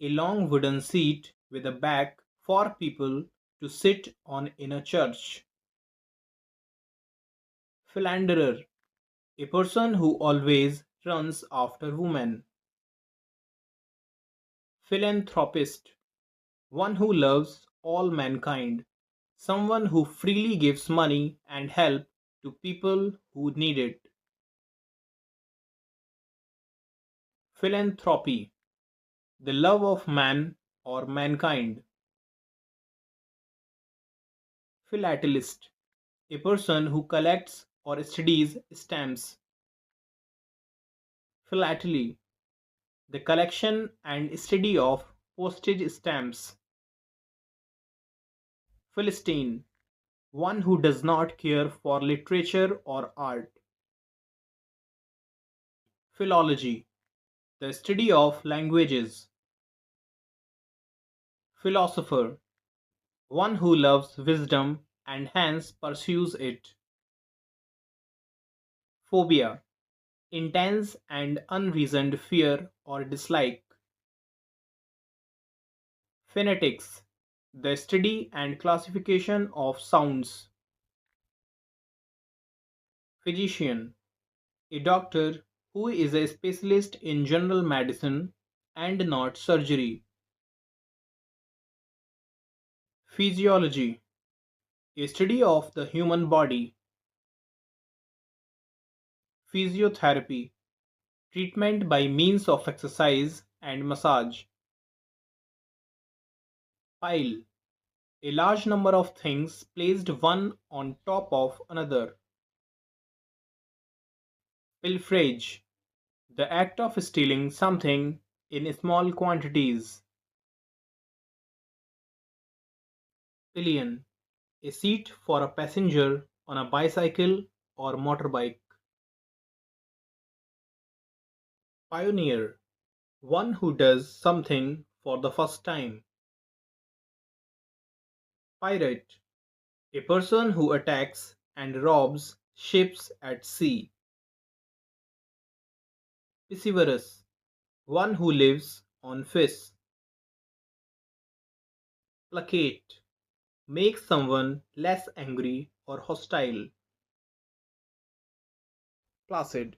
a long wooden seat with a back for people to sit on in a church. Philanderer, a person who always runs after women. Philanthropist, one who loves all mankind, someone who freely gives money and help to people who need it. Philanthropy, the love of man or mankind. Philatelist, a person who collects or studies stamps. Philately, the collection and study of postage stamps. Philistine, one who does not care for literature or art. Philology, the study of languages. Philosopher, one who loves wisdom and hence pursues it. Phobia, intense and unreasoned fear or dislike. Phonetics, the study and classification of sounds. Physician, a doctor who is a specialist in general medicine and not surgery. Physiology, a study of the human body. Physiotherapy, treatment by means of exercise and massage. Pile, a large number of things placed one on top of another. Pilferage, the act of stealing something in small quantities. Pillion, a seat for a passenger on a bicycle or motorbike. Pioneer, one who does something for the first time. Pirate, a person who attacks and robs ships at sea. Piscivorous, one who lives on fish. Placate, make someone less angry or hostile. Placid,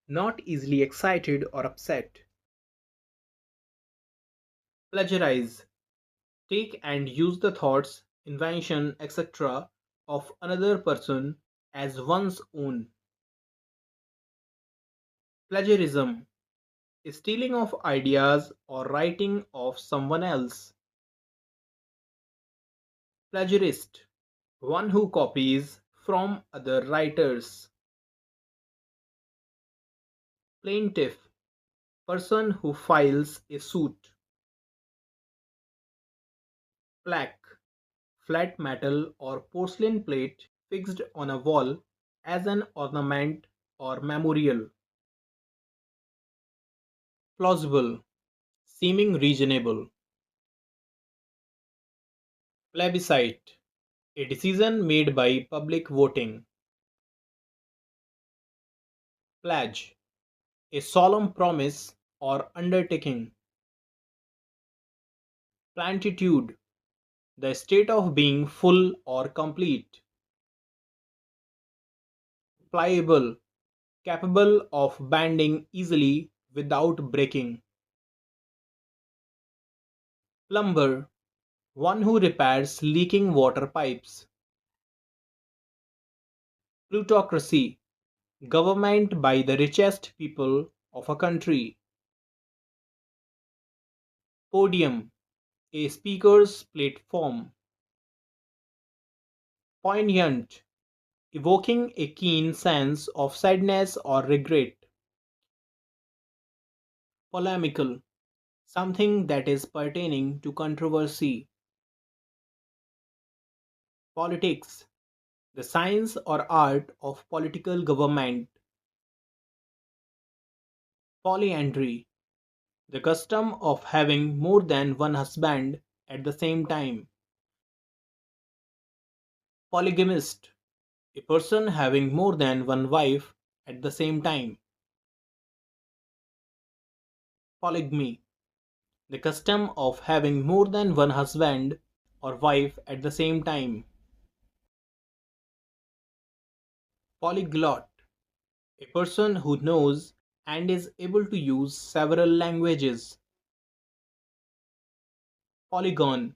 not easily excited or upset. Plagiarize, take and use the thoughts, invention, etc. of another person as one's own. Plagiarism, stealing of ideas or writing of someone else. Plagiarist, one who copies from other writers. Plaintiff, person who files a suit. Plaque, flat metal or porcelain plate fixed on a wall as an ornament or memorial. Plausible, seeming reasonable. Plebiscite, a decision made by public voting. Pledge, a solemn promise or undertaking. Plentitude, the state of being full or complete. Pliable, capable of bending easily without breaking. Plumber, one who repairs leaking water pipes. Plutocracy, government by the richest people of a country. Podium, a speaker's platform. Poignant, evoking a keen sense of sadness or regret. Polemical, something that is pertaining to controversy. Politics, the science or art of political government. Polyandry, the custom of having more than one husband at the same time. Polygamist, a person having more than one wife at the same time. Polygamy, the custom of having more than one husband or wife at the same time. Polyglot, a person who knows and is able to use several languages. Polygon,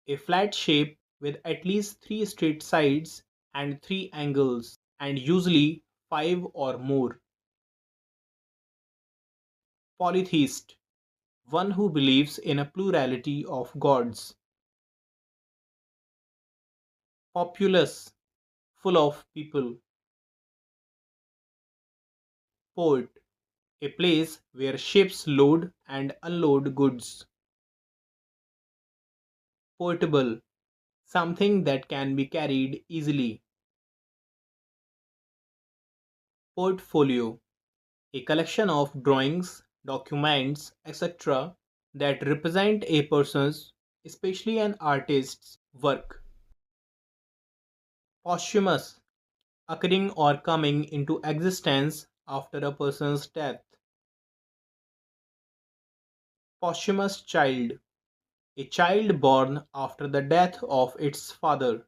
a flat shape with at least three straight sides and three angles, and usually five or more. Polytheist, one who believes in a plurality of gods. Populous, full of people. Port, a place where ships load and unload goods. Portable, something that can be carried easily. Portfolio, a collection of drawings, documents, etc. that represent a person's, especially an artist's, work. Posthumous, occurring or coming into existence after a person's death. Posthumous child, a child born after the death of its father.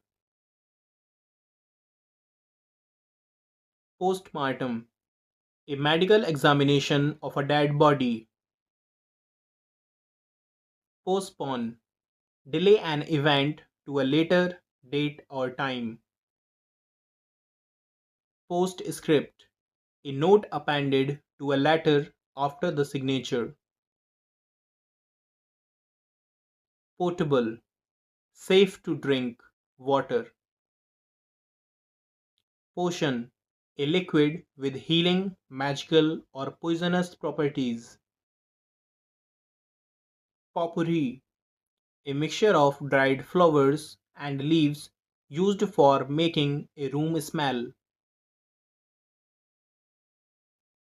Postmortem, a medical examination of a dead body. Postpone, delay an event to a later date or time. Postscript, a note appended to a letter after the signature. Potable, safe to drink, water. Potion, a liquid with healing, magical, or poisonous properties. Potpourri, a mixture of dried flowers and leaves used for making a room smell.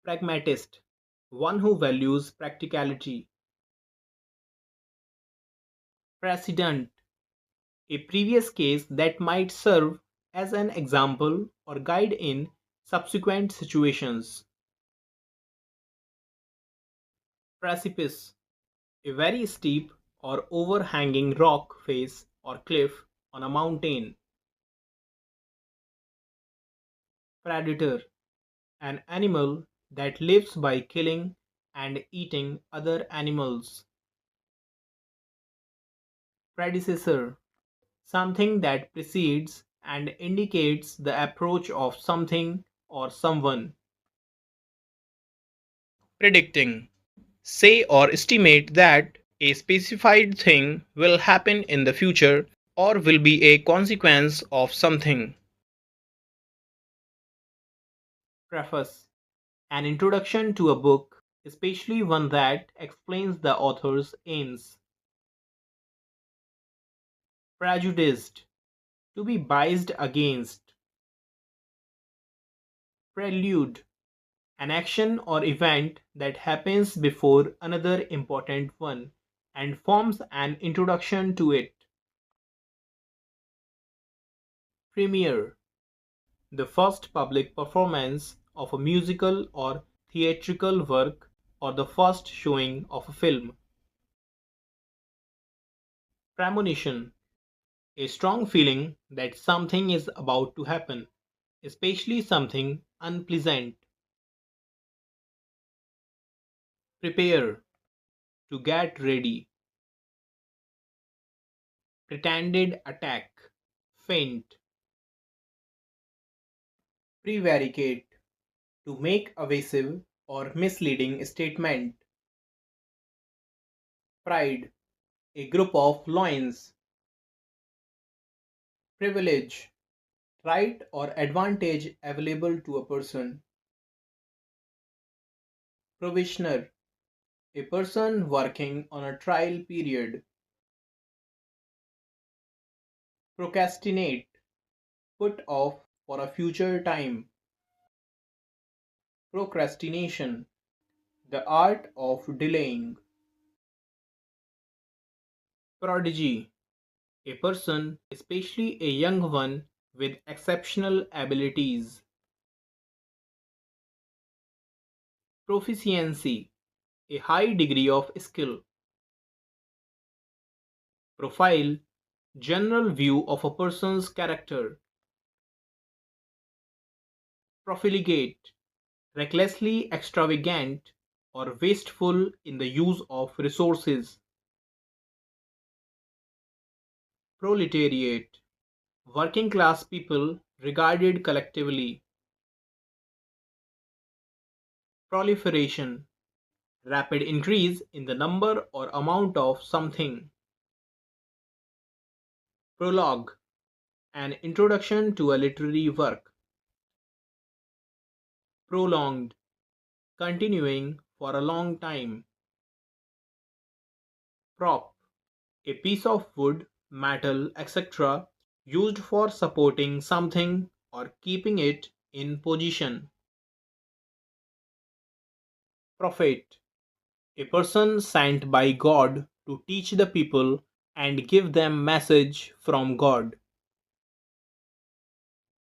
Pragmatist, one who values practicality. Precedent, a previous case that might serve as an example or guide in subsequent situations. Precipice, a very steep or overhanging rock face or cliff on a mountain. Predator, an animal that lives by killing and eating other animals. Predecessor, something that precedes and indicates the approach of something or someone. Predicting, say or estimate that a specified thing will happen in the future or will be a consequence of something. Preface, an introduction to a book, especially one that explains the author's aims. Prejudiced, to be biased against. Prelude, an action or event that happens before another important one and forms an introduction to it. Premiere, the first public performance of a musical or theatrical work or the first showing of a film. Premonition, a strong feeling that something is about to happen, especially something unpleasant. Prepare, to get ready. Pretended attack, feint. Prevaricate, to make evasive or misleading statement. Pride, a group of loins. Privilege, right or advantage available to a person. Provisioner, a person working on a trial period. Procrastinate, put off for a future time. Procrastination, the art of delaying. Prodigy, a person, especially a young one, with exceptional abilities. Proficiency, a high degree of skill. Profile, general view of a person's character. Profligate, recklessly extravagant or wasteful in the use of resources. Proletariat, working class people regarded collectively. Proliferation, rapid increase in the number or amount of something. Prologue, an introduction to a literary work. Prolonged, continuing for a long time. Prop, a piece of wood, metal, etc., used for supporting something or keeping it in position. Prophet, a person sent by God to teach the people and give them message from God.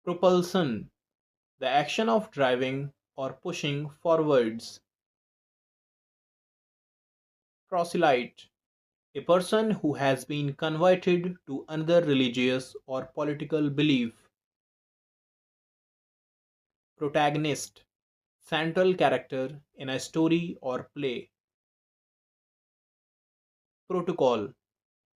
Propulsion, the action of driving or pushing forwards. Proselyte, a person who has been converted to another religious or political belief. Protagonist, central character in a story or play. Protocol,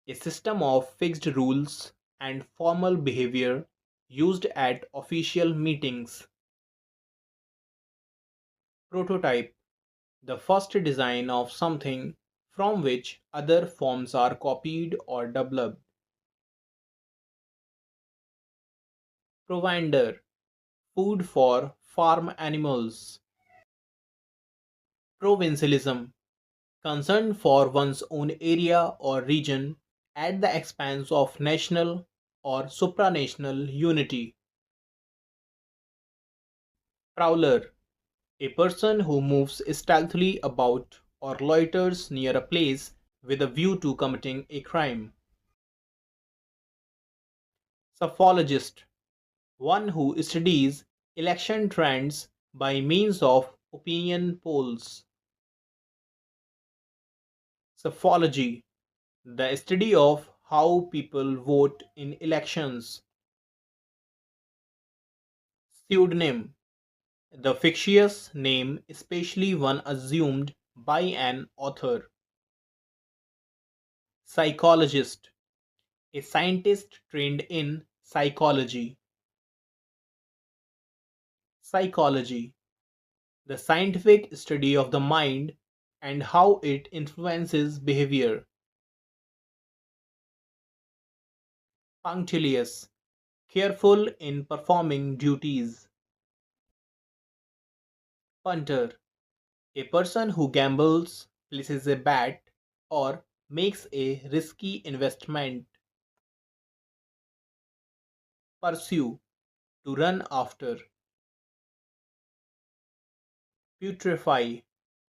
a system of fixed rules and formal behavior used at official meetings. Prototype, the first design of something from which other forms are copied or developed. Provender, food for farm animals. Provincialism, concern for one's own area or region at the expense of national or supranational unity. Prowler, a person who moves stealthily about or loiters near a place with a view to committing a crime. Psophologist, one who studies election trends by means of opinion polls. Psephology, the study of how people vote in elections. Pseudonym, the fictitious name, especially one assumed by an author. Psychologist, a scientist trained in psychology. Psychology, the scientific study of the mind and how it influences behavior. Punctilious, careful in performing duties. Punter, a person who gambles, places a bet, or makes a risky investment. Pursue, to run after. Putrefy,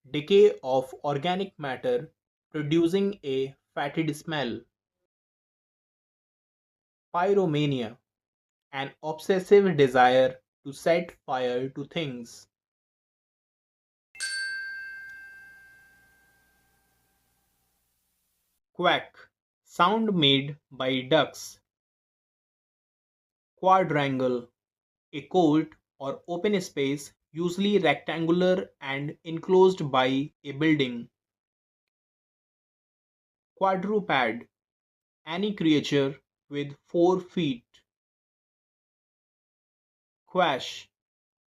decay of organic matter producing a fetid smell. Pyromania, an obsessive desire to set fire to things. Quack, sound made by ducks. Quadrangle, a court or open space usually rectangular and enclosed by a building. Quadruped, any creature with 4 feet. Quash,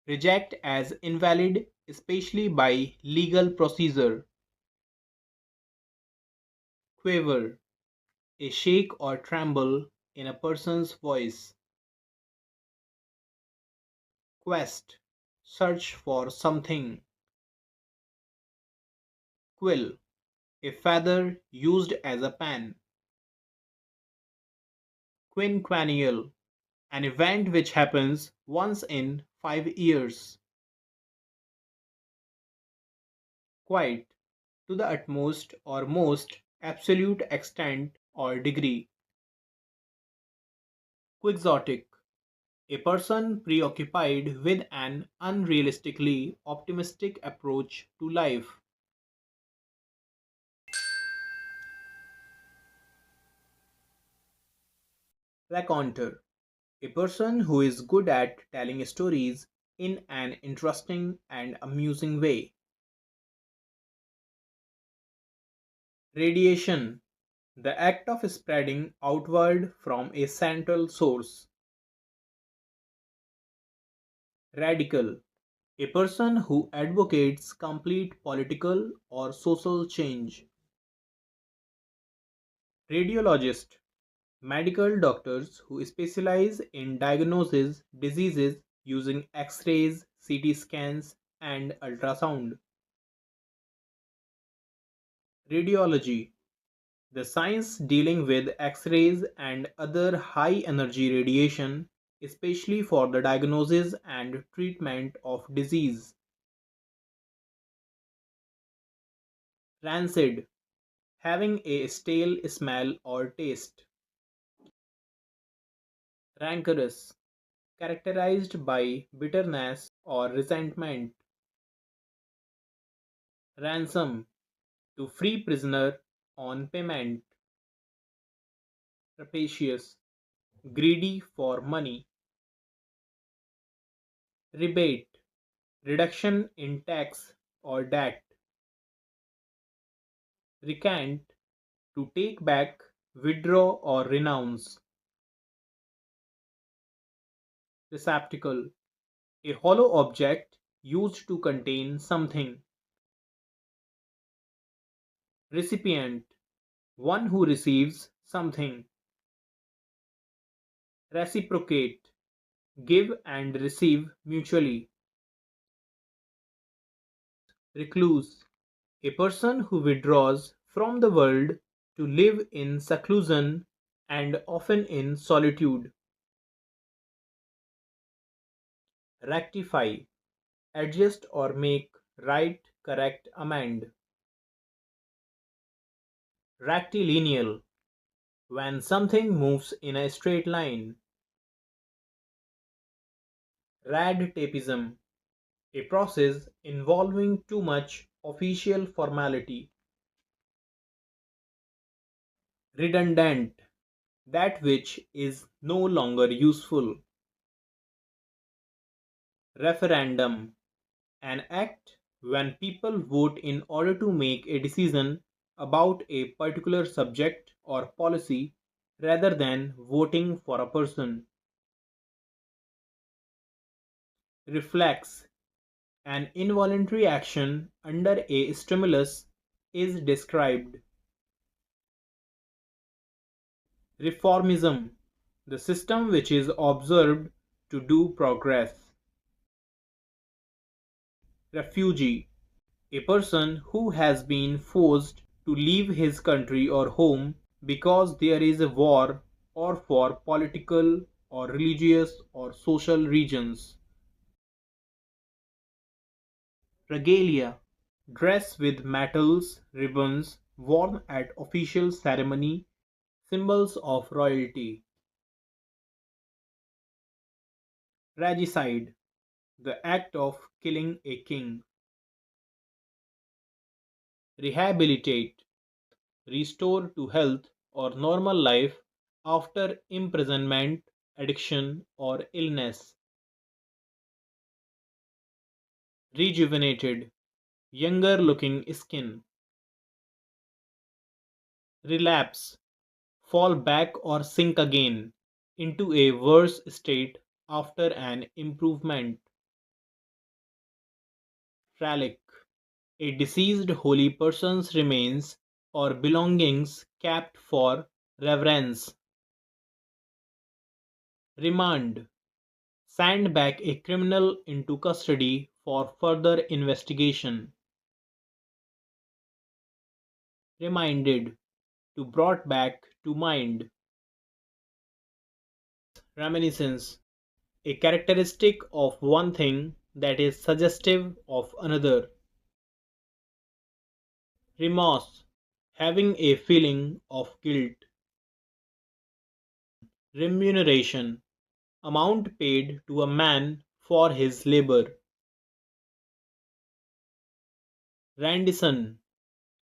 reject as invalid, especially by legal procedure. Quaver, a shake or tremble in a person's voice. Quest, search for something. Quill, a feather used as a pen. Quinquennial, an event which happens once in 5 years. Quite, to the utmost or most absolute extent or degree. Quixotic, a person preoccupied with an unrealistically optimistic approach to life. Raconteur, a person who is good at telling stories in an interesting and amusing way. Radiation, the act of spreading outward from a central source. Radical, a person who advocates complete political or social change. Radiologist, medical doctors who specialize in diagnosis diseases using X-rays, CT scans, and ultrasound. Radiology, the science dealing with X-rays and other high-energy radiation, especially for the diagnosis and treatment of disease. Rancid, having a stale smell or taste. Rancorous, characterized by bitterness or resentment. Ransom, to free prisoner on payment. Rapacious, greedy for money. Rebate, reduction in tax or debt. Recant, to take back, withdraw or renounce. Receptacle, a hollow object used to contain something. Recipient, one who receives something. Reciprocate, give and receive mutually. Recluse, a person who withdraws from the world to live in seclusion and often in solitude. Rectify, adjust or make right, correct, amend. Rectilineal, when something moves in a straight line. Radtapism, a process involving too much official formality. Redundant, that which is no longer useful. Referendum, an act when people vote in order to make a decision about a particular subject or policy rather than voting for a person. Reflex, an involuntary action under a stimulus, is described. Reformism, the system which is observed to do progress. Refugee, a person who has been forced to leave his country or home because there is a war or for political or religious or social reasons. Regalia, dress with medals, ribbons worn at official ceremony, symbols of royalty. Regicide, the act of killing a king. Rehabilitate, restore to health or normal life after imprisonment, addiction, or illness. Rejuvenated, younger looking skin. Relapse, fall back or sink again into a worse state after an improvement. Relic, a deceased holy person's remains or belongings kept for reverence. Remand, send back a criminal into custody for further investigation. Reminded, to brought back to mind. Reminiscence, a characteristic of one thing that is suggestive of another. Remorse, having a feeling of guilt. Remuneration, amount paid to a man for his labor. Rendition,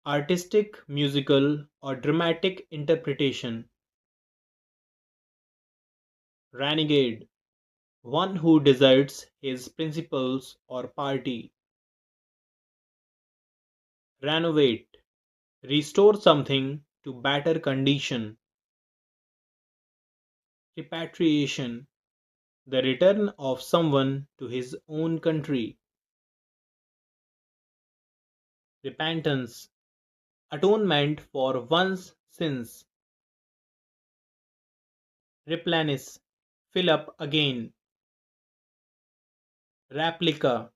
artistic, musical, or dramatic interpretation. Renegade, one who deserts his principles or party. Renovate, restore something to better condition. Repatriation, the return of someone to his own country. Repentance, atonement for one's sins. Replenish, fill up again. Replica,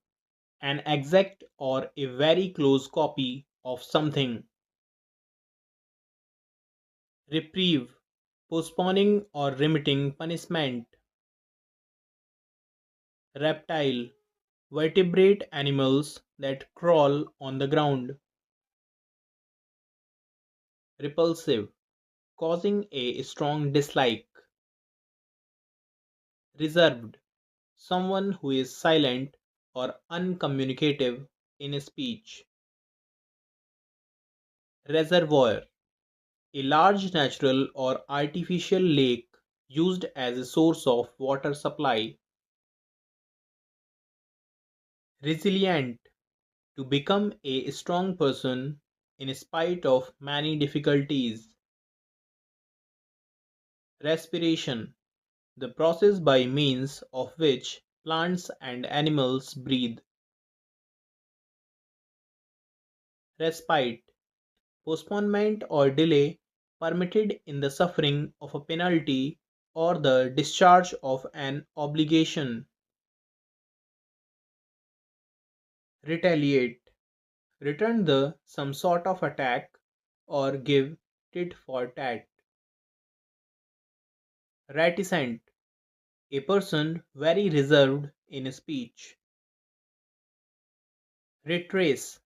an exact or a very close copy of something. Reprieve, postponing or remitting punishment. Reptile, vertebrate animals that crawl on the ground. Repulsive, causing a strong dislike. Reserved, someone who is silent or uncommunicative in speech. Reservoir, a large natural or artificial lake used as a source of water supply. Resilient, to become a strong person in spite of many difficulties. Respiration, the process by means of which plants and animals breathe. Respite, postponement or delay permitted in the suffering of a penalty or the discharge of an obligation. Retaliate, return the some sort of attack or give tit for tat. Reticent, a person very reserved in speech. Retrace,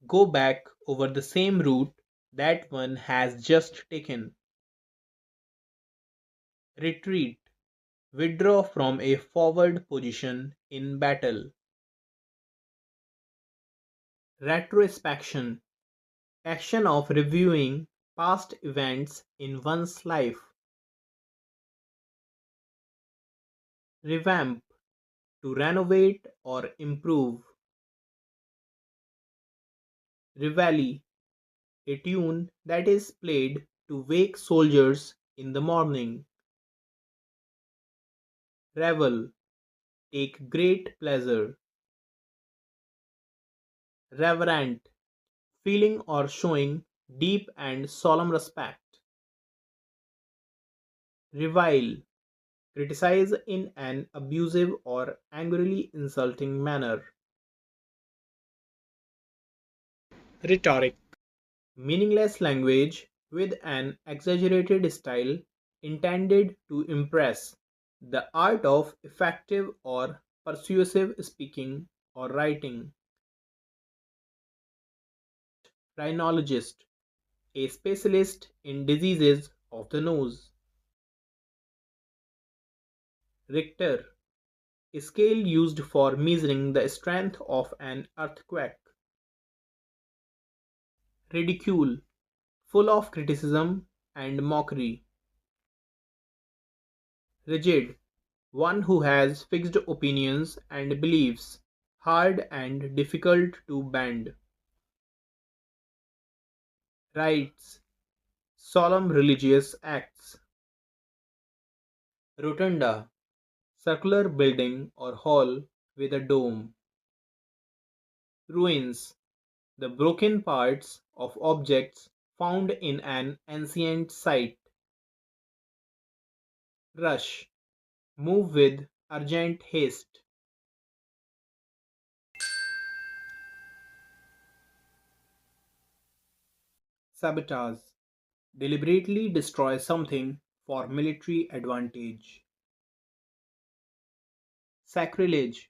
go back over the same route that one has just taken. Retreat, withdraw from a forward position in battle. Retrospection, action of reviewing past events in one's life. Revamp, to renovate or improve. Reveille, a tune that is played to wake soldiers in the morning. Revel, take great pleasure. Reverent, feeling or showing deep and solemn respect. Revile, criticize in an abusive or angrily insulting manner. Rhetoric, meaningless language with an exaggerated style intended to impress. The art of effective or persuasive speaking or writing. Rhinologist, a specialist in diseases of the nose. Richter, a scale used for measuring the strength of an earthquake. Ridicule, full of criticism and mockery. Rigid, one who has fixed opinions and beliefs, hard and difficult to bend. Rites, solemn religious acts. Rotunda, circular building or hall with a dome. Ruins, the broken parts of objects found in an ancient site. Rush, move with urgent haste. Sabotage, deliberately destroy something for military advantage. Sacrilege,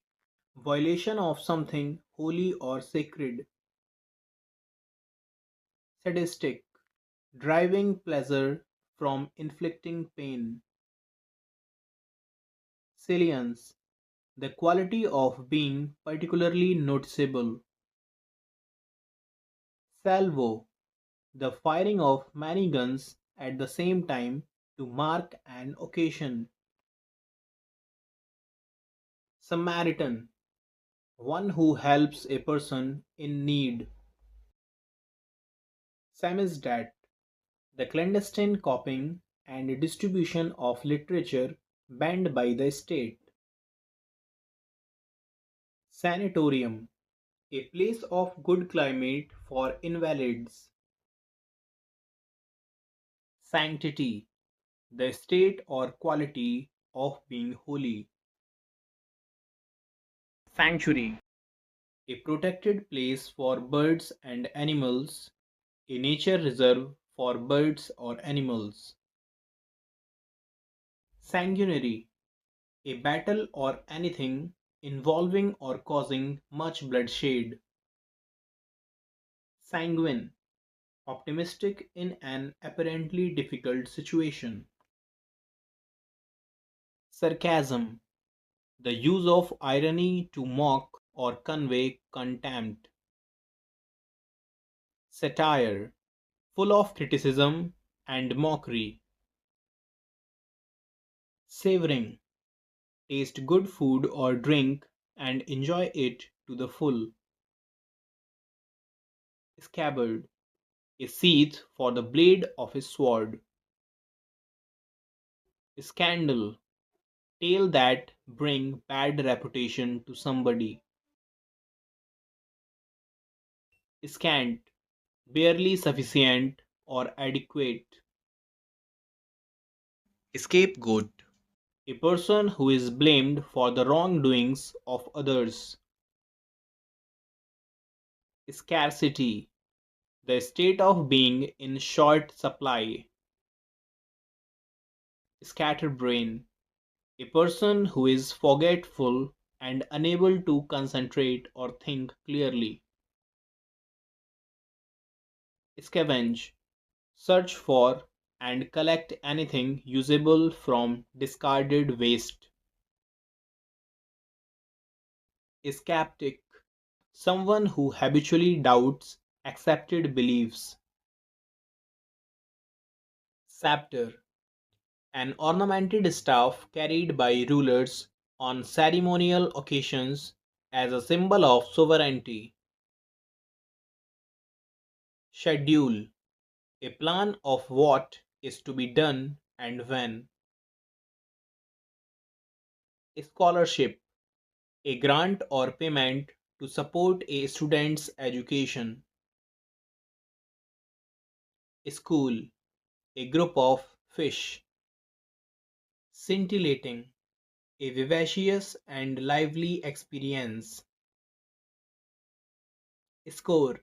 violation of something holy or sacred. Sadistic, deriving pleasure from inflicting pain. Salience, the quality of being particularly noticeable. Salvo, the firing of many guns at the same time to mark an occasion. Samaritan, one who helps a person in need. Samizdat, the clandestine copying and distribution of literature banned by the state. Sanatorium, a place of good climate for invalids. Sanctity, the state or quality of being holy. Sanctuary, a protected place for birds and animals, a nature reserve for birds or animals. Sanguinary, a battle or anything involving or causing much bloodshed. Sanguine, optimistic in an apparently difficult situation. Sarcasm, the use of irony to mock or convey contempt. Satire, full of criticism and mockery. Savoring, taste good food or drink and enjoy it to the full. Scabbard, a sheath for the blade of a sword. Scandal, tale that bring bad reputation to somebody. Scant, barely sufficient or adequate. Scapegoat, a person who is blamed for the wrongdoings of others. Scarcity, the state of being in short supply. Scatterbrain, a person who is forgetful and unable to concentrate or think clearly. Scavenge, search for and collect anything usable from discarded waste. Skeptic, someone who habitually doubts accepted beliefs. Scepter, an ornamented staff carried by rulers on ceremonial occasions as a symbol of sovereignty. Schedule, a plan of what is to be done and when. Scholarship, a grant or payment to support a student's education. School, a group of fish. Scintillating, a vivacious and lively experience. Score,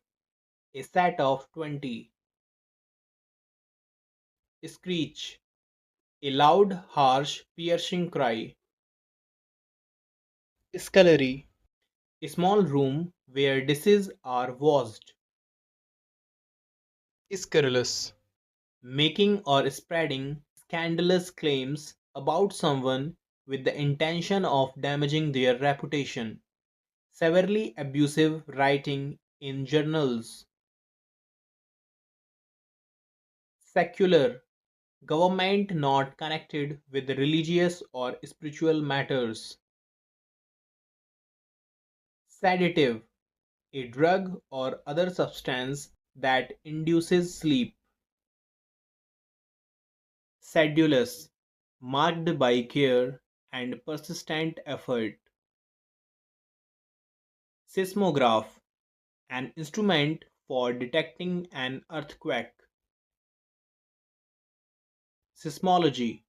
a set of 20. Screech, a loud, harsh, piercing cry. Scullery, a small room where dishes are washed. Scurrilous, making or spreading scandalous claims about someone with the intention of damaging their reputation. Severely abusive writing in journals. Secular, government not connected with religious or spiritual matters. Sedative, a drug or other substance that induces sleep. Sedulous, marked by care and persistent effort. Seismograph, an instrument for detecting an earthquake. Seismology,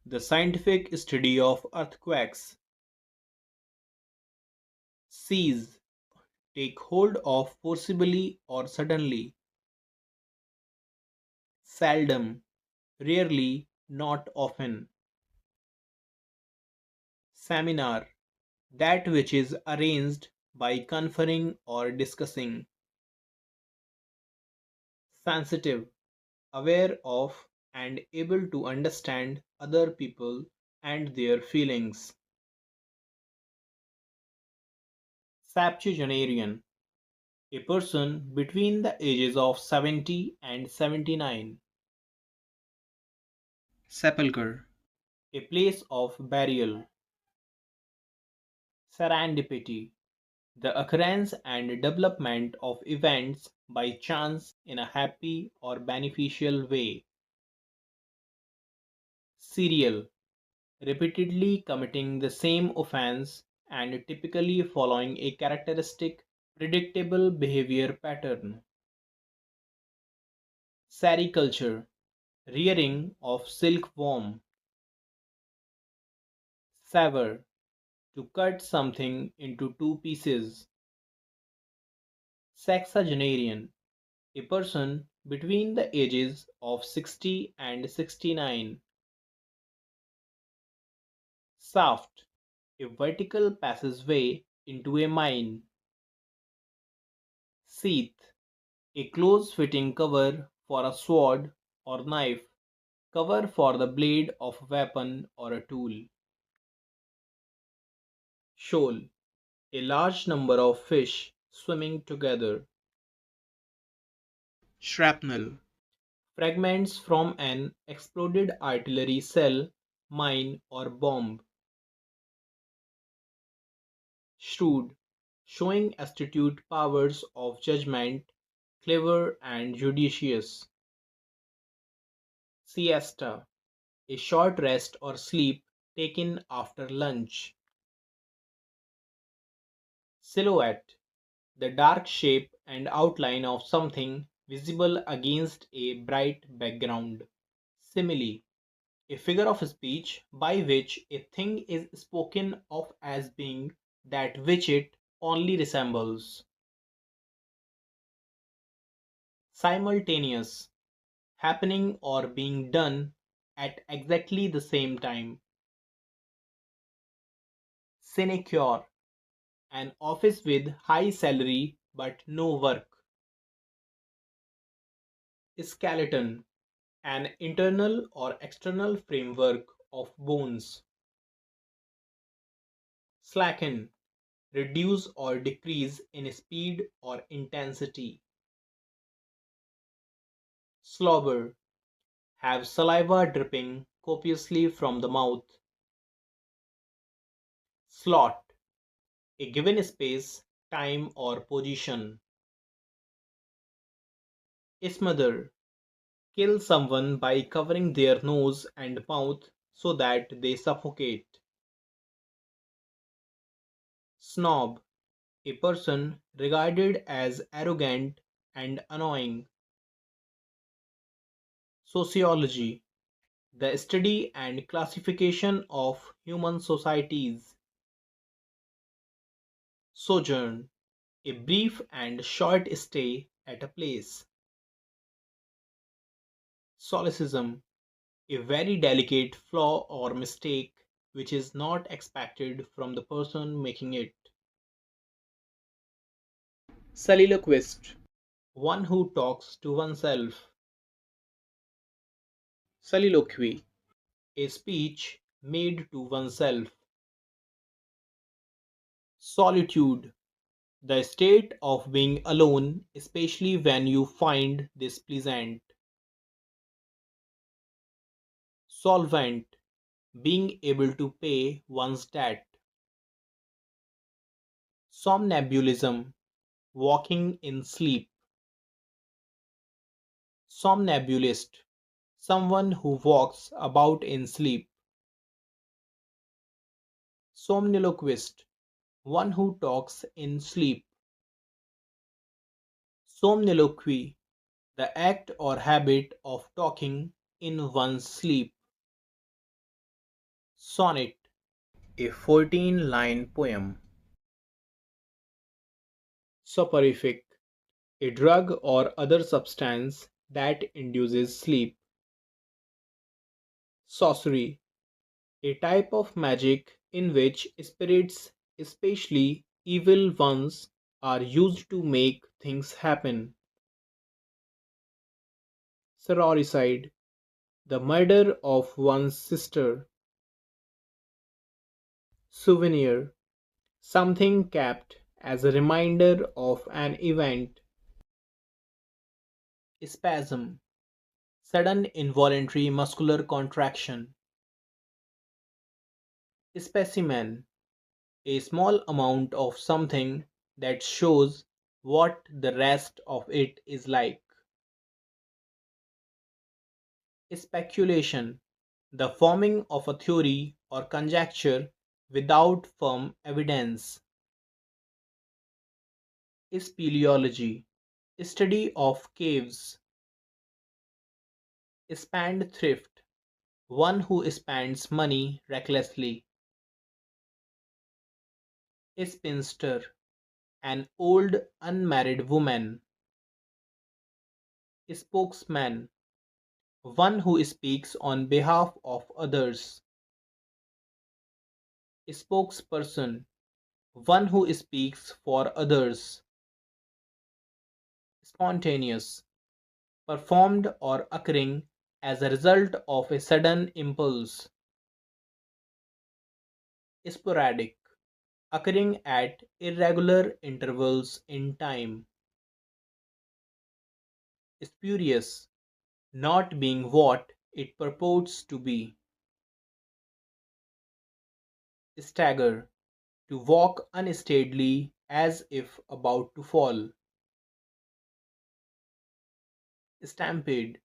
the scientific study of earthquakes. Seize, take hold of forcibly or suddenly. Seldom, rarely, not often. Seminar, that which is arranged by conferring or discussing. Sensitive, aware of and able to understand other people and their feelings. Septuagenarian, a person between the ages of 70 and 79. Sepulchre, a place of burial. Serendipity, the occurrence and development of events by chance in a happy or beneficial way. Serial, repeatedly committing the same offense and typically following a characteristic, predictable behavior pattern. Sericulture, rearing of silkworm. Sever, to cut something into two pieces. Sexagenarian, a person between the ages of 60 and 69. Shaft, a vertical passageway into a mine. Sheath, a close-fitting cover for a sword or knife, cover for the blade of a weapon or a tool. Shoal, a large number of fish swimming together. Shrapnel, fragments from an exploded artillery shell, mine, or bomb. Shrewd, showing astute powers of judgment, clever and judicious. Siesta, a short rest or sleep taken after lunch. Silhouette, the dark shape and outline of something visible against a bright background. Simile, a figure of speech by which a thing is spoken of as being that which it only resembles. Simultaneous, happening or being done at exactly the same time. Sinecure, an office with high salary but no work. Skeleton, an internal or external framework of bones. Slacken, reduce or decrease in speed or intensity. Slobber, have saliva dripping copiously from the mouth. Slot, a given space, time or position. Smother, kill someone by covering their nose and mouth so that they suffocate. Snob, a person regarded as arrogant and annoying. Sociology, the study and classification of human societies. Sojourn, a brief and short stay at a place. Solecism, a very delicate flaw or mistake which is not expected from the person making it. Soliloquist, one who talks to oneself. Soliloquy, a speech made to oneself. Solitude, the state of being alone, especially when you find this pleasant. Solvent, being able to pay one's debt. Somnambulism, walking in sleep. Somnambulist, someone who walks about in sleep. Somniloquist, one who talks in sleep. Somniloquy, the act or habit of talking in one's sleep. Sonnet, a 14-line poem. Soporific, a drug or other substance that induces sleep. Sorcery, a type of magic in which spirits, especially evil ones, are used to make things happen. Sororicide, the murder of one's sister. Souvenir, something kept as a reminder of an event. Spasm, sudden involuntary muscular contraction. Specimen, a small amount of something that shows what the rest of it is like. Speculation, the forming of a theory or conjecture without firm evidence. Speleology, study of caves. Spendthrift, one who spends money recklessly. Spinster, an old unmarried woman. Spokesman, one who speaks on behalf of others. Spokesperson, one who speaks for others. Spontaneous, performed or occurring as a result of a sudden impulse. Sporadic, occurring at irregular intervals in time. Spurious, not being what it purports to be. Stagger, to walk unsteadily as if about to fall. Stampede,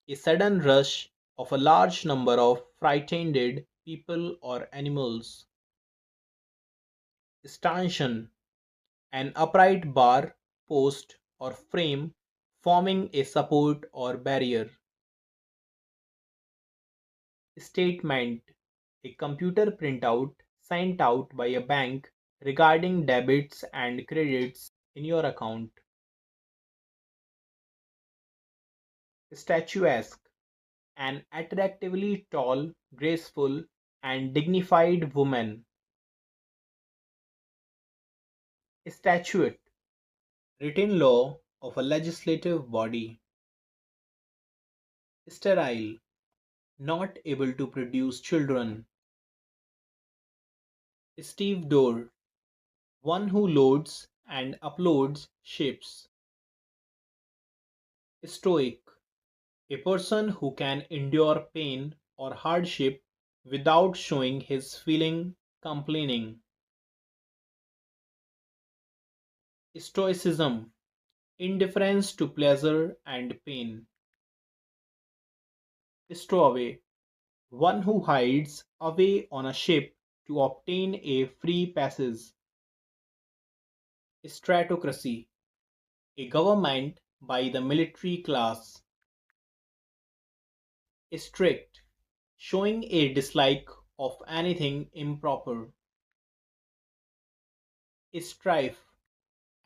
a sudden rush of a large number of frightened people or animals. Stanchion, an upright bar, post, or frame forming a support or barrier. Statement, a computer printout sent out by a bank regarding debits and credits in your account. Statuesque, An attractively tall, graceful, and dignified woman. Statute. Written law of a legislative body. Sterile. Not able to produce children. Stevedore. One who loads and uploads ships. Stoic. A person who can endure pain or hardship without showing his feeling complaining. Stoicism. Indifference to pleasure and pain. Stowaway. One who hides away on a ship to obtain a free passage. Stratocracy. A government by the military class. Strict. Showing a dislike of anything improper. Strife.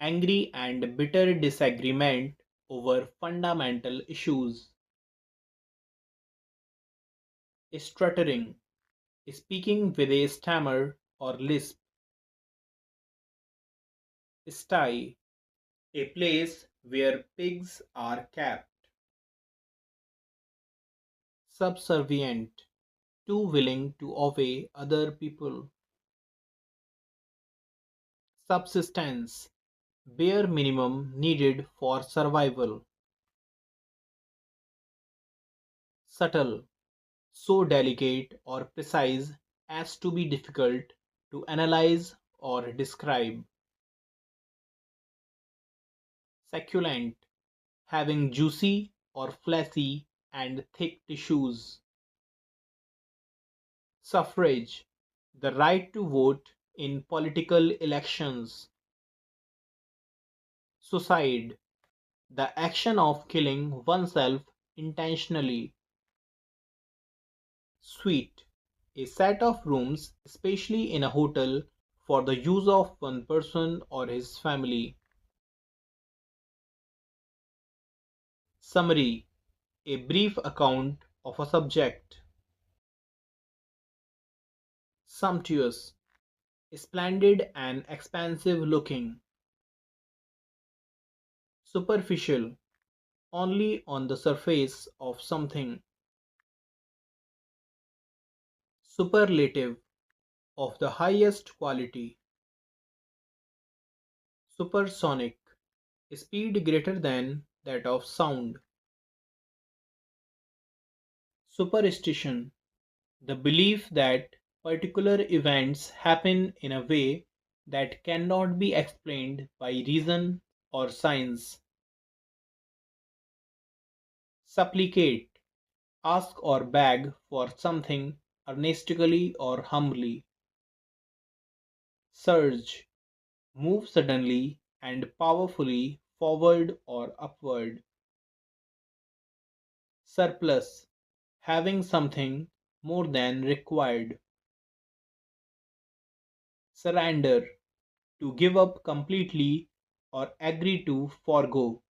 Angry and bitter disagreement over fundamental issues. Stuttering. Speaking with a stammer or lisp. Sty. A place where pigs are kept. Subservient. Too willing to obey other people. Subsistence. Bare minimum needed for survival. Subtle. So delicate or precise as to be difficult to analyze or describe. Succulent. Having juicy or fleshy and thick tissues. Suffrage. The right to vote in political elections. Suicide. The action of killing oneself intentionally. Suite. A set of rooms, especially in a hotel, for the use of one person or his family. Summary. A brief account of a subject. Sumptuous. Splendid and expansive looking. Superficial. Only on the surface of something. Superlative. Of the highest quality. Supersonic. Speed greater than that of sound. Superstition. The belief that particular events happen in a way that cannot be explained by reason or science. Supplicate. Ask or beg for something earnestly or humbly. Surge. Move suddenly and powerfully forward or upward. Surplus. Having something more than required. Surrender. To give up completely or agree to forego,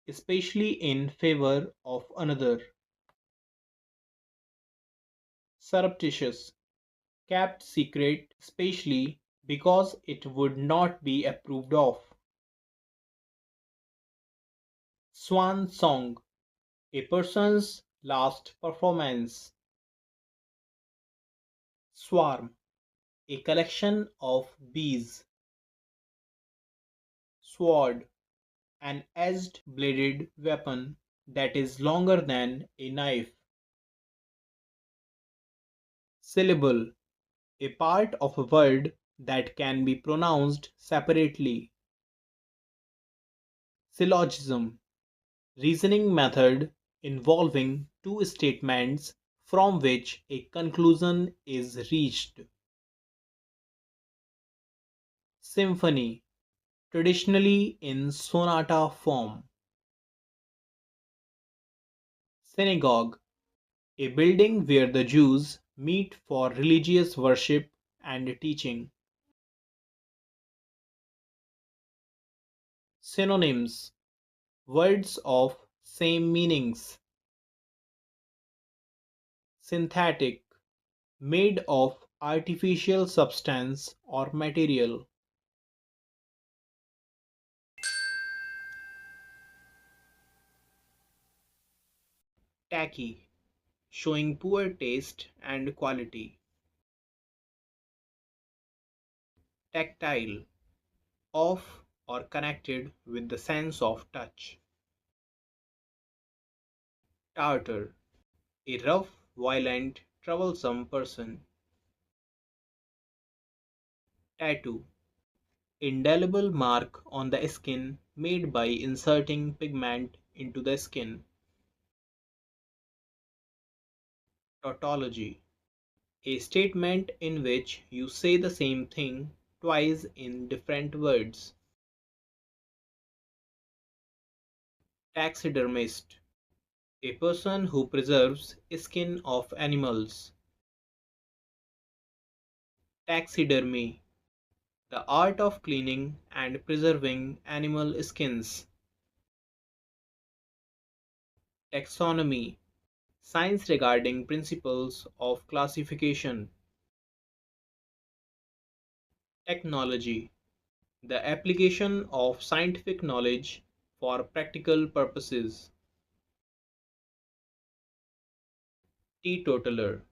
especially in favor of another. Surreptitious. Kept secret, especially because it would not be approved of. Swan song. A person's last performance. Swarm. A collection of bees. Sword. An edged bladed weapon that is longer than a knife. Syllable. A part of a word that can be pronounced separately. Syllogism. Reasoning method involving two statements from which a conclusion is reached. Symphony. Traditionally in sonata form. Synagogue. A building where the Jews meet for religious worship and teaching. Synonyms. Words of same meanings. Synthetic, made of artificial substance or material. Tacky, showing poor taste and quality. Tactile, of or connected with the sense of touch. Tartar, a rough, violent, troublesome person. Tattoo, indelible mark on the skin made by inserting pigment into the skin. Tautology, a statement in which you say the same thing twice in different words. Taxidermist, a person who preserves skin of animals. Taxidermy, the art of cleaning and preserving animal skins. Taxonomy, science regarding principles of classification. Technology, the application of scientific knowledge for practical purposes. Teetotaler,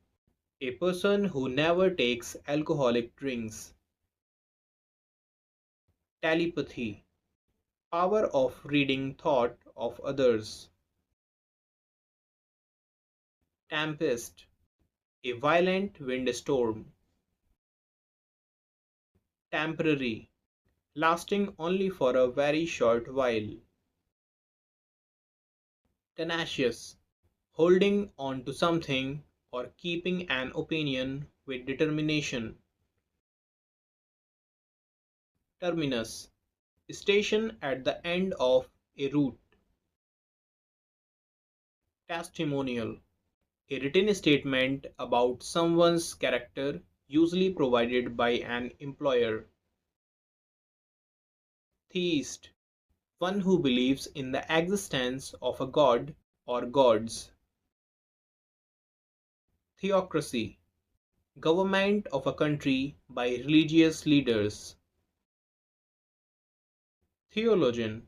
a person who never takes alcoholic drinks. Telepathy, power of reading thought of others. Tempest, a violent windstorm. Temporary, lasting only for a very short while. Tenacious, holding on to something or keeping an opinion with determination. Terminus, station at the end of a route. Testimonial, a written statement about someone's character, usually provided by an employer. Theist, one who believes in the existence of a god or gods. Theocracy, government of a country by religious leaders. Theologian,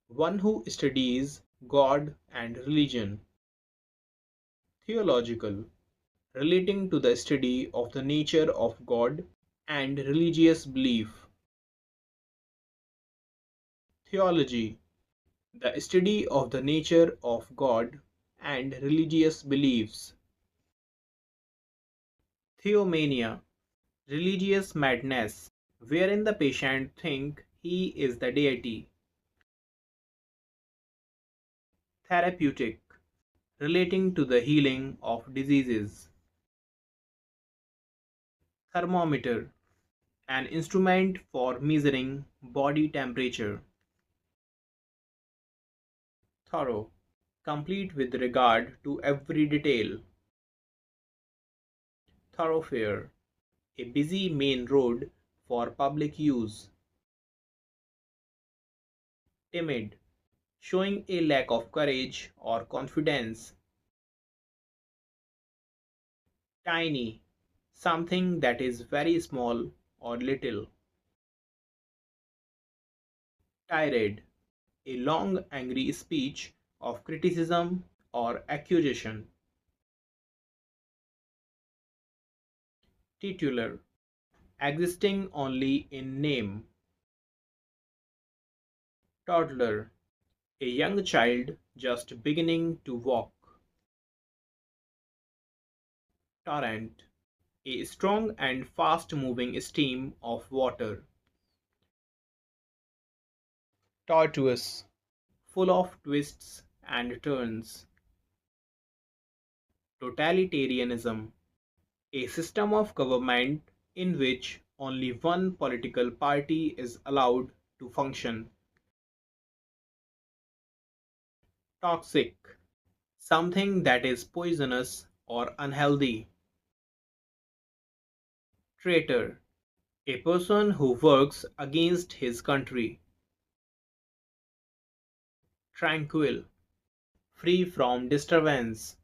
one who studies God and religion. Theological, relating to the study of the nature of God and religious belief. Theology, the study of the nature of God and religious beliefs. Theomania, religious madness, wherein the patient thinks he is the deity. Therapeutic, relating to the healing of diseases. Thermometer, an instrument for measuring body temperature. Thorough, complete with regard to every detail. Thoroughfare, a busy main road for public use. Timid, showing a lack of courage or confidence. Tiny, something that is very small or little. Tirade, a long angry speech of criticism or accusation. Titular, existing only in name. Toddler, a young child just beginning to walk. Torrent, a strong and fast moving stream of water. Tortuous, full of twists and turns. Totalitarianism, a system of government in which only one political party is allowed to function. Toxic, something that is poisonous or unhealthy. Traitor, a person who works against his country. Tranquil, free from disturbance.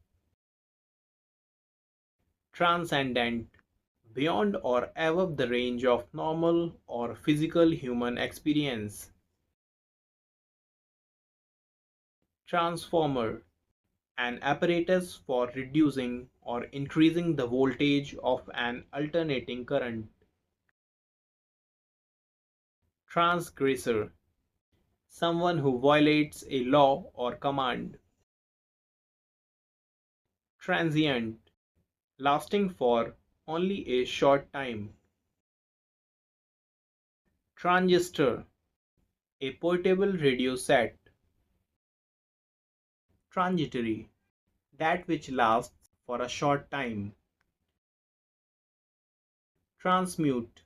transcendent, beyond or above the range of normal or physical human experience. Transformer, an apparatus for reducing or increasing the voltage of an alternating current. Transgressor, someone who violates a law or command. Transient, lasting for only a short time. Transistor, a portable radio set. Transitory, that which lasts for a short time. Transmute,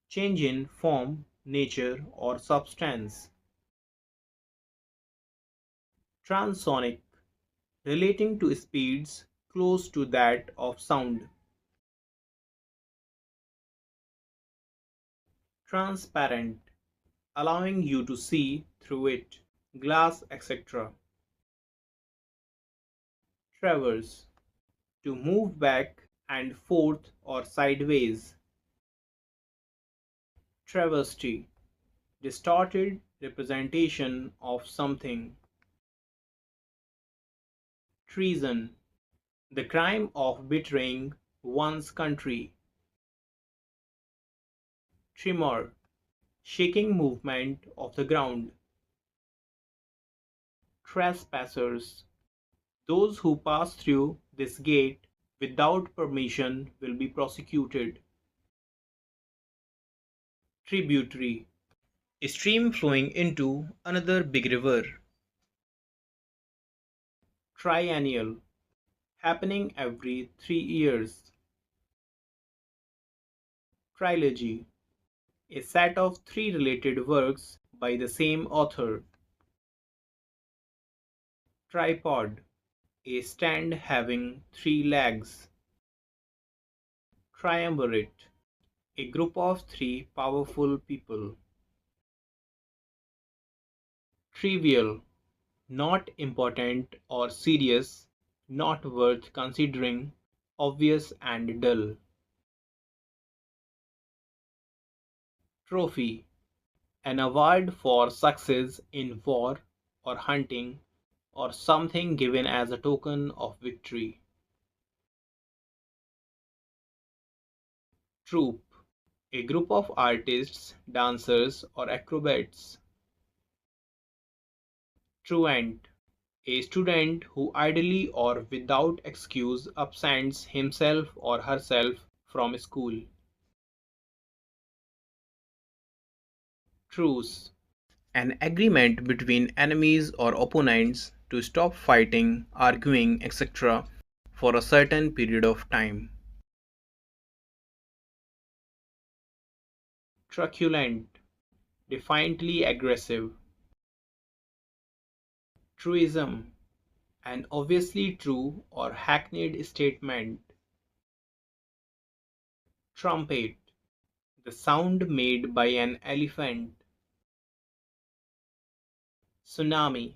change in form, nature, or substance. Transonic, relating to speeds close to that of sound. Transparent, allowing you to see through it, glass, etc. Traverse, to move back and forth or sideways. Travesty, distorted representation of something. Treason, the crime of betraying one's country. Tremor, shaking movement of the ground. Trespassers, those who pass through this gate without permission will be prosecuted. Tributary, a stream flowing into another big river. Triennial, happening every 3 years. Trilogy, a set of three related works by the same author. Tripod, a stand having three legs. Triumvirate, a group of three powerful people. Trivial, not important or serious, not worth considering, obvious and dull. Trophy, an award for success in war or hunting or something given as a token of victory. Troupe, a group of artists, dancers, or acrobats. Truant, a student who idly or without excuse absents himself or herself from school. Truce, an agreement between enemies or opponents to stop fighting, arguing, etc. for a certain period of time. Truculent, defiantly aggressive. Truism, an obviously true or hackneyed statement. Trumpet, the sound made by an elephant. Tsunami,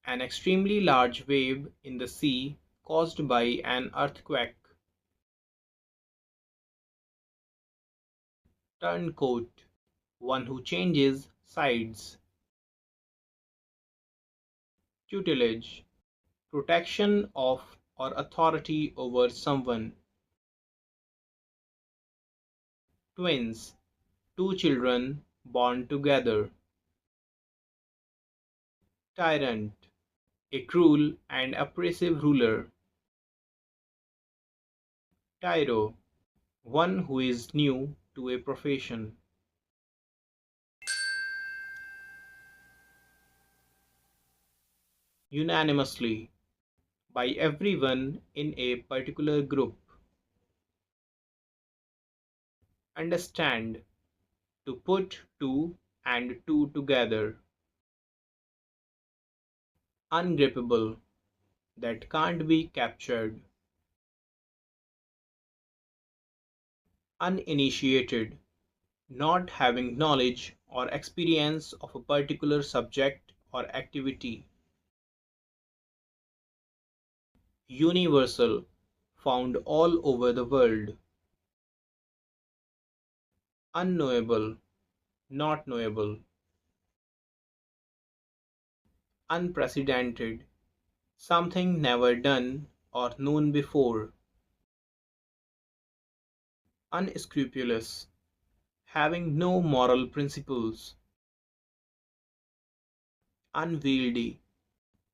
an extremely large wave in the sea caused by an earthquake. Turncoat, one who changes sides. Tutelage, protection of or authority over someone. Twins, two children born together. Tyrant, a cruel and oppressive ruler. Tyro, one who is new to a profession. Unanimously, by everyone in a particular group. Understand, to put two and two together. Ungrippable, that can't be captured. Uninitiated, not having knowledge or experience of a particular subject or activity. Universal, found all over the world. Unknowable, not knowable. Unprecedented, something never done or known before. Unscrupulous, having no moral principles. Unwieldy,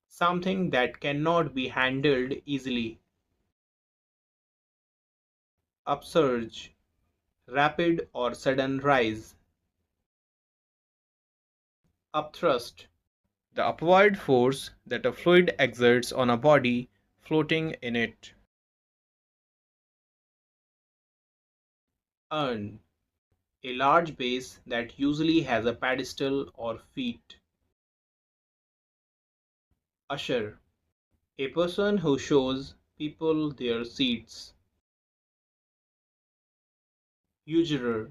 something that cannot be handled easily. Upsurge, rapid or sudden rise. Upthrust, the upward force that a fluid exerts on a body floating in it. Urn, a large base that usually has a pedestal or feet. Usher, a person who shows people their seats. Usurer,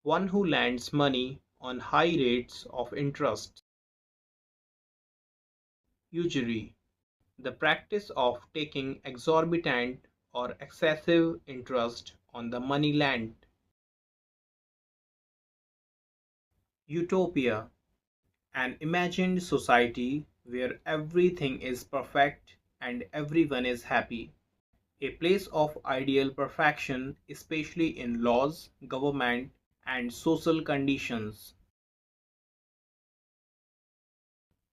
one who lends money on high rates of interest. Usury, the practice of taking exorbitant or excessive interest on the money lent. Utopia, an imagined society where everything is perfect and everyone is happy. A place of ideal perfection, especially in laws, government, and social conditions.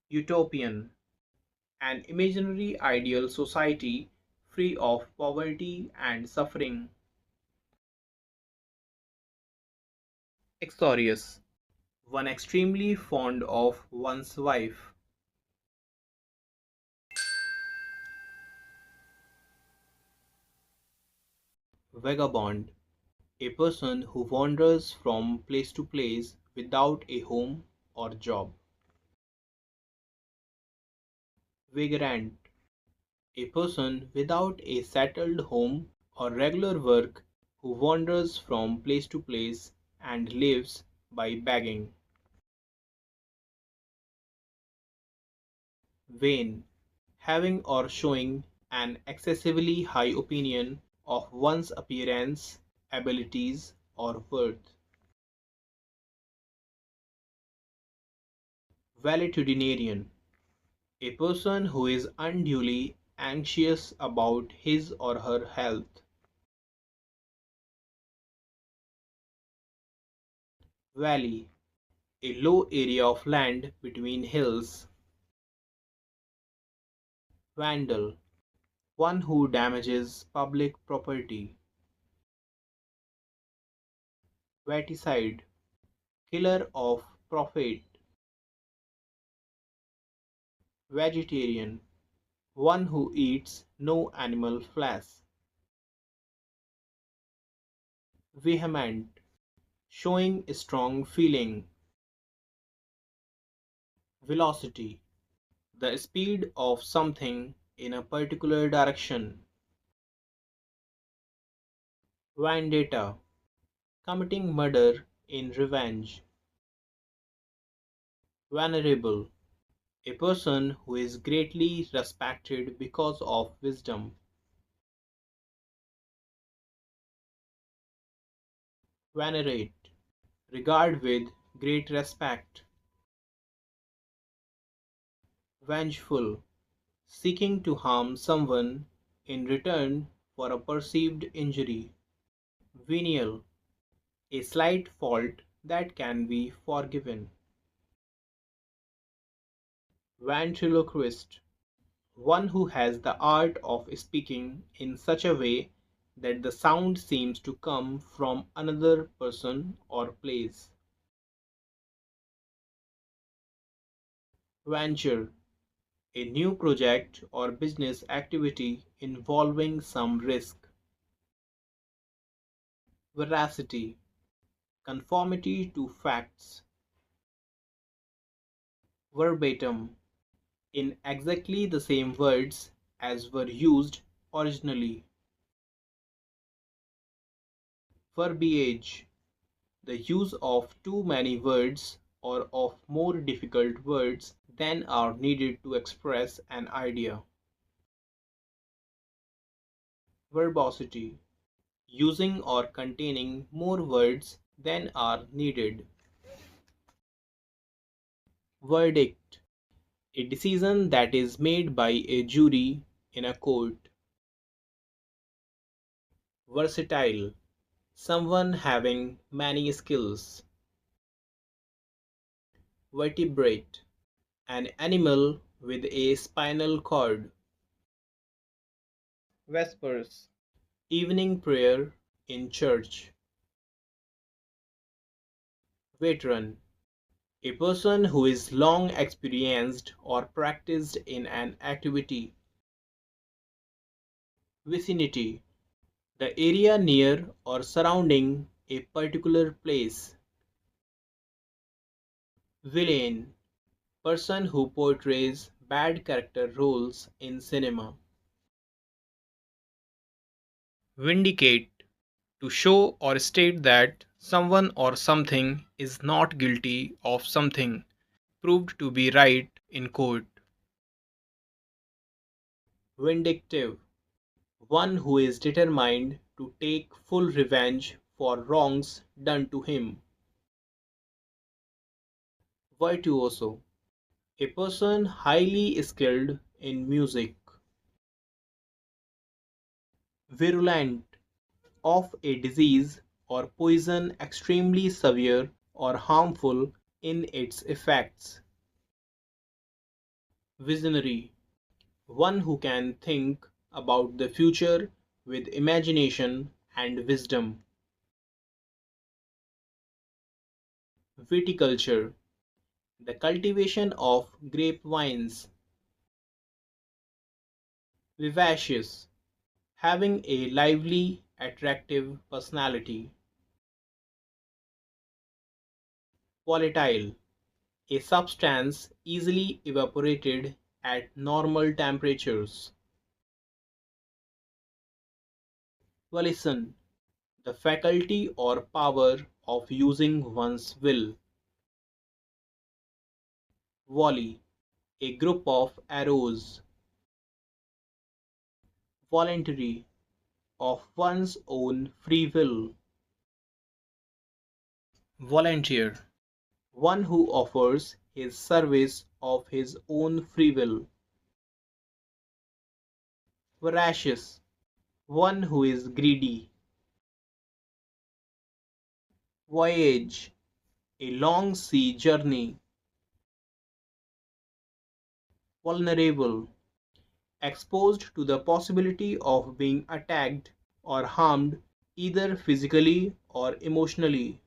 Utopian, an imaginary ideal society free of poverty and suffering. Exorious, one extremely fond of one's wife. Vagabond, a person who wanders from place to place without a home or job. Vagrant, a person without a settled home or regular work who wanders from place to place and lives by begging. Vain, having or showing an excessively high opinion of one's appearance, abilities, or worth. Valetudinarian, a person who is unduly anxious about his or her health. Valley, a low area of land between hills. Vandal, one who damages public property. Vaticide, killer of profit. Vegetarian, one who eats no animal flesh. Vehement, showing strong feeling. Velocity, the speed of something in a particular direction. Vendetta, committing murder in revenge. Venerable, a person who is greatly respected because of wisdom. Venerate, regard with great respect. Vengeful, seeking to harm someone in return for a perceived injury. Venial, a slight fault that can be forgiven. Ventriloquist, one who has the art of speaking in such a way that the sound seems to come from another person or place. Venture, a new project or business activity involving some risk. Veracity, conformity to facts. Verbatim, in exactly the same words as were used originally. Verbiage, the use of too many words or of more difficult words than are needed to express an idea. Verbosity, using or containing more words than are needed. Verdict, a decision that is made by a jury in a court. Versatile, someone having many skills. Vertebrate, an animal with a spinal cord. Vespers, evening prayer in church. Veteran, a person who is long experienced or practiced in an activity. Vicinity, the area near or surrounding a particular place. Villain, person who portrays bad character roles in cinema. Vindicate, to show or state that someone or something is not guilty of something proved to be right in court. Vindictive, one who is determined to take full revenge for wrongs done to him. Virtuoso, a person highly skilled in music. Virulent, of a disease or poison extremely severe or harmful in its effects. Visionary, one who can think about the future with imagination and wisdom. Viticulture, the cultivation of grapevines. Vivacious, having a lively, attractive personality. Volatile, a substance easily evaporated at normal temperatures. Volition, the faculty or power of using one's will. Volley, a group of arrows. Voluntary, of one's own free will. Volunteer, one who offers his service of his own free will. Voracious, one who is greedy. Voyage, a long sea journey. Vulnerable, exposed to the possibility of being attacked or harmed either physically or emotionally.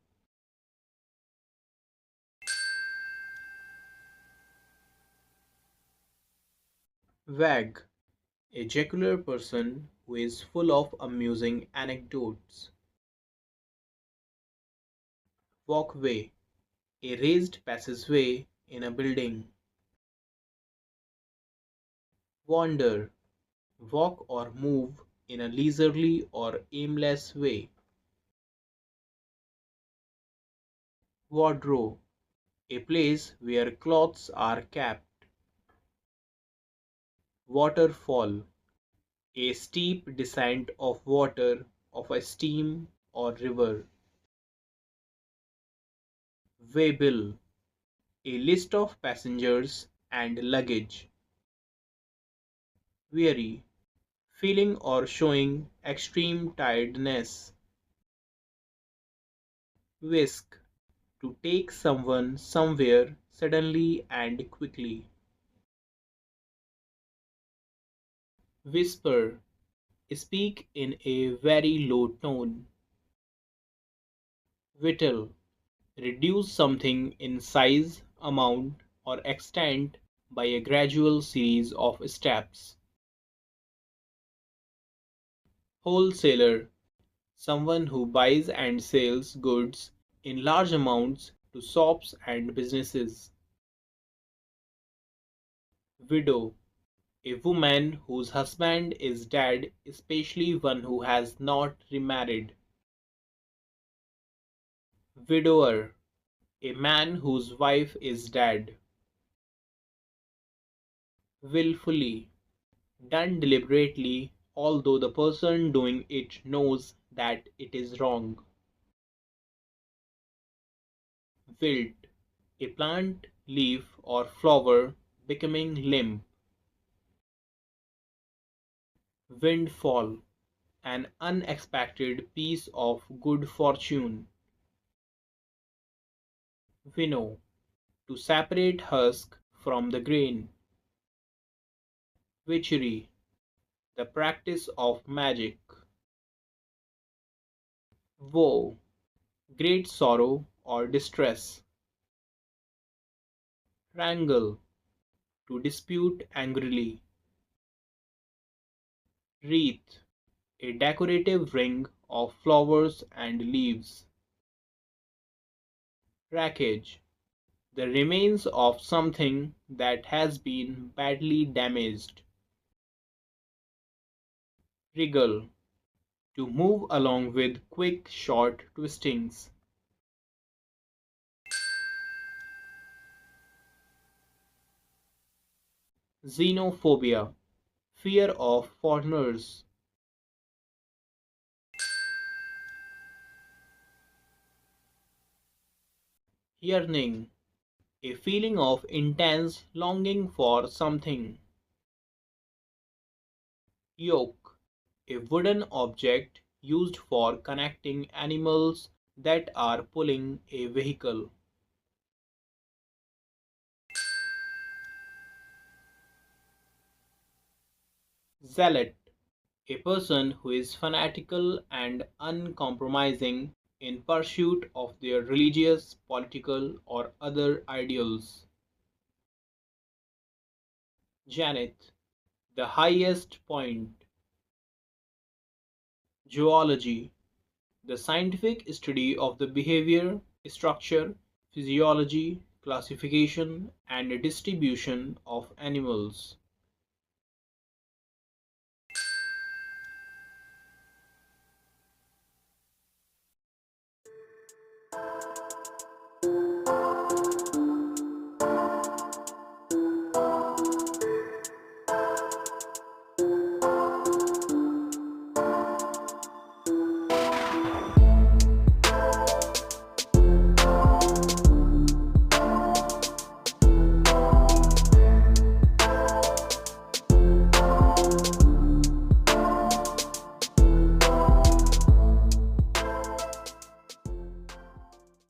Wag, a jocular person who is full of amusing anecdotes. Walkway, a raised passageway in a building. Wander, walk or move in a leisurely or aimless way. Wardrobe, a place where clothes are kept. Waterfall, a steep descent of water of a stream or river. Waybill, a list of passengers and luggage. Weary, feeling or showing extreme tiredness. Whisk, to take someone somewhere suddenly and quickly. Whisper, speak in a very low tone. Whittle, reduce something in size, amount, or extent by a gradual series of steps. Wholesaler, someone who buys and sells goods in large amounts to shops and businesses. Widow, a woman whose husband is dead, especially one who has not remarried. Widower, a man whose wife is dead. Willfully, done deliberately although the person doing it knows that it is wrong. Wilt, a plant, leaf, or flower becoming limp. Windfall, an unexpected piece of good fortune. Winnow, to separate husk from the grain. Witchery, the practice of magic. Woe, great sorrow or distress. Wrangle, to dispute angrily. Wreath, a decorative ring of flowers and leaves. Wreckage, the remains of something that has been badly damaged. Wriggle, to move along with quick short twistings. Xenophobia, fear of foreigners. Yearning, a feeling of intense longing for something. Yoke, a wooden object used for connecting animals that are pulling a vehicle. Zealot, a person who is fanatical and uncompromising in pursuit of their religious, political, or other ideals. Zenith, the highest point. Zoology, the scientific study of the behavior, structure, physiology, classification, and distribution of animals.